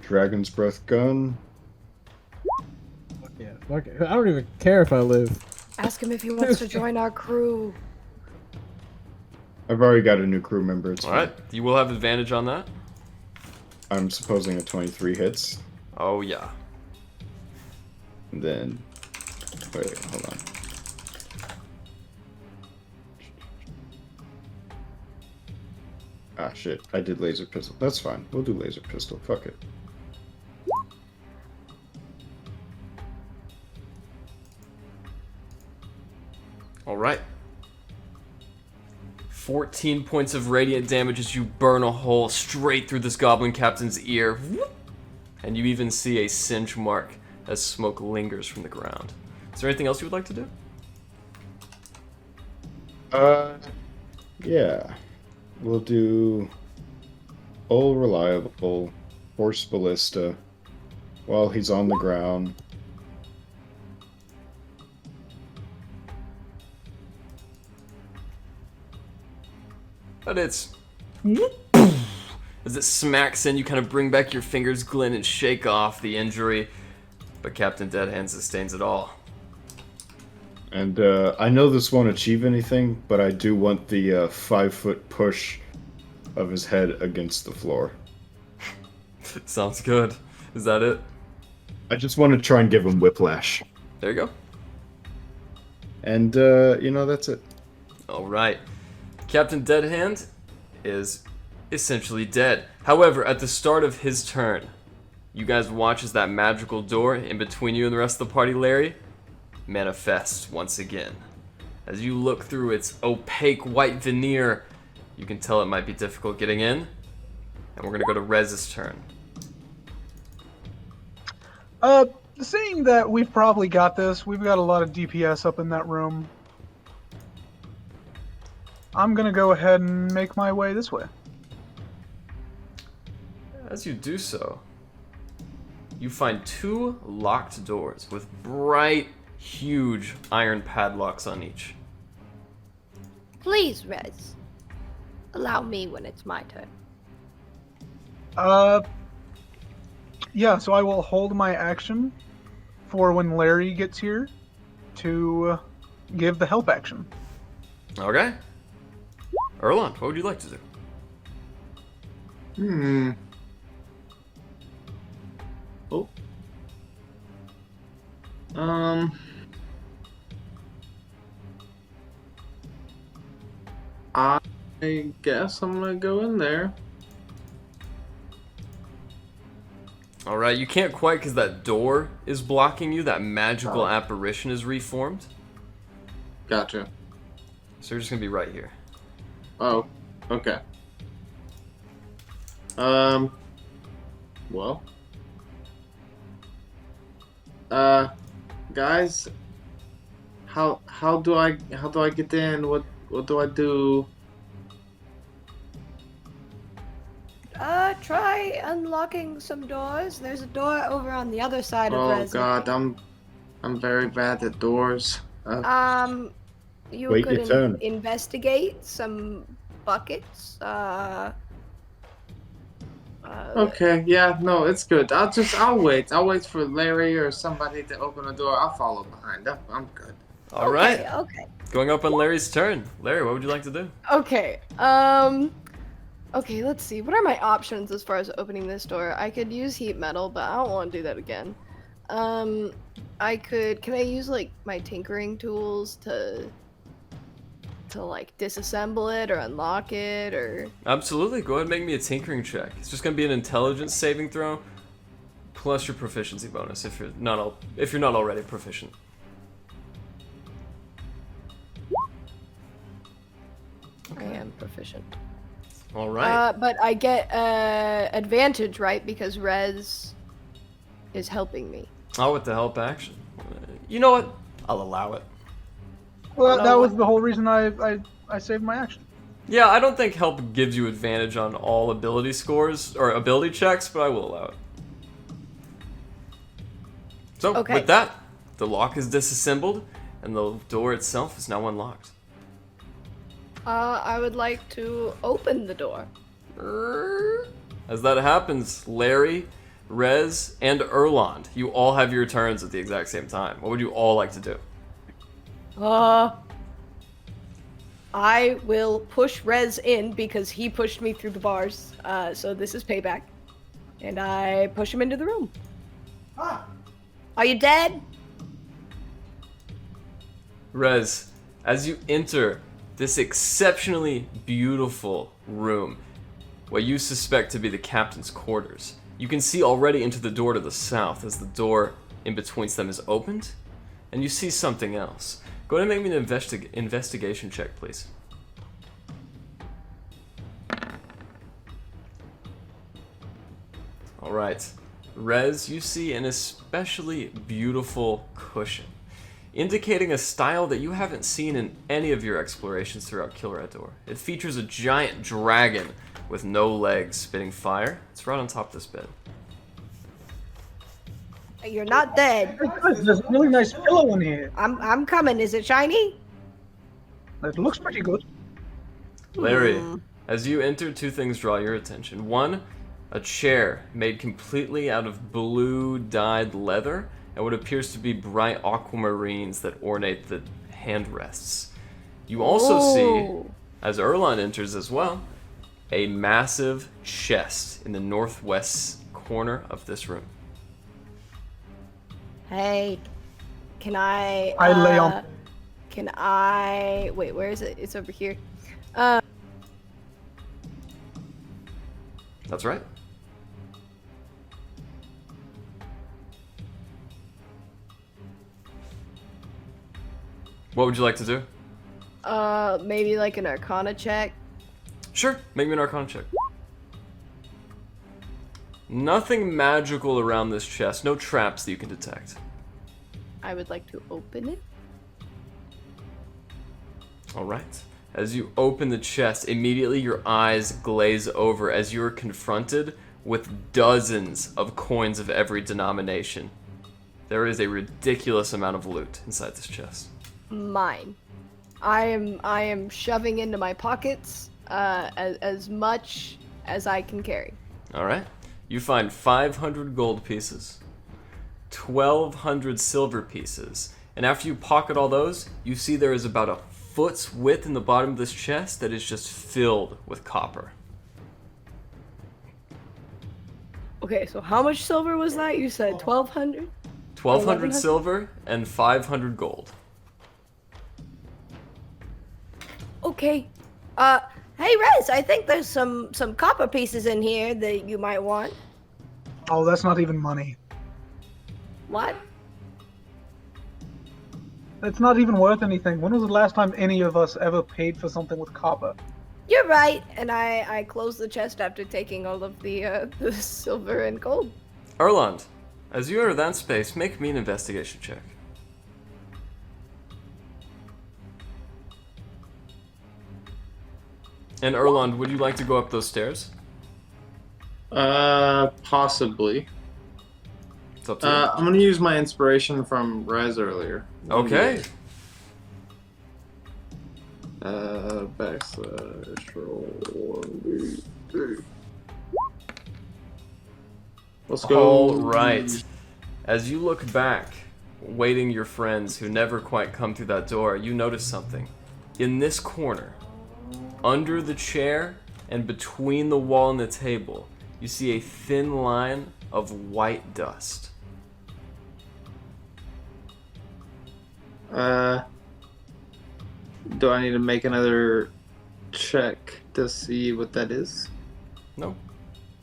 Dragon's Breath gun. Yeah, fuck it. I don't even care if I live. Ask him if he wants to join our crew. I've already got a new crew member. It's All right. You will have advantage on that. I'm supposing a 23 hits. Oh, yeah. And then, wait, hold on. Ah, shit. I did laser pistol. That's fine. We'll do laser pistol. Fuck it. All right. 14 points of radiant damage as you burn a hole straight through this goblin captain's ear. And you even see a singe mark as smoke lingers from the ground. Is there anything else you would like to do? Yeah. We'll do all reliable force ballista while he's on the ground. But it's... As it smacks in, you kind of bring back your fingers, Glenn, and shake off the injury. But Captain Deadhand sustains it all. And I know this won't achieve anything, but I do want the 5-foot push of his head against the floor. Sounds good. Is that it? I just want to try and give him whiplash. There you go. And, that's it. All right. Captain Deadhand is essentially dead. However, at the start of his turn, you guys watch as that magical door in between you and the rest of the party, Larry, manifests once again. As you look through its opaque white veneer, you can tell it might be difficult getting in. And we're going to go to Rez's turn. Seeing that we've probably got this, we've got a lot of DPS up in that room. I'm gonna go ahead and make my way this way. As you do so, you find 2 locked doors with bright, huge iron padlocks on each. Please, Rez. Allow me when it's my turn. Yeah, so I will hold my action for when Larry gets here to give the help action. Okay. Erlon, what would you like to do? Oh. I guess I'm gonna go in there. Alright, you can't quite because that door is blocking you. That magical apparition is reformed. Gotcha. So you're just gonna be right here. Oh, okay. Well. Guys, how do I get in? What do I do? Try unlocking some doors. There's a door over on the other side of Oh Rez. God, I'm very bad at doors. You Wait could your turn. investigate some buckets. Okay, yeah, no, it's good. I'll wait. I'll wait for Larry or somebody to open a door. I'll follow behind. I'm good. Alright. Okay. Going up on Larry's turn. Larry, what would you like to do? Okay. Okay, let's see. What are my options as far as opening this door? I could use heat metal, but I don't want to do that again. Can I use like my tinkering tools to to like disassemble it or unlock it or? Absolutely. Go ahead and make me a tinkering check. It's just gonna be an intelligence saving throw, plus your proficiency bonus if you're not already proficient. I am proficient. All right. But I get advantage, right? Because Rez is helping me. Oh, with the help action. You know what? I'll allow it. Well, that was the whole reason I saved my action. Yeah, I don't think help gives you advantage on all ability scores or ability checks, but I will allow it. So, Okay. with that, the lock is disassembled and the door itself is now unlocked. I would like to open the door. As that happens, Larry, Rez, and Erland, you all have your turns at the exact same time. What would you all like to do? I will push Rez in because he pushed me through the bars. So this is payback. And I push him into the room. Are you dead? Rez, as you enter this exceptionally beautiful room, what you suspect to be the captain's quarters, you can see already into the door to the south as the door in between them is opened, and you see something else. Go ahead and make me an investigation check, please. Alright. Rez, you see an especially beautiful cushion, indicating a style that you haven't seen in any of your explorations throughout Kilrador. It features a giant dragon with no legs spitting fire. It's right on top of this bed. You're not dead. There's a really nice pillow in here. I'm coming. Is it shiny? It looks pretty good. Larry, as you enter, two things draw your attention. One, a chair made completely out of blue dyed leather and what appears to be bright aquamarines that ornate the handrests. You also see, as Erland enters as well, a massive chest in the northwest corner of this room. Hey, can I? I lay on. Can I? Wait, where is it? It's over here. That's right. What would you like to do? Maybe like an Arcana check. Sure, make me an Arcana check. Nothing magical around this chest, no traps that you can detect. I would like to open it. Alright. As you open the chest, immediately your eyes glaze over as you are confronted with dozens of coins of every denomination. There is a ridiculous amount of loot inside this chest. Mine. I am shoving into my pockets as much as I can carry. Alright. You find 500 gold pieces, 1,200 silver pieces, and after you pocket all those, you see there is about a foot's width in the bottom of this chest that is just filled with copper. Okay, so how much silver was that? You said 1,200? 1,200 silver and 500 gold. Okay. Hey Rez, I think there's some copper pieces in here that you might want. Oh, that's not even money. What? It's not even worth anything. When was the last time any of us ever paid for something with copper? You're right. And I closed the chest after taking all of the silver and gold. Erland, as you enter that space, make me an investigation check. And Erland, would you like to go up those stairs? Possibly. It's up to you. I'm gonna use my inspiration from Rez earlier. Okay. Backslash roll 1d3. Let's go. All right. As you look back, waiting your friends who never quite come through that door, you notice something. In this corner, under the chair and between the wall and the table, you see a thin line of white dust. Do I need to make another check to see what that is? No.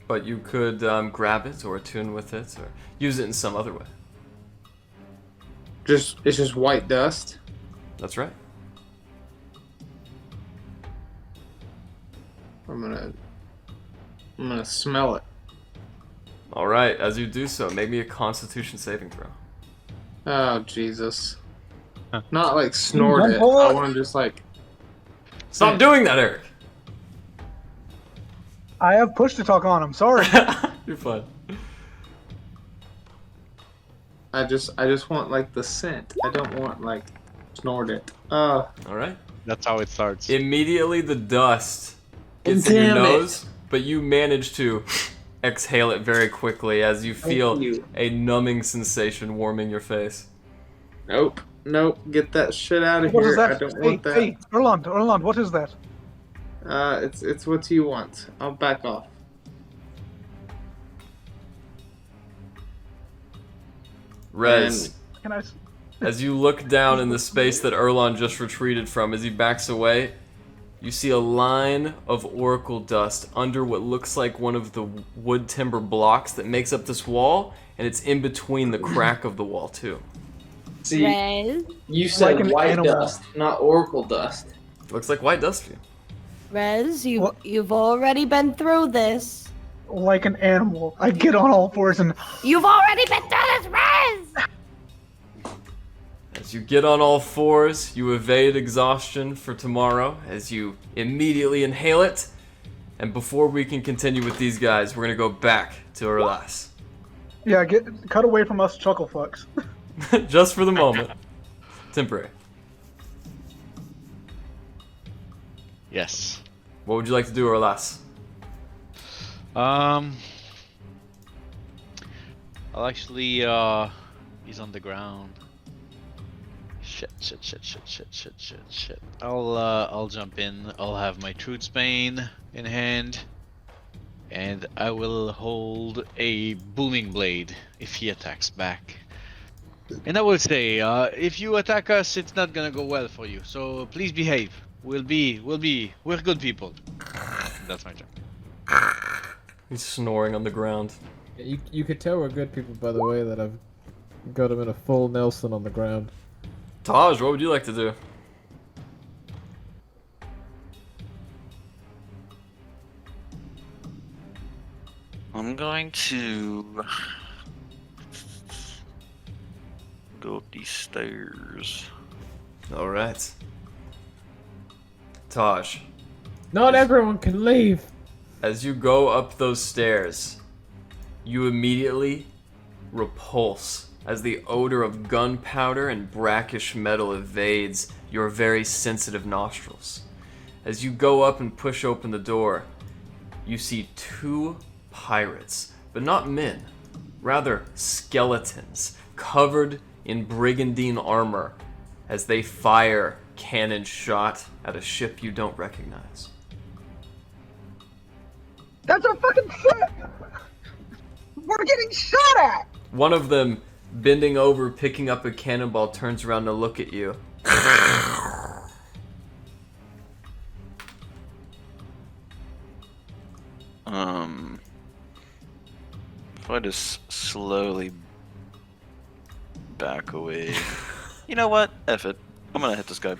But you could grab it or attune with it or use it in some other way. It's just white dust. That's right. I'm gonna smell it. All right, as you do so, make me a Constitution saving throw. Oh Jesus! Not like snort it. I want to just like. Stop doing that, Eric. I have push to talk on. I'm sorry. You're fine. I just want like the scent. I don't want like snort it. All right. That's how it starts. Immediately, the dust gets in your nose, but you manage to exhale it very quickly as you feel a numbing sensation warming your face. Nope. Get that shit out of What here. is that? I don't want that. Hey, Erland, what is that? It's what you want. I'll back off. Rez, Can I? as you look down in the space that Erlon just retreated from, as he backs away, you see a line of oracle dust under what looks like one of the wood timber blocks that makes up this wall, and it's in between the crack of the wall, too. See, Rez, you said Like an white animal. dust, not oracle dust. Looks like white dust to you. Rez, What? you've already been through this. Like an animal. I get on all fours and You've already been through this, Rez! As you get on all fours, you evade exhaustion for tomorrow as you immediately inhale it. And before we can continue with these guys, we're going to go back to Erlas. yeah, cut away from us, chuckle fucks. Just for the moment. Temporary. Yes. What would you like to do, Erlas? I'll actually, he's on the ground. Shit. I'll jump in. I'll have my Truthsbane in hand. And I will hold a booming blade if he attacks back. And I will say, if you attack us, it's not gonna go well for you. So please behave. We're good people. That's my turn. He's snoring on the ground. You could tell we're good people by the way that I've got him in a full Nelson on the ground. Taj, what would you like to do? I'm going to go up these stairs. Alright. Taj, Not everyone can leave. as you go up those stairs, you immediately repulse as the odor of gunpowder and brackish metal evades your very sensitive nostrils. As you go up and push open the door, you see two pirates, but not men, rather skeletons, covered in brigandine armor as they fire cannon shot at a ship you don't recognize. That's our fucking ship! We're getting shot at! One of them, bending over, picking up a cannonball, turns around to look at you. If I just slowly back away. You know what? F it. I'm gonna hit this guy.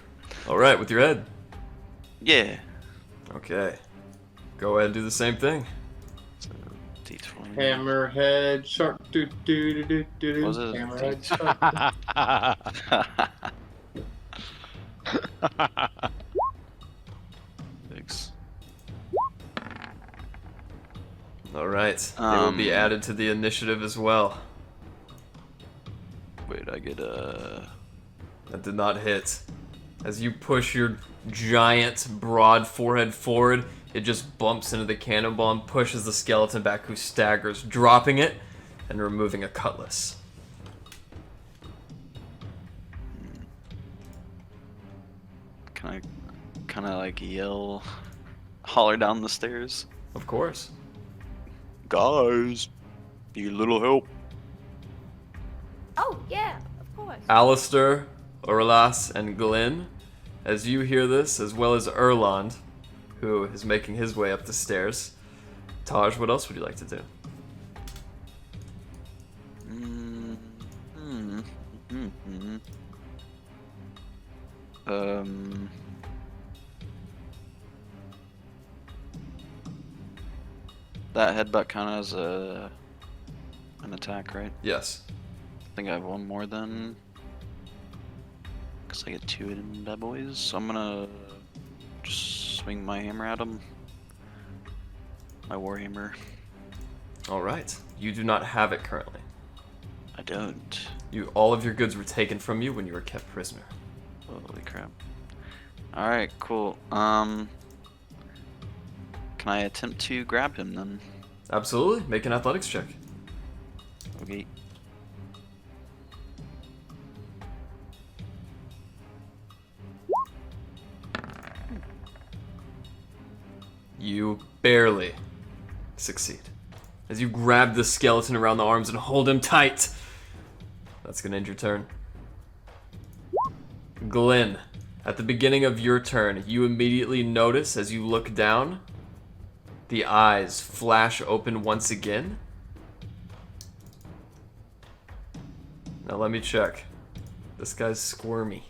Alright, with your head. Yeah. Okay. Go ahead and do the same thing. So, D20. Hammerhead shark doo doo doo doo doo doo. Was it? Hammerhead shark. 6. Alright. They will be added to the initiative as well. Wait, I get a. That did not hit. As you push your giant, broad forehead forward, it just bumps into the cannonball and pushes the skeleton back, who staggers, dropping it and removing a cutlass. Can I kind of like yell, holler down the stairs? Of course. Guys, need a little help. Oh, yeah, of course. Alistair, Orlas, and Glenn, As you hear this, as well as Erland, who is making his way up the stairs. Taj, what else would you like to do? That headbutt count as an attack, right? Yes. I think I have one more then. Cause I get 2 in bad boys, so I'm gonna just swing my hammer at him. My warhammer. Alright. You do not have it currently. I don't. All of your goods were taken from you when you were kept prisoner. Holy crap. Alright, cool. Can I attempt to grab him then? Absolutely. Make an athletics check. Okay. You barely succeed. As you grab the skeleton around the arms and hold him tight. That's gonna end your turn. Glenn, at the beginning of your turn, you immediately notice as you look down, the eyes flash open once again. Now let me check. This guy's squirmy.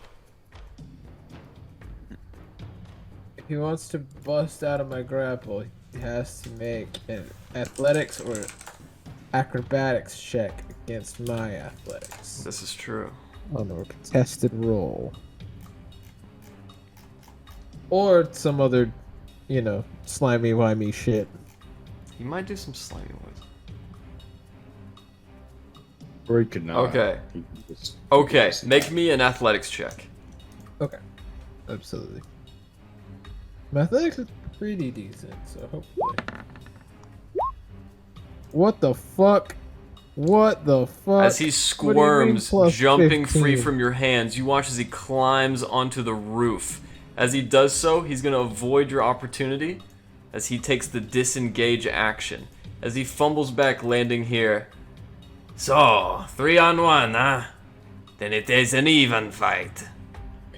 If he wants to bust out of my grapple, he has to make an athletics or acrobatics check against my athletics. This is true. On a contested roll. Or some other, slimy wimey shit. He might do some slimy ones. Or he could not. Okay. He could just- Okay, make me an athletics check. Okay. Absolutely. My athletics is pretty decent, so hopefully. What the fuck? What the fuck? As he What do you mean squirms, plus jumping 15? free from your hands, you watch as he climbs onto the roof. As he does so, he's going to avoid your opportunity as he takes the disengage action. As he fumbles back, landing here. So, 3-on-1, huh? Then it is an even fight.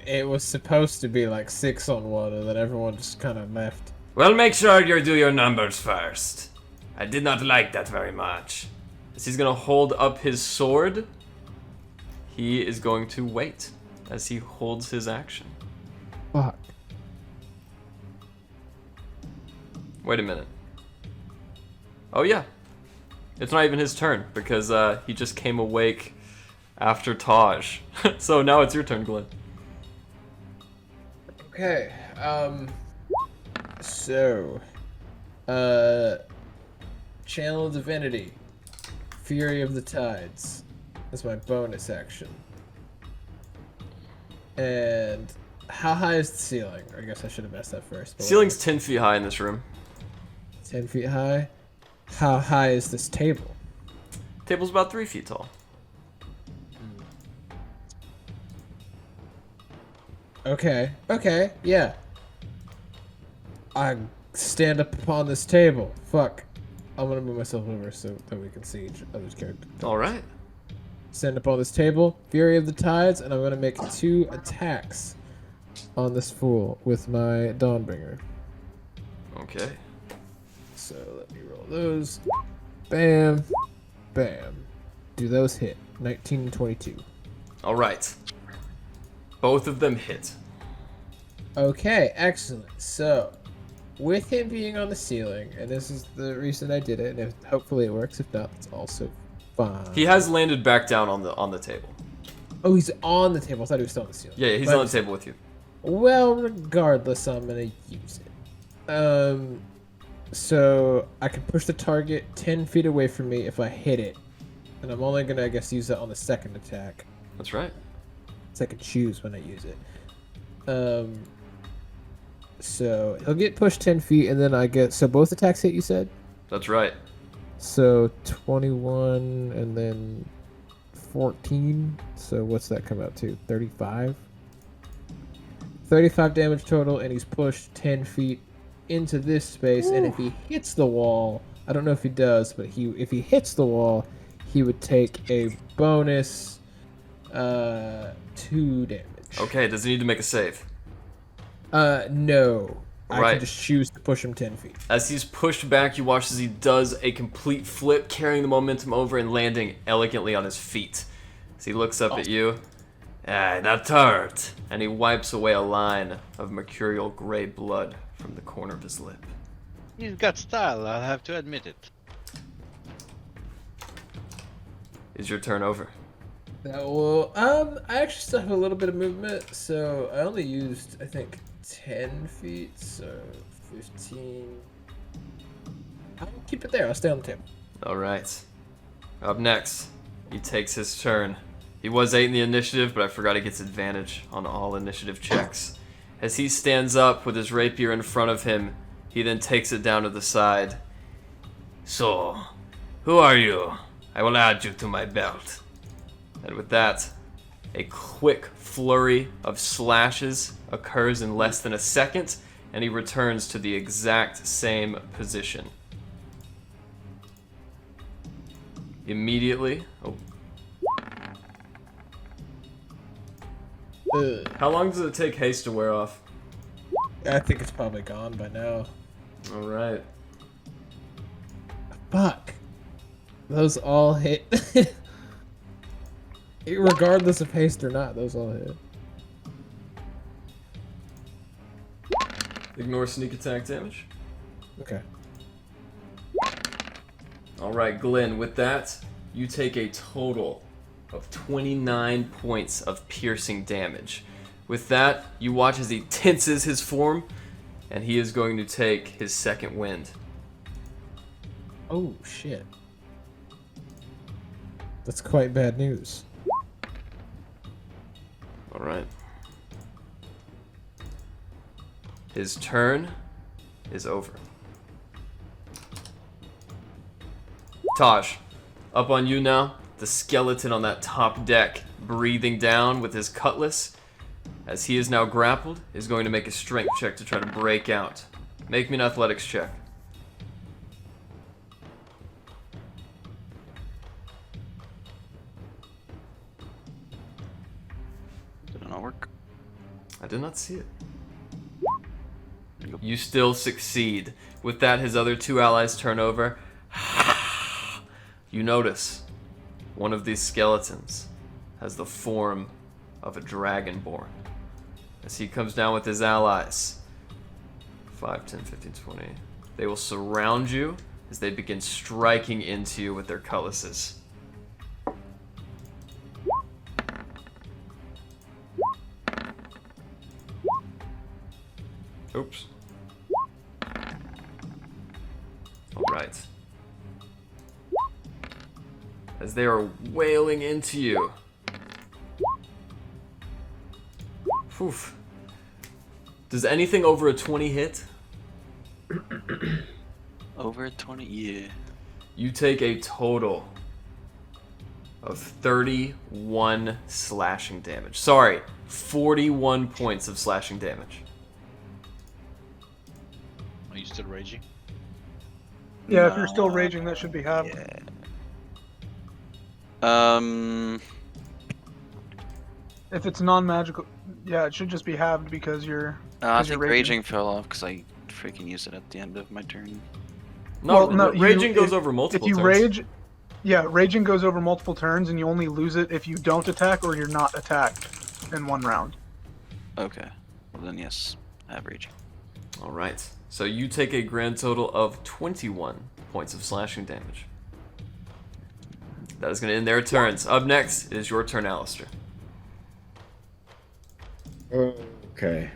It was supposed to be like 6-on-1, and then everyone just kind of left. Well, make sure you do your numbers first. I did not like that very much. As he's going to hold up his sword, he is going to wait as he holds his action. Fuck. Wait a minute. Oh yeah. It's not even his turn because he just came awake after Taj. So now it's your turn, Glenn. Okay, Channel Divinity, Fury of the Tides. That's my bonus action. And how high is the ceiling? I guess I should have asked that first. but Ceiling's 10 feet high in this room. 10 feet high. How high is this table? Table's about 3 feet tall. Okay, yeah. I stand up upon this table. Fuck. I'm gonna move myself over so that we can see each other's character. Alright. Stand up on this table, Fury of the Tides, and I'm gonna make 2 attacks on this fool with my Dawnbringer. Okay. So let me roll those. Bam. Bam. Do those hit? 19 and 22. Alright. Both of them hit. Okay, excellent. So, with him being on the ceiling, and this is the reason I did it, and hopefully it works. If not, it's also fine. He has landed back down on the table. Oh, he's on the table. I thought he was still on the ceiling. Yeah, he's But- on the table with you. Well, regardless, I'm gonna use it. So I can push the target 10 feet away from me if I hit it, and I'm only gonna, I guess, use that on the second attack. That's right. So I can choose when I use it. So he'll get pushed 10 feet, and then I get so both attacks hit. You said. That's right. So 21 and then 14. So what's that come out to? 35? 35 damage total, and he's pushed 10 feet into this space. And if he hits the wall, I don't know if he does, but if he hits the wall, he would take a bonus 2 damage. Okay, does he need to make a save? No. I Right. can just choose to push him 10 feet. As he's pushed back, you watch as he does a complete flip, carrying the momentum over and landing elegantly on his feet. As he looks up at you, that hurt, and he wipes away a line of mercurial gray blood from the corner of his lip. He's got style, I'll have to admit it. Is your turn over? Well, I actually still have a little bit of movement, so I only used, I think, 10 feet, so 15. I'll keep it there. I'll stay on the table. All right. Up next, he takes his turn. He was 8 in the initiative, but I forgot he gets advantage on all initiative checks. As he stands up with his rapier in front of him, he then takes it down to the side. So, who are you? I will add you to my belt. And with that, a quick flurry of slashes occurs in less than a second, and he returns to the exact same position. Immediately. Oh. How long does it take haste to wear off? I think it's probably gone by now. All right. Fuck. Those all hit. Regardless of haste or not, those all hit. Ignore sneak attack damage. Okay. Alright, Glenn, with that, you take a total of 29 points of piercing damage. With that, you watch as he tenses his form, and he is going to take his second wind. Oh, shit. That's quite bad news. Alright. His turn is over. Taj, up on you now. The skeleton on that top deck, breathing down with his cutlass, as he is now grappled, is going to make a strength check to try to break out. Make me an athletics check. Did it not work? I did not see it. You still succeed. With that, his other 2 allies turn over. You notice one of these skeletons has the form of a dragonborn. As he comes down with his allies, 5, 10, 15, 20, they will surround you as they begin striking into you with their cutlasses. Oops. Alright. As they are wailing into you. Oof. Does anything over a 20 hit? Over 20, yeah. You take a total of 31 slashing damage. Sorry, 41 points of slashing damage. Are you still raging? Yeah, if you're still raging, that should be halved. Yeah. If it's non-magical, yeah, it should just be halved because you're. I 'cause think you're raging fell off because I freaking used it at the end of my turn. No, Well, no, raging you- goes if- over multiple If you turns. rage, yeah, raging goes over multiple turns, and you only lose it if you don't attack or you're not attacked in one round. Okay. Well then, yes, I have raging. Alright, so you take a grand total of 21 points of slashing damage. That is going to end their turns. Up next is your turn, Alistair. Okay.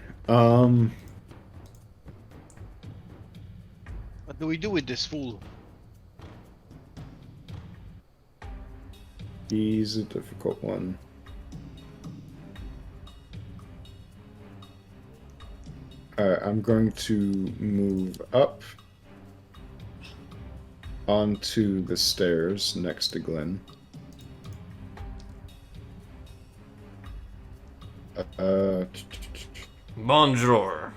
What do we do with this fool? He's a difficult one. Alright, I'm going to move up onto the stairs next to Glenn. Bonjour.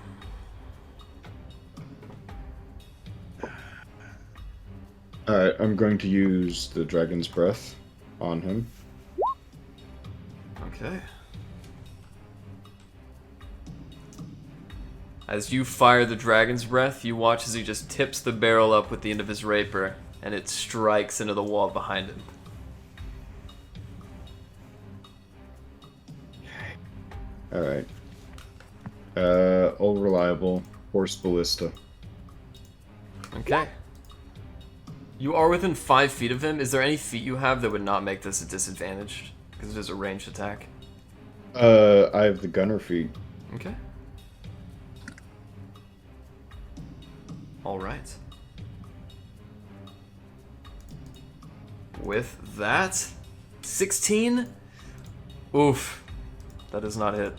Alright, I'm going to use the Dragon's Breath on him. Okay. As you fire the dragon's breath, you watch as he just tips the barrel up with the end of his rapier, and it strikes into the wall behind him. Alright. All reliable. Horse ballista. Okay. You are within 5 feet of him. Is there any feat you have that would not make this a disadvantage? Because it is a ranged attack. I have the gunner feat. Okay. Alright. With that, 16? Oof. That does not hit.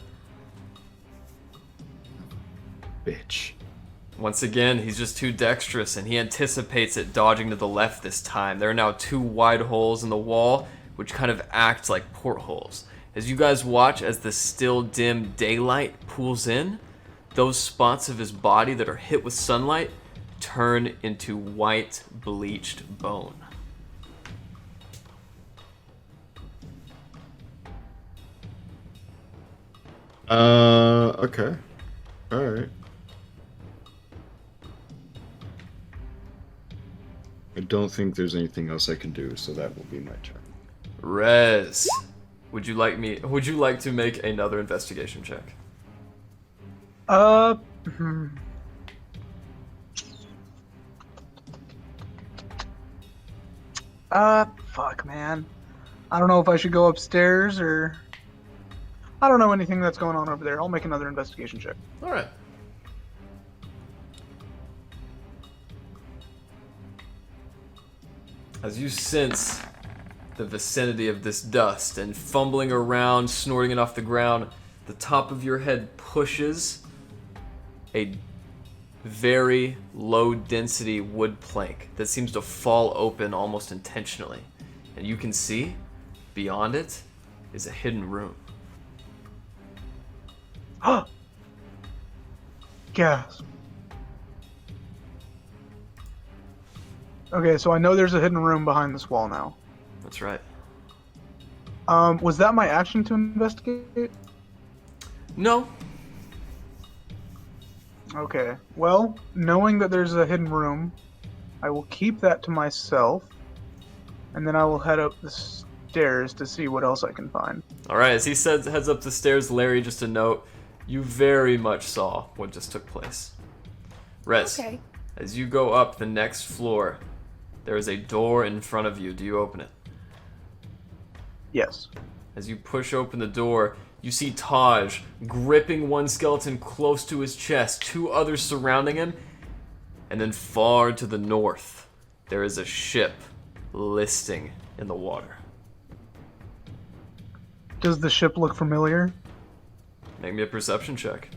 Bitch. Once again, he's just too dexterous, and he anticipates it, dodging to the left this time. There are now 2 wide holes in the wall, which kind of act like portholes. As you guys watch as the still dim daylight pools in, those spots of his body that are hit with sunlight turn into white bleached bone. Okay. Alright. I don't think there's anything else I can do, so that will be my turn. Rez, would you like to make another investigation check? Fuck, man. I don't know if I should go upstairs or... I don't know anything that's going on over there. I'll make another investigation check. Alright. As you sense the vicinity of this dust and fumbling around, snorting it off the ground, the top of your head pushes a very low density wood plank that seems to fall open almost intentionally. And you can see beyond it is a hidden room. Gasp. Okay, so I know there's a hidden room behind this wall now. That's right. Was that my action to investigate? No. Okay, well, knowing that there's a hidden room, I will keep that to myself, and then I will head up the stairs to see what else I can find. Alright, as he heads up the stairs, Larry, just a note, you very much saw what just took place. Rez, Okay. as you go up the next floor, there is a door in front of you. Do you open it? Yes. As you push open the door, you see Taj gripping one skeleton close to his chest, 2 others surrounding him, and then far to the north, there is a ship listing in the water. Does the ship look familiar? Make me a perception check.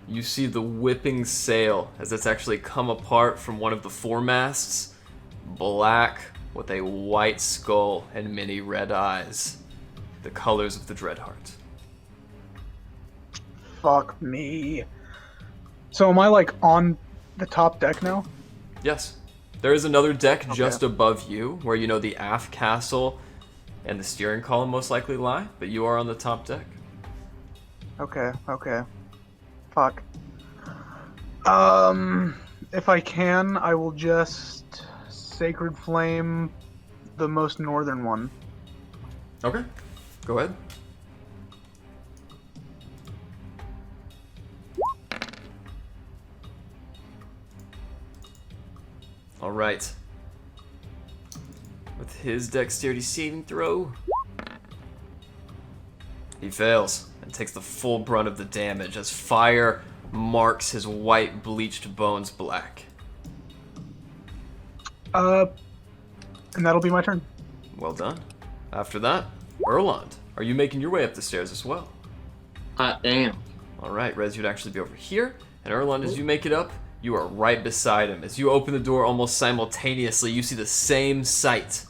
You see the whipping sail as it's actually come apart from one of the foremasts, black with a white skull and many red eyes, the colors of the Dreadheart. Fuck me. So am I like on the top deck now? Yes. There is another deck just above you, where you know the aft castle and the steering column most likely lie, but you are on the top deck. Okay. Fuck. If I can, I will just Sacred Flame the most northern one. Okay. Go ahead. Alright. With his dexterity saving throw, he fails and takes the full brunt of the damage as fire marks his white bleached bones black. And that'll be my turn. Well done. After that, Erland, are you making your way up the stairs as well? I am. Alright, Rez, you'd actually be over here. And Erland, as you make it up, you are right beside him. As you open the door almost simultaneously, you see the same sight.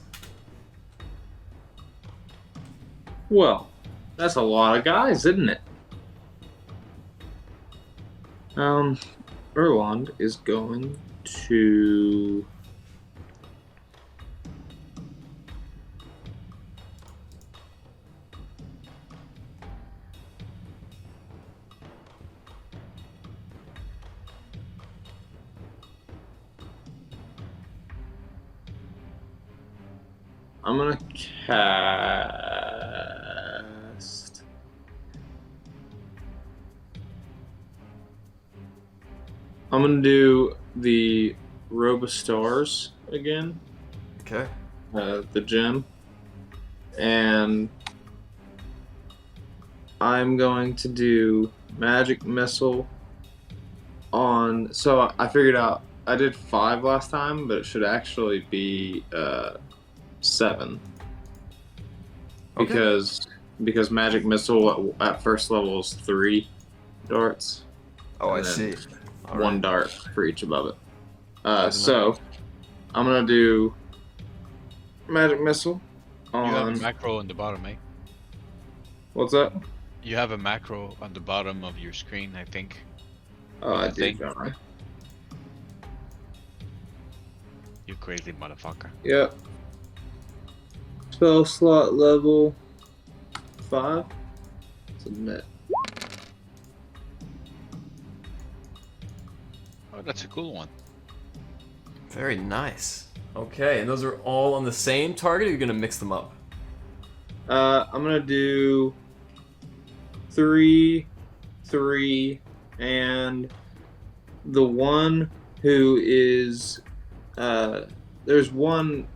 Well, that's a lot of guys, isn't it? Erland is going to... I'm gonna cast. I'm gonna do the Robe of Stars again. Okay. The gem. And I'm going to do Magic Missile on. So I figured out I did 5 last time, but it should actually be 7. Okay. Because Magic Missile at first level is 3 darts. Oh, I and then see. All 1 right. dart for each above it. Good So I'm gonna do Magic Missile You have a on. macro on the bottom, eh? What's that? You have a macro on the bottom of your screen, I think. Oh, I I do, think- don't I? You crazy motherfucker. Yep. Spell slot level 5. Submit. Oh, that's a cool one. Very nice. Okay, and those are all on the same target, or you're gonna mix them up? I'm gonna do 3, 3, and the one who is there's one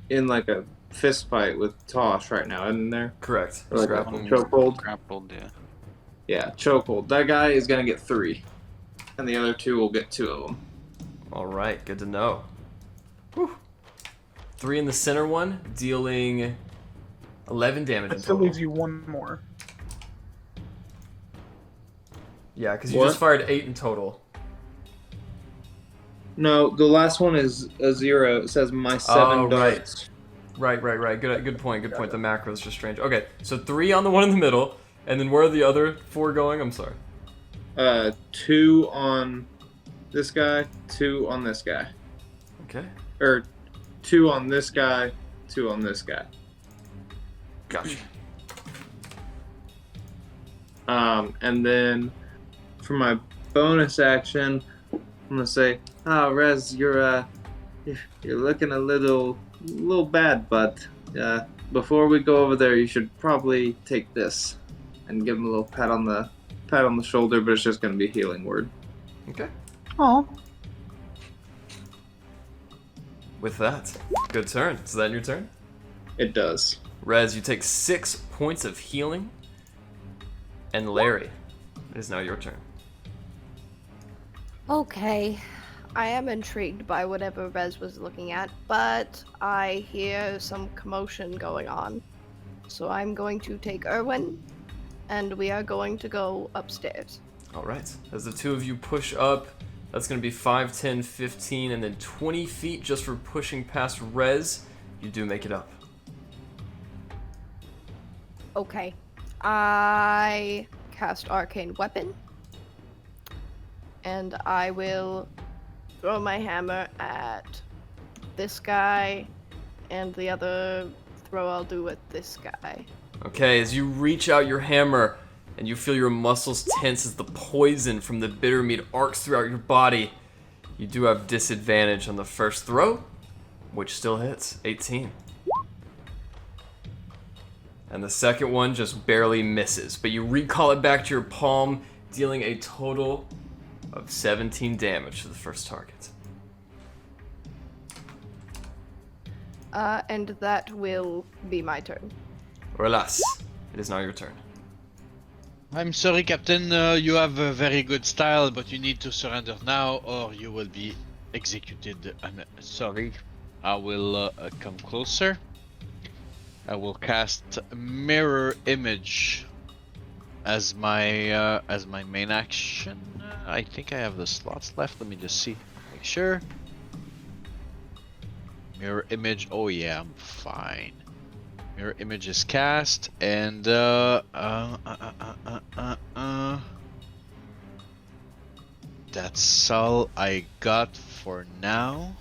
in like a fist fight with Tosh right now, isn't there? Correct. Or like a Grapple. chokehold. Grappled, yeah. Yeah, chokehold. That guy is gonna get 3, and the other 2 will get 2 of them. All right, good to know. Whew. 3 in the center one, dealing 11 damage in That still total. leaves you 1 more. Yeah, because you What? just fired 8 in total. No, the last one is a 0. It says my 7 Oh, right. darts. Right. Good point. The macro is just strange. Okay, so 3 on the one in the middle, and then where are the other 4 going? I'm sorry. 2 on this guy, 2 on this guy. Okay. Or 2 on this guy, 2 on this guy. Gotcha. And then for my bonus action, I'm gonna say, Rez, you're looking a little bad, but before we go over there, you should probably take this and give him a little pat on the shoulder, but it's just gonna be a healing word. Okay. Oh, With that, good turn. Is that your turn? It does. Rez, you take 6 points of healing. And Larry, it is now your turn. Okay. I am intrigued by whatever Rez was looking at, but I hear some commotion going on. So I'm going to take Erwin, and we are going to go upstairs. All right. As the 2 of you push up, that's going to be 5, 10, 15, and then 20 feet just for pushing past Rez. You do make it up. Okay. I cast Arcane Weapon, and I will throw my hammer at this guy, and the other throw I'll do at this guy. Okay, as you reach out your hammer and you feel your muscles tense as the poison from the bitter meat arcs throughout your body, you do have disadvantage on the first throw, which still hits, 18. And the second one just barely misses, but you recall it back to your palm, dealing a total of 17 damage to the first target. And that will be my turn. Relas, it is now your turn. I'm sorry, Captain. You have a very good style, but you need to surrender now, or you will be executed. I'm sorry. I will come closer. I will cast Mirror Image as my main action. I think I have the slots left. Let me just see. Make sure. Mirror Image. Oh yeah, I'm fine. Mirror Image is cast, and that's all I got for now.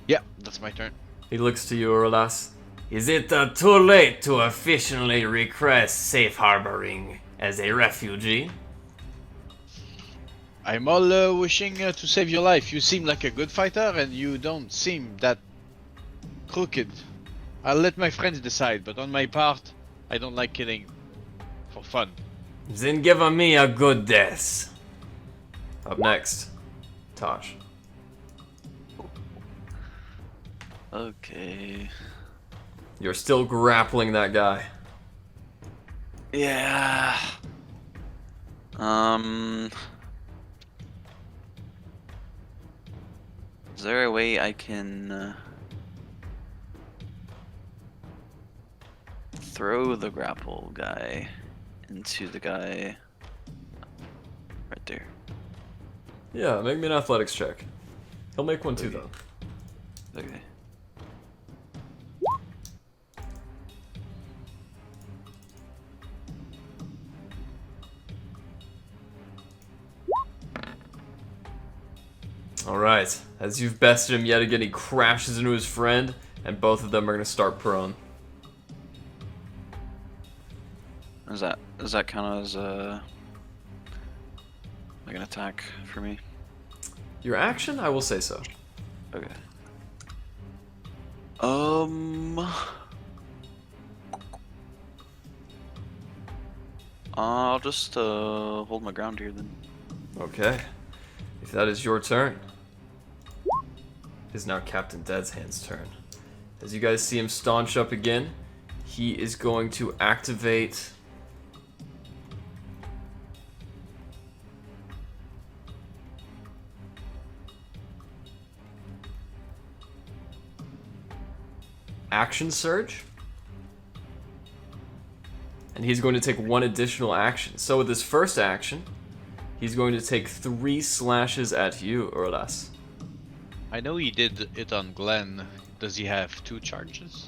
Yeah, that's my turn. He looks to you, Relas. Is it too late to officially request safe harboring as a refugee? I'm all wishing to save your life. You seem like a good fighter, and you don't seem that crooked. I'll let my friends decide, but on my part, I don't like killing for fun. Then give me a good death. Up next, Tosh. Okay. You're still grappling that guy. Yeah. Is there a way I can throw the grapple guy into the guy right there? Yeah, make me an athletics check. He'll make one too, though. Okay. Alright, as you've bested him yet again, he crashes into his friend, and both of them are going to start prone. Does that count as like an attack for me? Your action? I will say so. Okay. I'll just hold my ground here then. Okay. If that is your turn, it is now Captain Dead's Hand's turn. As you guys see him staunch up again, he is going to activate Action Surge. And he's going to take one additional action. So with his first action, he's going to take 3 slashes at you or less. I know he did it on Glenn. Does he have 2 charges?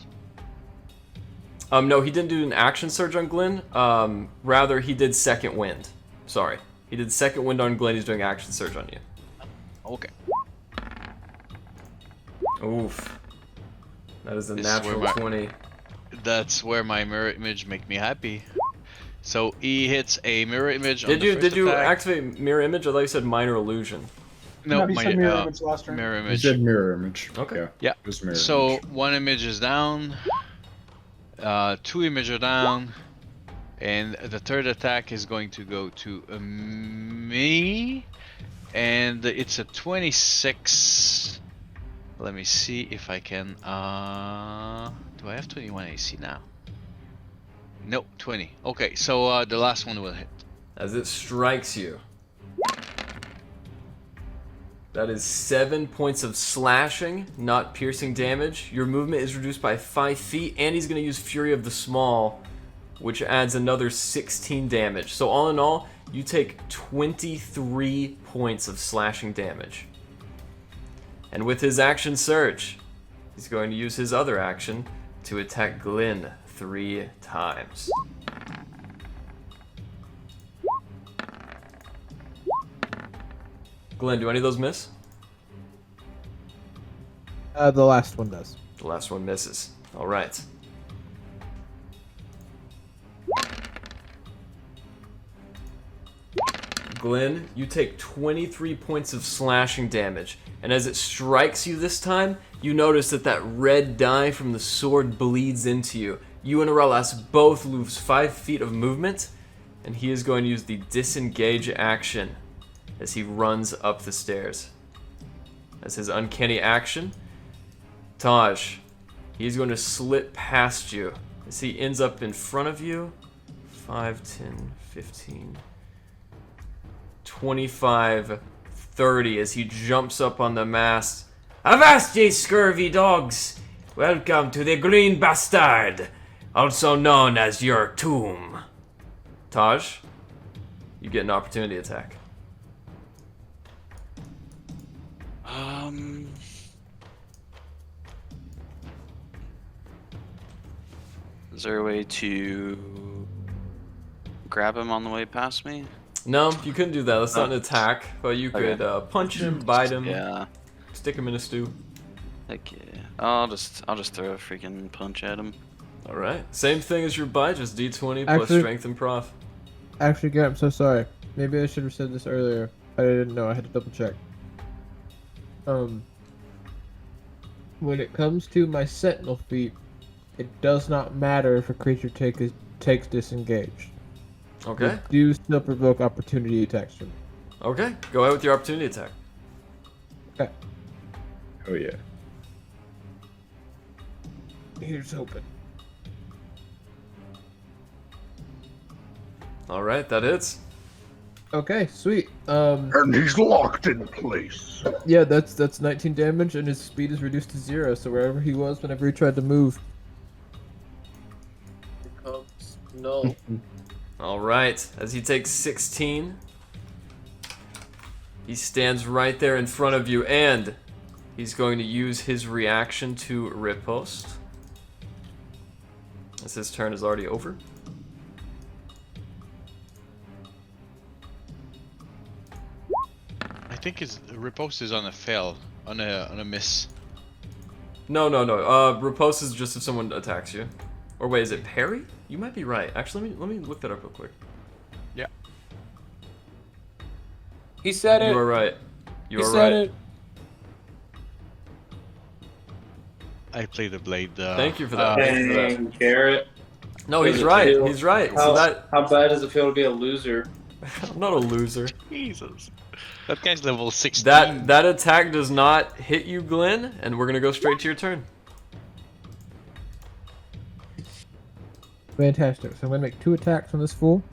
No, he didn't do an action surge on Glenn. Rather, he did second wind. Sorry. He did second wind on Glenn. He's doing action surge on you. Okay. Oof. That is a This is natural where 20. That's where my mirror image make me happy. So he hits a mirror image. Did on you the first attack. activate mirror image? I thought you said minor illusion. No, he my said mirror image last turn. mirror You image. said mirror image. Okay. Yeah. Yeah. It was mirror So image. 1 image is down. 2 images are down. And the third attack is going to go to me. And it's a 26. Let me see if I can. Do I have 21 AC now? No, 20. Okay, so the last one will hit. As it strikes you, that is 7 points of slashing, not piercing damage. Your movement is reduced by 5 feet, and he's going to use Fury of the Small, which adds another 16 damage. So all in all, you take 23 points of slashing damage. And with his action surge, he's going to use his other action to attack Glenn 3 times. Glenn, do any of those miss? The last one does. The last one misses. All right. Glenn, you take 23 points of slashing damage, and as it strikes you this time, you notice that that red dye from the sword bleeds into you. You and Aurelas both lose 5 feet of movement, and he is going to use the disengage action as he runs up the stairs. As his uncanny action, Taj, he's going to slip past you as he ends up in front of you. 5, 10, 15, 25, 30 as he jumps up on the mast. Avast ye scurvy dogs! Welcome to the Green Bastard, also known as your tomb. Taj, you get an opportunity attack. Is there a way to grab him on the way past me? No, you couldn't do that. That's not an attack. But you could punch him, bite him, Yeah. stick him in a stew. Heck yeah. I'll just throw a freaking punch at him. All right. Same thing as your bite, just D20 plus Actually- strength and prof. Actually, Garrett, I'm so sorry. Maybe I should have said this earlier. I didn't know. I had to double check. When it comes to my sentinel feat, It does not matter if a creature takes disengaged. Okay. You do still provoke opportunity attacks from me. Okay. Go ahead with your opportunity attack. Okay. Oh yeah. Here's hoping. All right, that hits. Okay, sweet. And he's locked in place. Yeah, that's 19 damage, and his speed is reduced to 0. So wherever he was, whenever he tried to move. No. All right, as he takes 16, he stands right there in front of you, and he's going to use his reaction to riposte. As his turn is already over. I think his riposte is on a fail, on a miss. No. Riposte is just if someone attacks you. Or wait, is it parry? You might be right. Actually, let me look that up real quick. Yeah. He said it. You are right. You He are said right. it. I play the blade. Thank you for that. Thank you for that. Dang, Garrett. No, Does he's it right. feel- He's right. How, So that how bad does it feel to be a loser? I'm not a loser. Jesus. That guy's level 16. That attack does not hit you, Glenn, and we're gonna go straight to your turn. Fantastic. So I'm gonna make 2 attacks on this fool.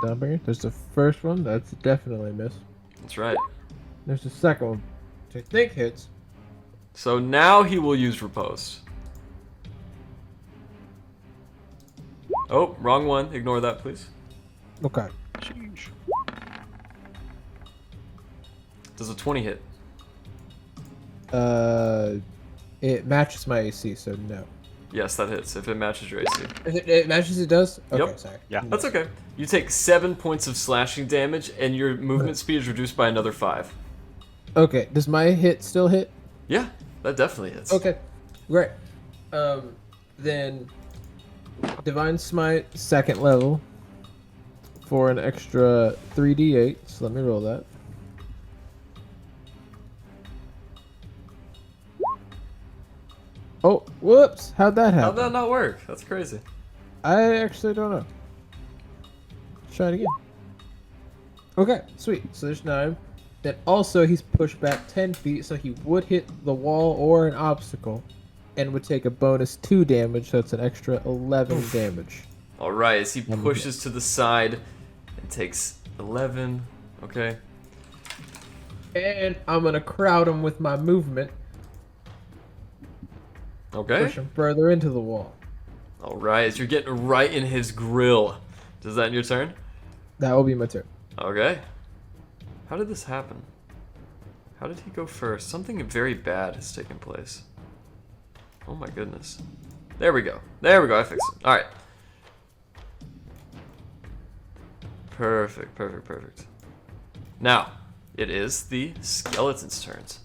There's the first one. That's definitely a miss. That's right. There's the second one, which I think hits. So now he will use riposte. Oh, wrong one. Ignore that, please. Okay. Does a 20 hit? It matches my AC, so no. Yes, that hits. If it matches your AC. It matches. It does. Okay, Yep. sorry. Yeah. That's okay. You take 7 points of slashing damage, and your movement speed is reduced by another 5. Okay. Does my hit still hit? Yeah, that definitely hits. Okay. Great. Then Divine Smite 2nd level for an extra 3d8. So let me roll that. Oh, whoops! How'd that happen? How'd that not work? That's crazy. I actually don't know. Let's try it again. Okay, sweet. So there's 9. Then also he's pushed back 10 feet, so he would hit the wall or an obstacle, and would take a bonus 2 damage, so it's an extra 11 damage. All right, as he pushes to the side, it takes 11. Okay. And I'm gonna crowd him with my movement, Okay. push him further into the wall. All right, as you're getting right in his grill. Does that end your turn? That will be my turn. Okay. How did this happen? How did he go first? Something very bad has taken place. Oh my goodness. There we go. There we go. I fixed it. All right. Perfect, perfect, perfect. Now, it is the skeleton's turns.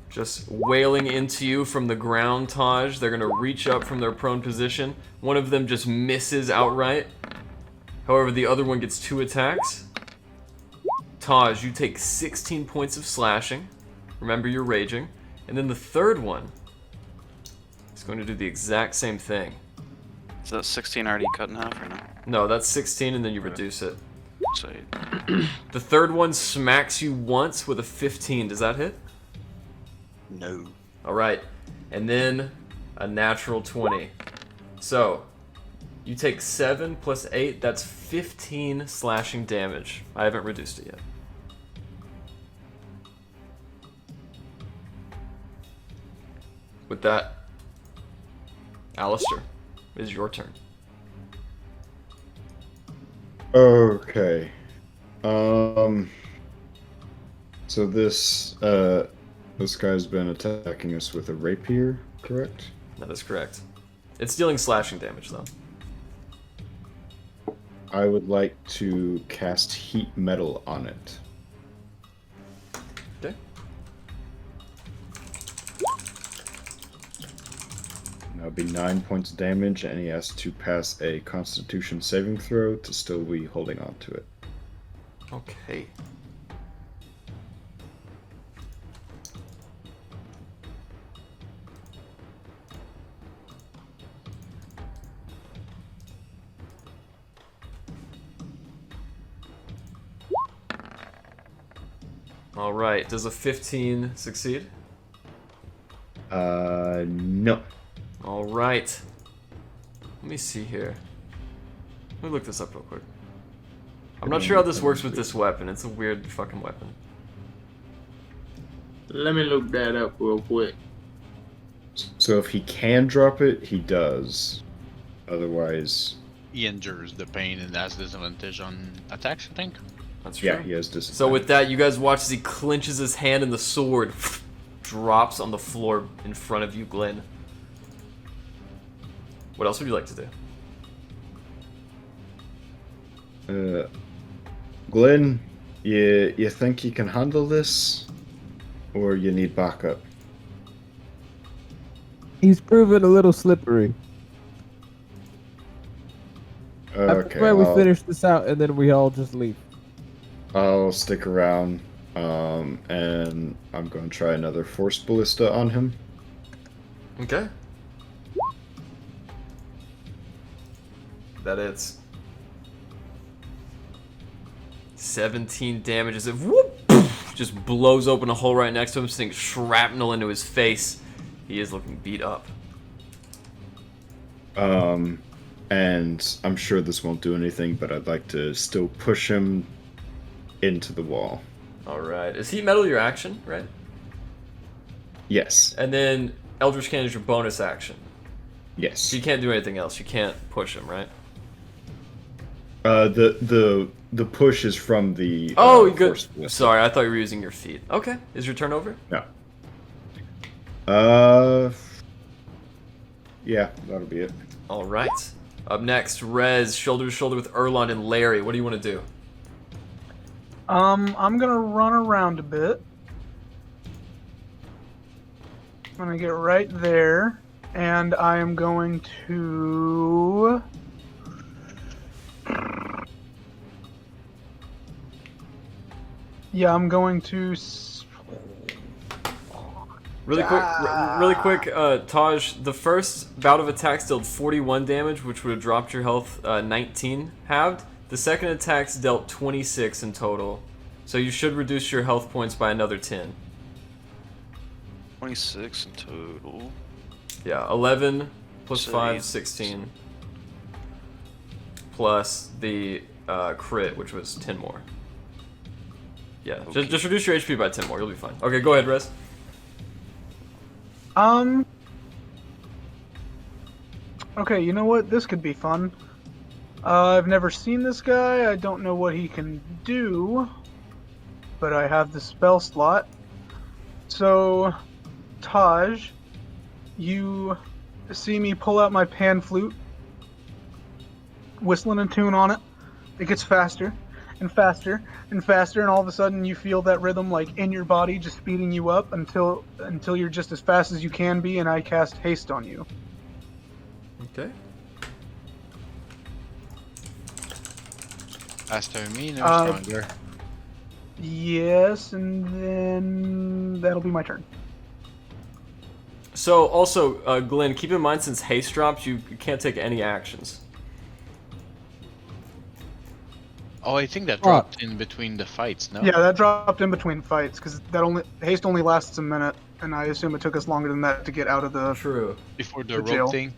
Just wailing into you from the ground, Taj. They're gonna reach up from their prone position. One of them just misses outright. However, the other one gets 2 attacks. Taj, you take 16 points of slashing. Remember, you're raging. And then the third one is going to do the exact same thing. Is that 16 already cut in half or no? No, that's 16 and then you reduce it. So The third one smacks you once with a 15. Does that hit? no. Alright. And then a natural 20. So, you take 7 plus 8, that's 15 slashing damage. I haven't reduced it yet. With that, Alistair, it is your turn. Okay. So this guy's been attacking us with a rapier, correct? That is correct. It's dealing slashing damage, though. I would like to cast heat metal on it. Okay. That would be 9 points of damage, and he has to pass a Constitution saving throw to still be holding on to it. Okay. All right. Does a 15 succeed? No. All right. Let me see here. Let me look this up real quick. I'm not sure how this works with this weapon. It's a weird fucking weapon. Let me look that up real quick. So if he can drop it, he does. Otherwise, He endures the pain and has disadvantage on attacks, I think. That's true. yeah, he has this. So with that, you guys watch as he clenches his hand and the sword drops on the floor in front of you, Glenn. What else would you like to do? Glenn, you think you can handle this, or you need backup? He's proven a little slippery. I Okay, prefer we finish this out and then we all just leave. I'll stick around, and I'm going to try another force ballista on him. Okay. That it's 17 damage as it just blows open a hole right next to him, sending shrapnel into his face. He is looking beat up. And I'm sure this won't do anything, but I'd like to still push him into the wall. Alright. Is heat metal your action, right? Yes. And then Eldritch Cannon is your bonus action. Yes. So you can't do anything else. You can't push him, right? The push is from the. Oh, good. force ballista. Sorry, I thought you were using your feet. Okay. Is your turn over? No. Yeah, that'll be it. Alright. Up next, Rez, shoulder to shoulder with Erlon and Larry. What do you want to do? I'm gonna run around a bit. I'm gonna get right there, and I am going to. Yeah, I'm going to. Really quick, Taj, the first bout of attacks dealt 41 damage, which would have dropped your health 19 halved. The second attacks dealt 26 in total. So you should reduce your health points by another 10. 26 in total. Yeah, 11 plus So 5, he's- 16. Plus the crit, which was 10 more. Yeah, Okay. just reduce your HP by 10 more, you'll be fine. Okay, go ahead, Rez. Okay, you know what? This could be fun. I've never seen this guy. I don't know what he can do, but I have the spell slot. So, Taj, you see me pull out my pan flute, whistling a tune on it. It gets faster and faster and faster, and all of a sudden you feel that rhythm like in your body, just speeding you up until you're just as fast as you can be, and I cast haste on you. Okay. Faster me, no stronger. Yes, and then that'll be my turn. So, also, Glenn, keep in mind since haste drops, you can't take any actions. Oh, I think that dropped in between the fights, no? Yeah, that dropped in between fights because haste only lasts a minute, and I assume it took us longer than that to get out of the. True. Before the The rope jail. thing.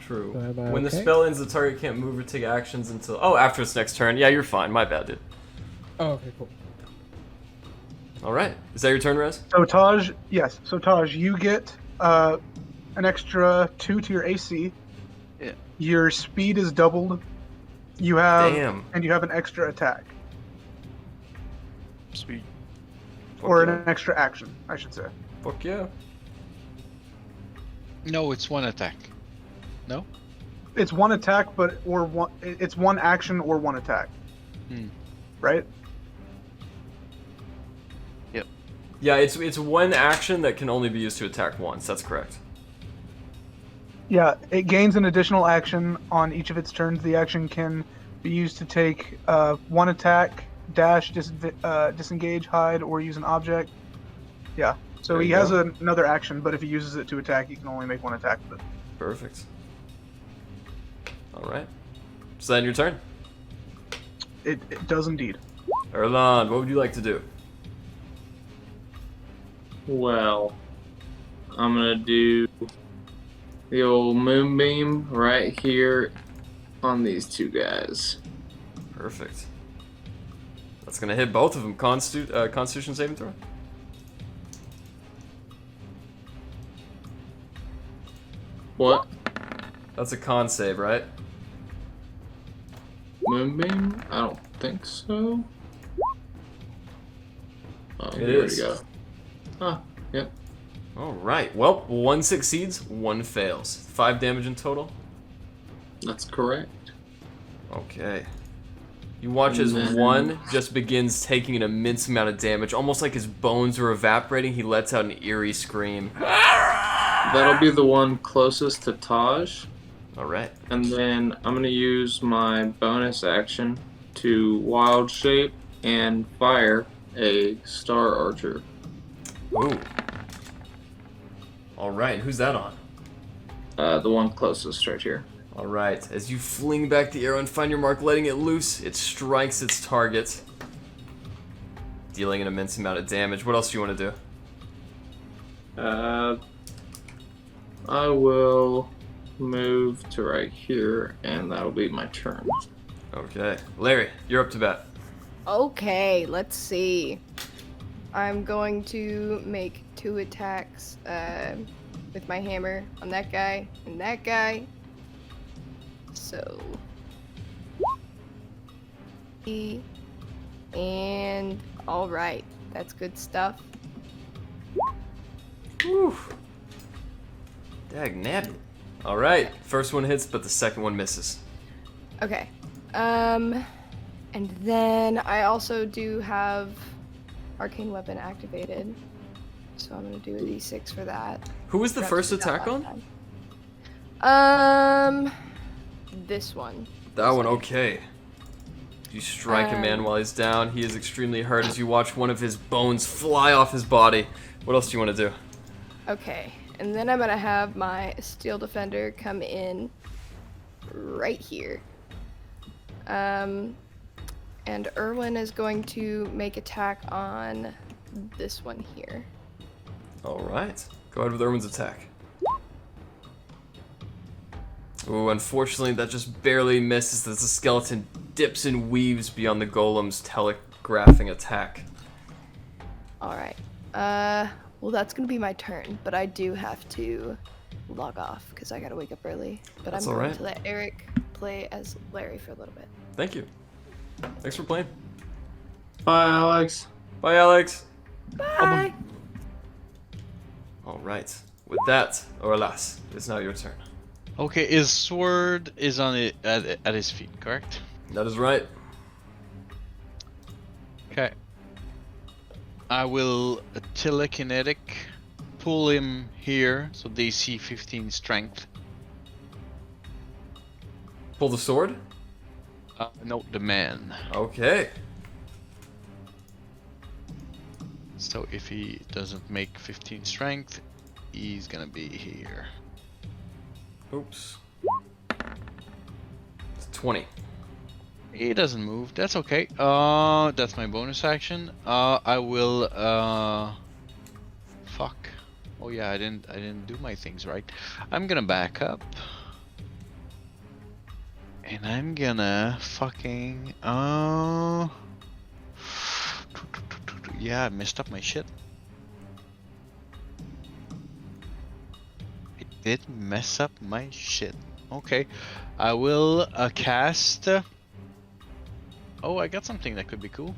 True. So am I When the okay? spell ends, the target can't move or take actions until... Oh, after its next turn. Yeah, you're fine. My bad, dude. Oh, okay, cool. Alright. Is that your turn, Rez? So Taj, yes. So Taj, you get an extra 2 to your AC. Yeah. Your speed is doubled. You have Damn. and you have an extra attack Sweet. or yeah. an extra action, I should say. Fuck yeah. No, it's one attack. No? It's one attack, it's one action or one attack. Right? Yeah, it's one action that can only be used to attack once. That's correct. Yeah, it gains an additional action on each of its turns. The action can be used to take one attack dash, disengage, hide, or use an object. Yeah. So There he you has go. another action, but if he uses it to attack, he can only make one attack with it. Perfect. All right. Is that your turn? It does indeed. Erland, what would you like to do? Well, I'm gonna do the old moonbeam right here on these two guys. Perfect. That's gonna hit both of them. Constitution saving throw. What? That's a con save, right? Moonbeam? I don't think so. Oh, It here is. we go. Ah, yep. All right. Well, one succeeds, one fails. 5 damage in total. That's correct. Okay. You watch as one just begins taking an immense amount of damage, almost like his bones are evaporating. He lets out an eerie scream. That'll be the one closest to Taj. All right. And then I'm going to use my bonus action to wild shape and fire a star archer. Ooh. All right. Who's that on? The one closest right here. All right. As you fling back the arrow and find your mark, letting it loose, it strikes its target, dealing an immense amount of damage. What else do you want to do? I will move to right here, and that'll be my turn. Okay. Larry, you're up to bat. Okay, let's see. I'm going to make 2 attacks with my hammer on that guy and that guy. So, and all right, that's good stuff. Whew. Dag nabbit. All right. First one hits, but the second one misses. Okay. And then I also do have arcane weapon activated, so I'm gonna do a d6 for that. Who was the Perhaps first we did that attack on? last time. This one. That one, okay. You strike a man while he's down. He is extremely hurt as you watch one of his bones fly off his body. What else do you want to do? Okay, and then I'm gonna have my steel defender come in right here. And Erwin is going to make attack on this one here. All right. Go ahead with Erwin's attack. Ooh, unfortunately, that just barely misses as the skeleton dips and weaves beyond the golem's telegraphing attack. Alright. Well, that's gonna be my turn, but I do have to log off because I gotta wake up early. But That's I'm going alright. to let Eric play as Larry for a little bit. Thank you. Thanks for playing. Bye, Alex. Bye, Alex. Bye! All right. With that, Orlas, it's now your turn. Okay, his sword is on it at his feet, correct? That is right. Okay. I will telekinetic pull him here, so they see 15 strength. Pull the sword. No, the man. Okay. So if he doesn't make 15 strength, he's gonna be here. Oops. It's 20. He doesn't move. That's okay. That's my bonus action. I will. Fuck. Oh yeah, I didn't do my things right. I'm gonna back up, and I'm gonna fucking. Yeah, I messed up my shit. I did mess up my shit. Okay, I will cast. Oh, I got something that could be cool.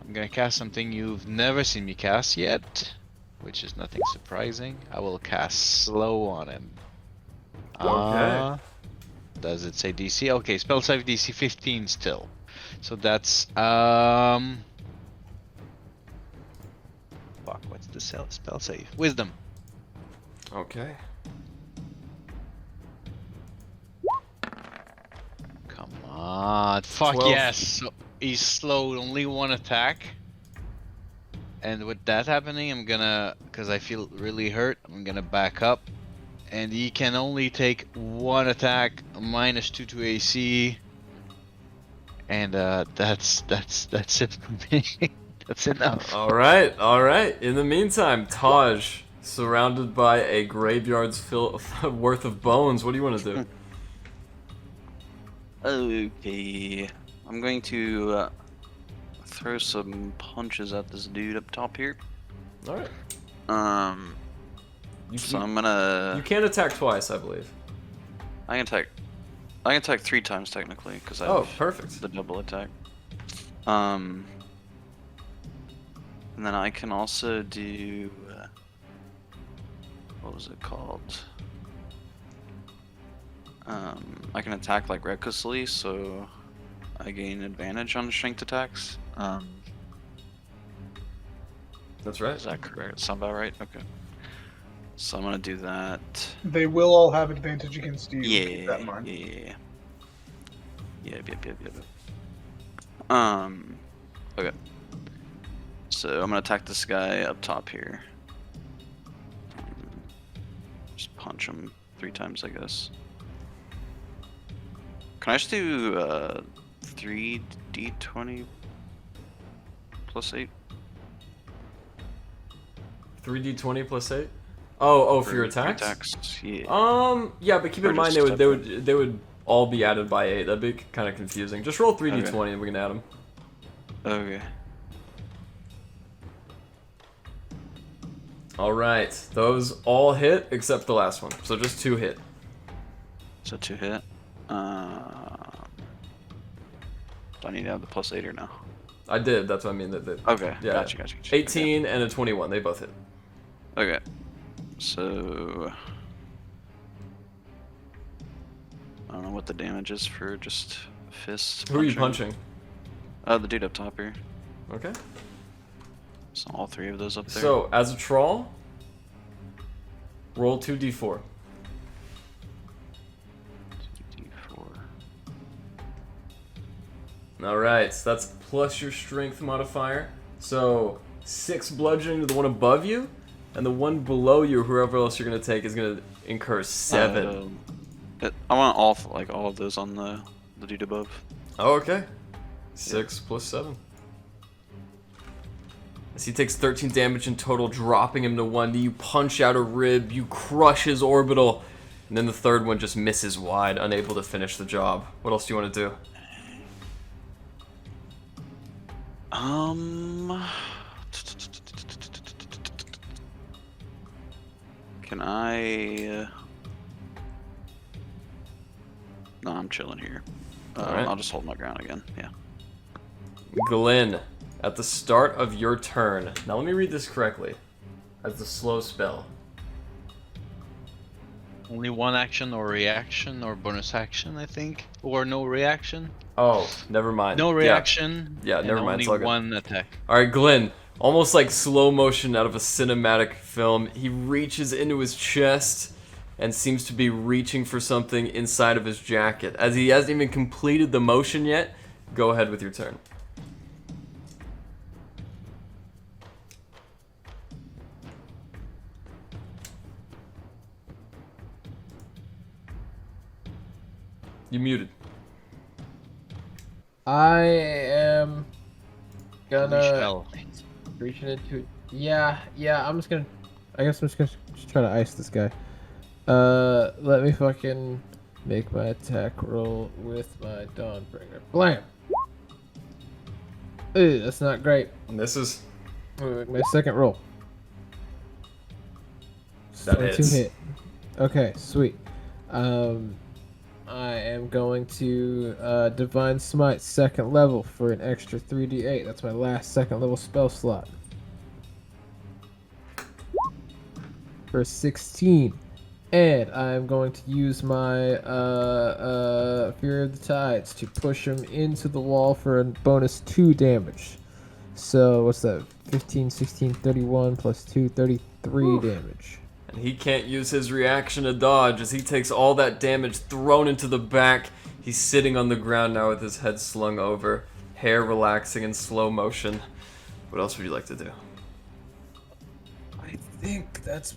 I'm gonna cast something you've never seen me cast yet, which is nothing surprising. I will cast slow on him. Okay. Does it say DC? Okay, spell save DC 15 still. So that's fuck, what's the spell save? Wisdom. Okay. Come on. Fuck 12. yes. So he's slowed only one attack. And with that happening, I'm gonna, because I feel really hurt, I'm gonna back up. And he can only take one attack, -2 to AC. And that's it for me. That's enough. All right. In the meantime, Taj, surrounded by a graveyard's worth of bones. What do you want to do? Okay, I'm going to throw some punches at this dude up top here. All right. So I'm gonna. You can't attack twice, I believe. I can attack 3 times technically because I have perfect. the double attack. And then I can also do. What was it called? I can attack like recklessly, so I gain advantage on strength attacks. That's right. Is that correct? Sound about right? Okay. So I'm gonna do that. They will all have advantage against you. Yeah. Keep that in mind. Yeah. Yep. Okay. So I'm gonna attack this guy up top here. Just punch him 3 times, I guess. Can I just do 3d20 plus 8? 3d20 plus 8? Oh, for your attacks? Yeah. Yeah, but keep in mind they would all be added by 8. That'd be kind of confusing. Just roll 3d20 and we can add them. Okay. Alright, those all hit except the last one. So just 2 hit. So 2 hit. Do I need to have the plus 8 or no? I did, that's what I mean. Okay, yeah, gotcha. 18 and a 21, they both hit. Okay. So I don't know what the damage is for just fist. Who are you punching? The dude up top here. Okay. So all 3 of those up there. So as a troll, roll 2d4. 2d4. Alright, so that's plus your strength modifier. So 6 bludgeoning to the one above you, and the one below you, whoever else you're gonna take, is gonna incur 7. I want all of those on the dude above. Oh, okay. 6 plus 7. As he takes 13 damage in total, dropping him to 1. You punch out a rib, you crush his orbital, and then the third one just misses wide, unable to finish the job. What else do you want to do? Can I? No, I'm chilling here. Alright. I'll just hold my ground again. Yeah. Glenn, at the start of your turn. Now let me read this correctly. As the slow spell. Only one action or reaction or bonus action, I think, or no reaction. Oh, never mind. No reaction. Yeah, never mind. Only It's all good. one attack. All right, Glenn. Almost like slow motion out of a cinematic film, he reaches into his chest and seems to be reaching for something inside of his jacket. As he hasn't even completed the motion yet, go ahead with your turn. You muted. I am gonna Michelle. reaching into. Yeah. I'm just gonna. I guess I'm just gonna try to ice this guy. Let me fucking make my attack roll with my Dawnbringer. Blam. Ooh, that's not great. This is My second roll. That 22 hits. hit. Okay, sweet. I am going to Divine Smite 2nd level for an extra 3d8. That's my last 2nd level spell slot. For 16. And I'm going to use my Fury of the Tides to push him into the wall for a bonus 2 damage. So, what's that? 15, 16, 31 plus 2, 33 damage. And he can't use his reaction to dodge as he takes all that damage thrown into the back. He's sitting on the ground now with his head slung over. hair relaxing in slow motion. What else would you like to do? I think that's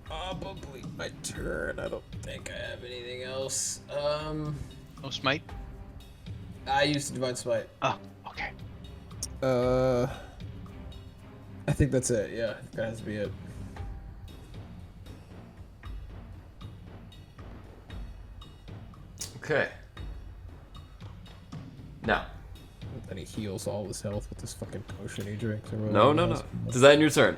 probably my turn. I don't think I have anything else. No smite? I used Divine Smite. Oh, okay. I think that's it. Yeah, that has to be it. Okay. Now. Then he heals all his health with this fucking potion he drinks. Or No. Does that end your turn?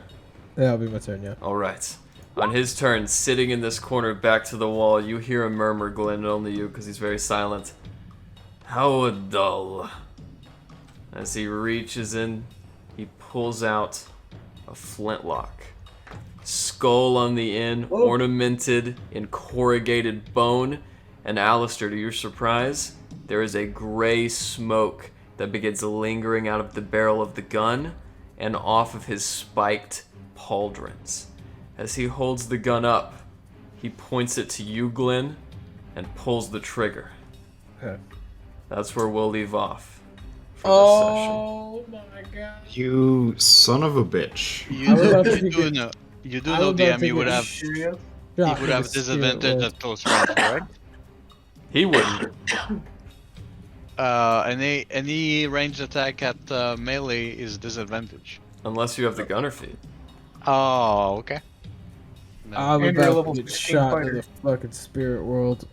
Yeah, that'll be my turn. Yeah. All right. On his turn, sitting in this corner back to the wall, you hear a murmur, Glenn, and only you, because he's very silent. How dull. As he reaches in, he pulls out a flintlock. Skull on the end, ornamented in corrugated bone. And Alistair, to your surprise, there is a gray smoke that begins lingering out of the barrel of the gun and off of his spiked pauldrons. As he holds the gun up, he points it to you, Glenn, and pulls the trigger. Okay. That's where we'll leave off for this session. Oh my god. You son of a bitch. You do know DM you would have Serious? he would have disadvantage at close range, correct? He wouldn't. Any ranged attack at melee is disadvantage. Unless you have the gunner feat. Oh, okay. No. I'm And you're a about level to get 16 shot fighter. in the fucking spirit world.